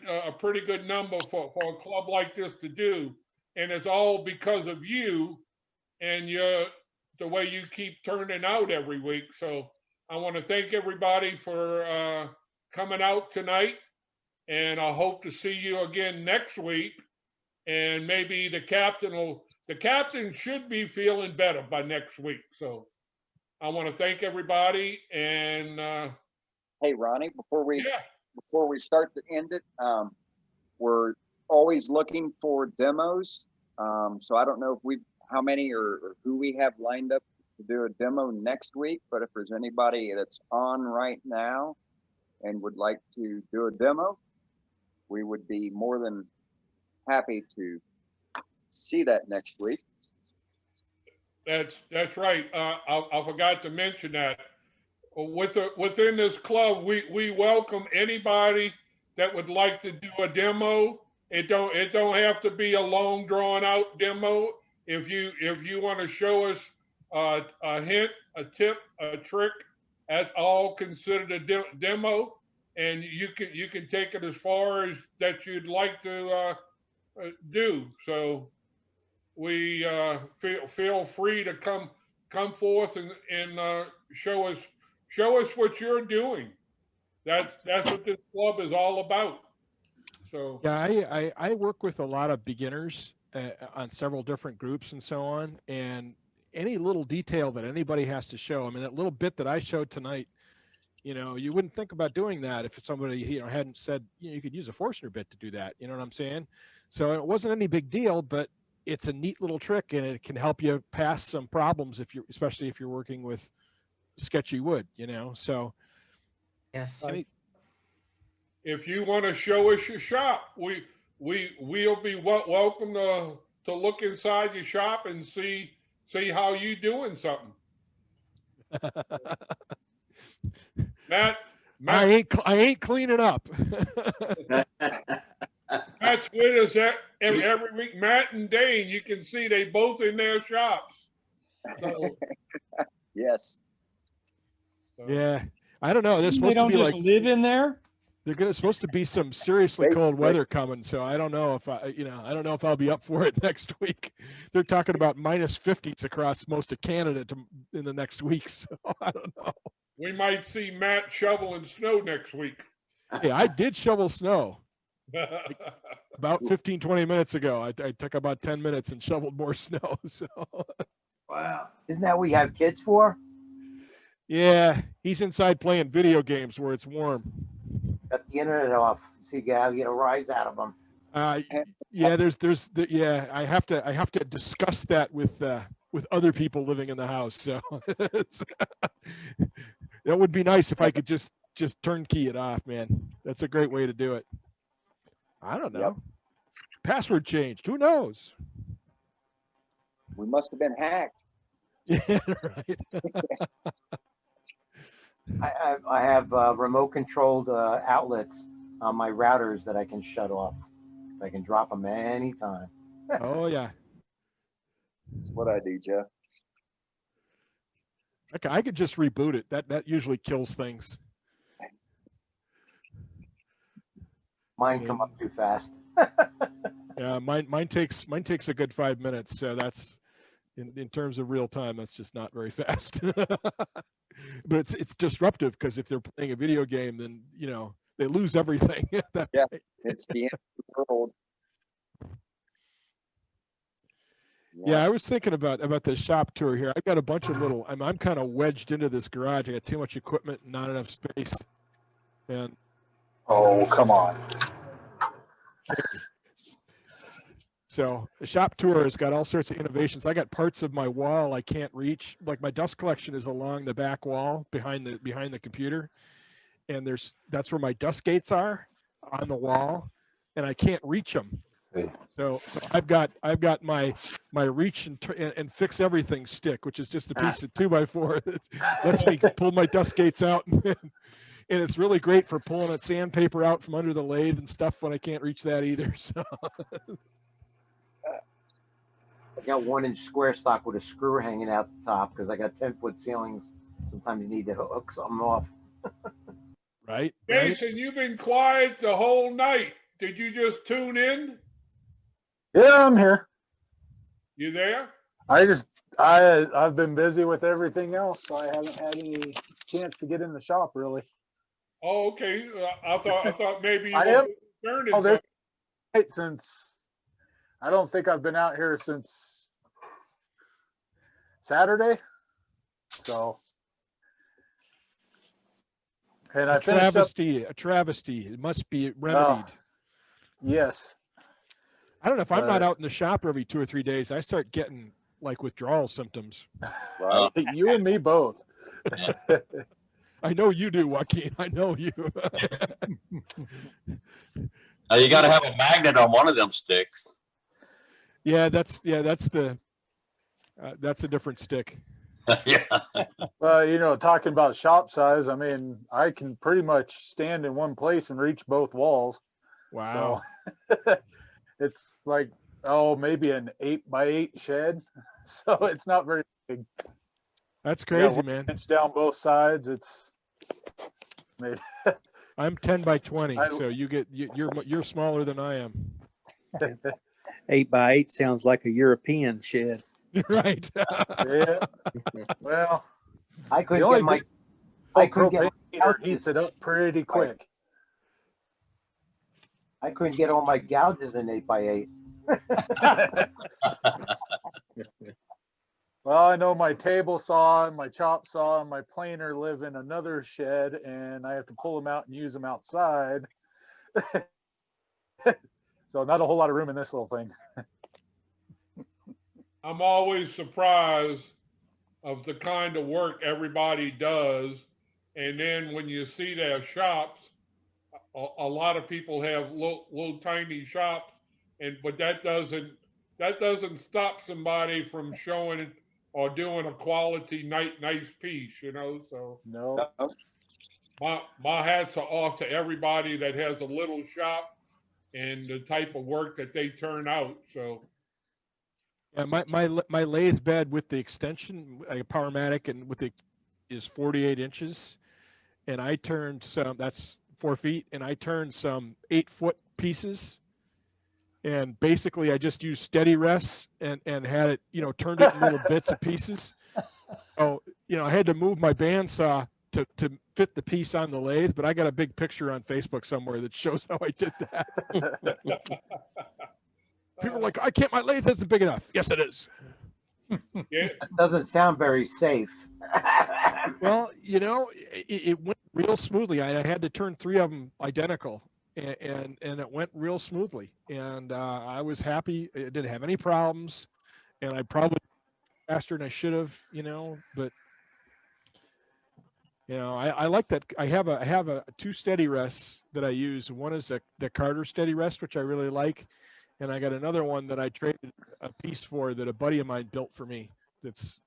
Speaker 1: number for a club like this to do, and it's all because of you and the way you keep turning out every week. So I want to thank everybody for coming out tonight, and I hope to see you again next week. And maybe the captain should be feeling better by next week. So I want to thank everybody. And
Speaker 2: hey, Ronnie, before we start to end it, we're always looking for demos. So I don't know if how many or who we have lined up to do a demo next week, but if there's anybody that's on right now and would like to do a demo, we would be more than happy to see that next week.
Speaker 1: That's right. I forgot to mention that. Within this club, we welcome anybody that would like to do a demo. It don't have to be a long drawn out demo. If you want to show us a hint, a tip, a trick, that's all considered a demo, and you can take it as far as that you'd like to do. So we feel free to come forth and show us what you're doing. That's what this club is all about. So
Speaker 6: Yeah, I work with a lot of beginners on several different groups and so on. And any little detail that anybody has to show, I mean, that little bit that I showed tonight, you wouldn't think about doing that if somebody, hadn't said, you could use a Forstner bit to do that. You know what I'm saying? So it wasn't any big deal, but it's a neat little trick and it can help you pass some problems especially if you're working with sketchy wood, so.
Speaker 8: Yes.
Speaker 1: if you want to show us your shop, we'll be welcome to look inside your shop and see how you doing something. Matt,
Speaker 6: I ain't cleaning up.
Speaker 1: Matt's with us every week. Matt and Dane, you can see they both in their shops. So,
Speaker 2: Yes.
Speaker 6: Yeah, I don't know. They're
Speaker 11: They
Speaker 6: supposed to
Speaker 11: don't
Speaker 6: be
Speaker 11: just
Speaker 6: like
Speaker 11: live in there.
Speaker 6: they're supposed to be some seriously cold weather coming. So I don't know if I don't know if I'll be up for it next week. They're talking about -50s across most of Canada in the next week. So I don't know.
Speaker 1: we might see Matt shoveling snow next week.
Speaker 6: Hey, I did shovel snow about 15, 20 minutes ago. I took about 10 minutes and shoveled more snow. So
Speaker 15: Wow. Isn't that what you have kids for?
Speaker 6: yeah, he's inside playing video games where it's warm.
Speaker 15: Got the internet off so you can get a rise out of them.
Speaker 6: Yeah, yeah. I have to discuss that with other people living in the house. So that would be nice if I could just turnkey it off, man. That's a great way to do it. I don't know.
Speaker 2: Yep.
Speaker 6: Password changed. Who knows?
Speaker 2: We must have been hacked.
Speaker 6: Yeah, right.
Speaker 15: I have remote controlled outlets on my routers that I can shut off. I can drop them anytime.
Speaker 6: Oh yeah.
Speaker 2: That's what I do, Jeff.
Speaker 6: Okay, I could just reboot it. That usually kills things.
Speaker 15: Mine come up too fast.
Speaker 6: Yeah, mine takes a good 5 minutes. So that's in terms of real time, that's just not very fast. But it's disruptive because if they're playing a video game, then they lose everything. At that point.
Speaker 2: It's the end of the world.
Speaker 6: Yeah, I was thinking about the shop tour here. I've got a bunch of little. I'm kind of wedged into this garage. I got too much equipment, and not enough space. And
Speaker 13: Oh, come on.
Speaker 6: so the shop tour has got all sorts of innovations. I got parts of my wall I can't reach. Like my dust collection is along the back wall behind the computer, and that's where my dust gates are on the wall, and I can't reach them. So I've got my reach and fix everything stick, which is just a piece of 2x4 that lets me pull my dust gates out, and it's really great for pulling that sandpaper out from under the lathe and stuff when I can't reach that either. So
Speaker 15: I got 1-inch square stock with a screw hanging out the top because I got 10-foot ceilings. Sometimes you need to hook something off.
Speaker 6: Right.
Speaker 1: Jason, you've been quiet the whole night. Did you just tune in?
Speaker 13: Yeah, I'm here.
Speaker 1: You there?
Speaker 13: I've been busy with everything else, so I haven't had any chance to get in the shop really.
Speaker 1: Oh, okay. I thought maybe you
Speaker 13: I
Speaker 1: were
Speaker 13: am.
Speaker 1: concerned.
Speaker 13: Oh, this night since I don't think I've been out here since Saturday. So, and I finished up.
Speaker 6: A travesty. It must be remedied.
Speaker 13: Yes.
Speaker 6: I don't know if I'm not out in the shop every 2 or 3 days, I start getting like withdrawal symptoms.
Speaker 13: Right. You and me both.
Speaker 6: I know you do, Joaquin. I know you.
Speaker 10: You got to have a magnet on one of them sticks.
Speaker 6: Yeah, that's a different stick.
Speaker 10: Yeah.
Speaker 13: Well, talking about shop size, I mean, I can pretty much stand in one place and reach both walls.
Speaker 6: Wow.
Speaker 13: So it's like, maybe an 8x8 shed. So it's not very big.
Speaker 6: That's crazy, man.
Speaker 13: Inch down both sides. It's
Speaker 6: I'm 10x20, so you're smaller than I am.
Speaker 3: 8x8 sounds like a European shed.
Speaker 6: Right.
Speaker 13: Yeah. Well,
Speaker 15: I
Speaker 13: the
Speaker 15: couldn't
Speaker 13: only
Speaker 15: get my,
Speaker 13: good
Speaker 15: I couldn't
Speaker 13: propane
Speaker 15: get,
Speaker 13: heater heats it up pretty quick.
Speaker 15: I couldn't get all my gouges in 8x8.
Speaker 13: Well, I know my table saw and my chop saw and my planer live in another shed, and I have to pull them out and use them outside. So not a whole lot of room in this little thing.
Speaker 1: I'm always surprised of the kind of work everybody does. And then when you see their shops, a lot of people have little tiny shops, but that doesn't stop somebody from showing or doing a quality nice piece, you know. So
Speaker 13: no,
Speaker 1: my hats are off to everybody that has a little shop and the type of work that they turn out. So
Speaker 6: Yeah, my lathe bed with the extension, a Powermatic, and with the is 48 inches, and I turned some. That's 4 feet, and I turned some 8-foot pieces. And basically, I just used steady rests and had it, turned it in little bits of pieces. Oh, I had to move my bandsaw to fit the piece on the lathe, but I got a big picture on Facebook somewhere that shows how I did that. People are like, my lathe isn't big enough. Yes, it is.
Speaker 1: Yeah.
Speaker 15: That doesn't sound very safe.
Speaker 6: Well, it went real smoothly. I had to turn 3 of them identical, and it went real smoothly. And I was happy. It didn't have any problems, and I probably faster than I should have, but I like that. I have a 2 steady rests that I use. One is the Carter steady rest, which I really like. And I got another one that I traded a piece for that a buddy of mine built for me. That's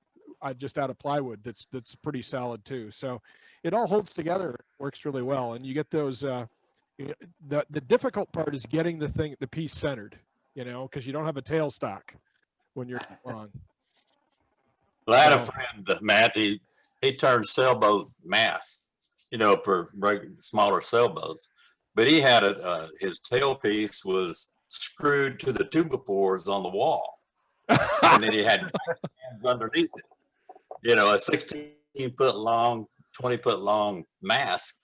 Speaker 6: just out of plywood. That's pretty solid too. So it all holds together, works really well. And you get those. The difficult part is getting the piece centered. Because you don't have a tailstock when you're long.
Speaker 10: Well, I had a friend, Matt. He turned sailboat masts, for smaller sailboats, but he had his tailpiece was screwed to the two-by-fours on the wall, and then he had hands underneath it. A 16-foot long, 20-foot long mast,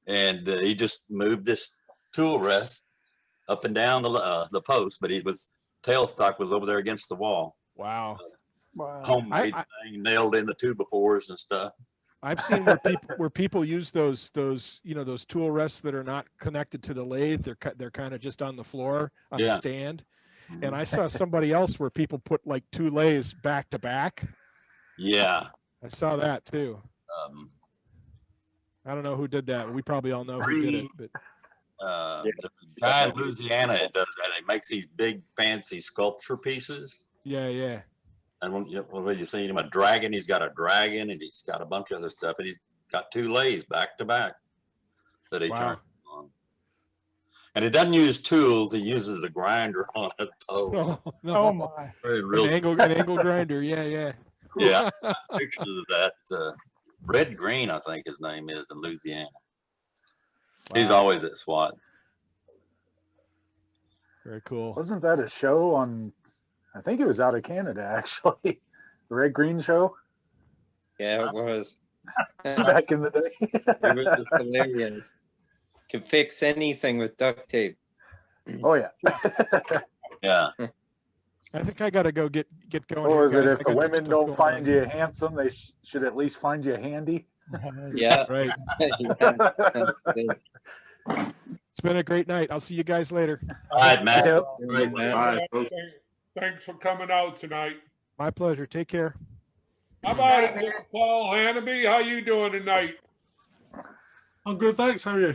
Speaker 10: and he just moved this tool rest up and down the post, but tailstock was over there against the wall.
Speaker 6: Wow.
Speaker 10: Homemade thing, nailed in the two-by-fours and stuff.
Speaker 6: I've seen where people use those tool rests that are not connected to the lathe. They're kind of just on the floor on the stand. And I saw somebody else where people put like 2 lathes back to back.
Speaker 10: Yeah,
Speaker 6: I saw that too. I don't know who did that. We probably all know who did it. But
Speaker 10: the guy in Louisiana does that. He makes these big fancy sculpture pieces.
Speaker 6: Yeah.
Speaker 10: And when you see him, a dragon, he's got a dragon, and he's got a bunch of other stuff, and he's got 2 lathes back to back that he turns on. And he doesn't use tools; he uses a grinder on it.
Speaker 6: Oh
Speaker 11: my!
Speaker 6: An angle grinder. Yeah.
Speaker 10: Yeah, pictures of that. Red Green, I think his name is, in Louisiana. Wow. He's always at SWAT.
Speaker 6: Very cool.
Speaker 13: Wasn't that a show on? I think it was out of Canada, actually. The Red Green Show.
Speaker 16: Yeah, it was.
Speaker 13: Back in the day.
Speaker 16: It was just hilarious. Can fix anything with duct tape.
Speaker 13: Oh yeah.
Speaker 10: Yeah.
Speaker 6: I think I got to go get going.
Speaker 13: What was
Speaker 6: here,
Speaker 13: it?
Speaker 6: guys.
Speaker 13: If
Speaker 6: I
Speaker 13: the
Speaker 6: got some
Speaker 13: women
Speaker 6: stuff
Speaker 13: don't
Speaker 6: going
Speaker 13: find
Speaker 6: on.
Speaker 13: you handsome, they should at least find you handy.
Speaker 16: Yeah.
Speaker 6: Right. It's been a great night. I'll see you guys later.
Speaker 10: All right, Matt.
Speaker 13: Yep.
Speaker 10: Great.
Speaker 1: Thanks for coming out tonight.
Speaker 6: My pleasure. Take care.
Speaker 1: How about it, Mr. Paul Hannaby? How you doing tonight?
Speaker 22: I'm good, thanks. How are you?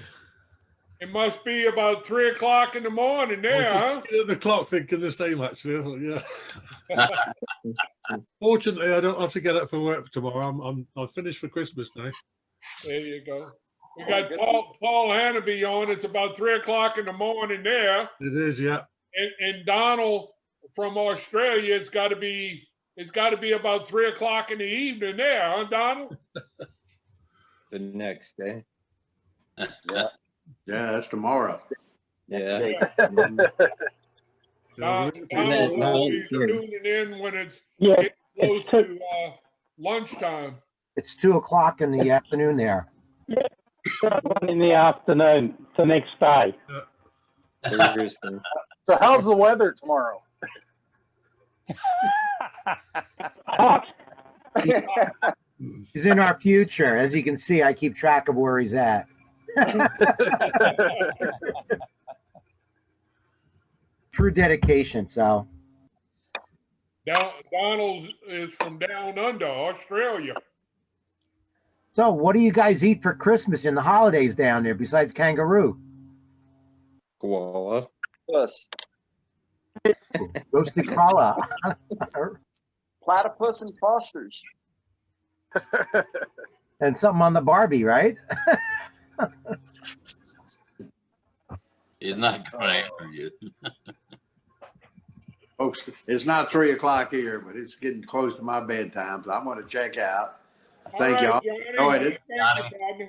Speaker 1: It must be about 3 o'clock in the morning there, huh?
Speaker 22: The clock thinking the same, actually. I thought, yeah. Fortunately, I don't have to get up for work for tomorrow. I'm finished for Christmas now.
Speaker 1: There you go. We got Paul Hannaby on. It's about 3 o'clock in the morning there.
Speaker 22: It is, yeah.
Speaker 1: And Donald from Australia, it's got to be about 3 o'clock in the evening there, huh, Donald?
Speaker 16: The next day.
Speaker 17: Yeah. Yeah, that's tomorrow.
Speaker 16: Yeah.
Speaker 1: Donald will be tuning in when it's
Speaker 15: Yeah,
Speaker 1: getting close to lunchtime.
Speaker 15: It's 2 o'clock in the afternoon there.
Speaker 20: In the afternoon, the next day.
Speaker 13: So how's the weather tomorrow?
Speaker 15: He's in our future. As you can see, I keep track of where he's at. True dedication, so.
Speaker 1: Donald is from down under, Australia.
Speaker 15: So what do you guys eat for Christmas and the holidays down there besides kangaroo?
Speaker 16: Koala.
Speaker 2: Plus,
Speaker 15: Roasted koala.
Speaker 2: platypus and Fosters.
Speaker 15: And something on the Barbie, right?
Speaker 10: He's not going to answer you.
Speaker 17: Folks, it's not 3 o'clock here, but it's getting close to my bedtime, so I'm going to check out. Thank
Speaker 1: All
Speaker 17: y'all.
Speaker 1: right, Johnny.
Speaker 17: Enjoyed it.
Speaker 1: Thank you, Bobby.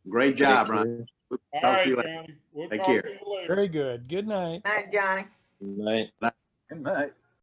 Speaker 17: Great job, Ron.
Speaker 1: All
Speaker 17: Talk to
Speaker 1: right,
Speaker 17: you later.
Speaker 1: Johnny. We'll
Speaker 17: Take
Speaker 1: talk
Speaker 17: care.
Speaker 1: to you later.
Speaker 11: Very good. Good night.
Speaker 8: Night, Johnny.
Speaker 16: Night.
Speaker 13: Good night.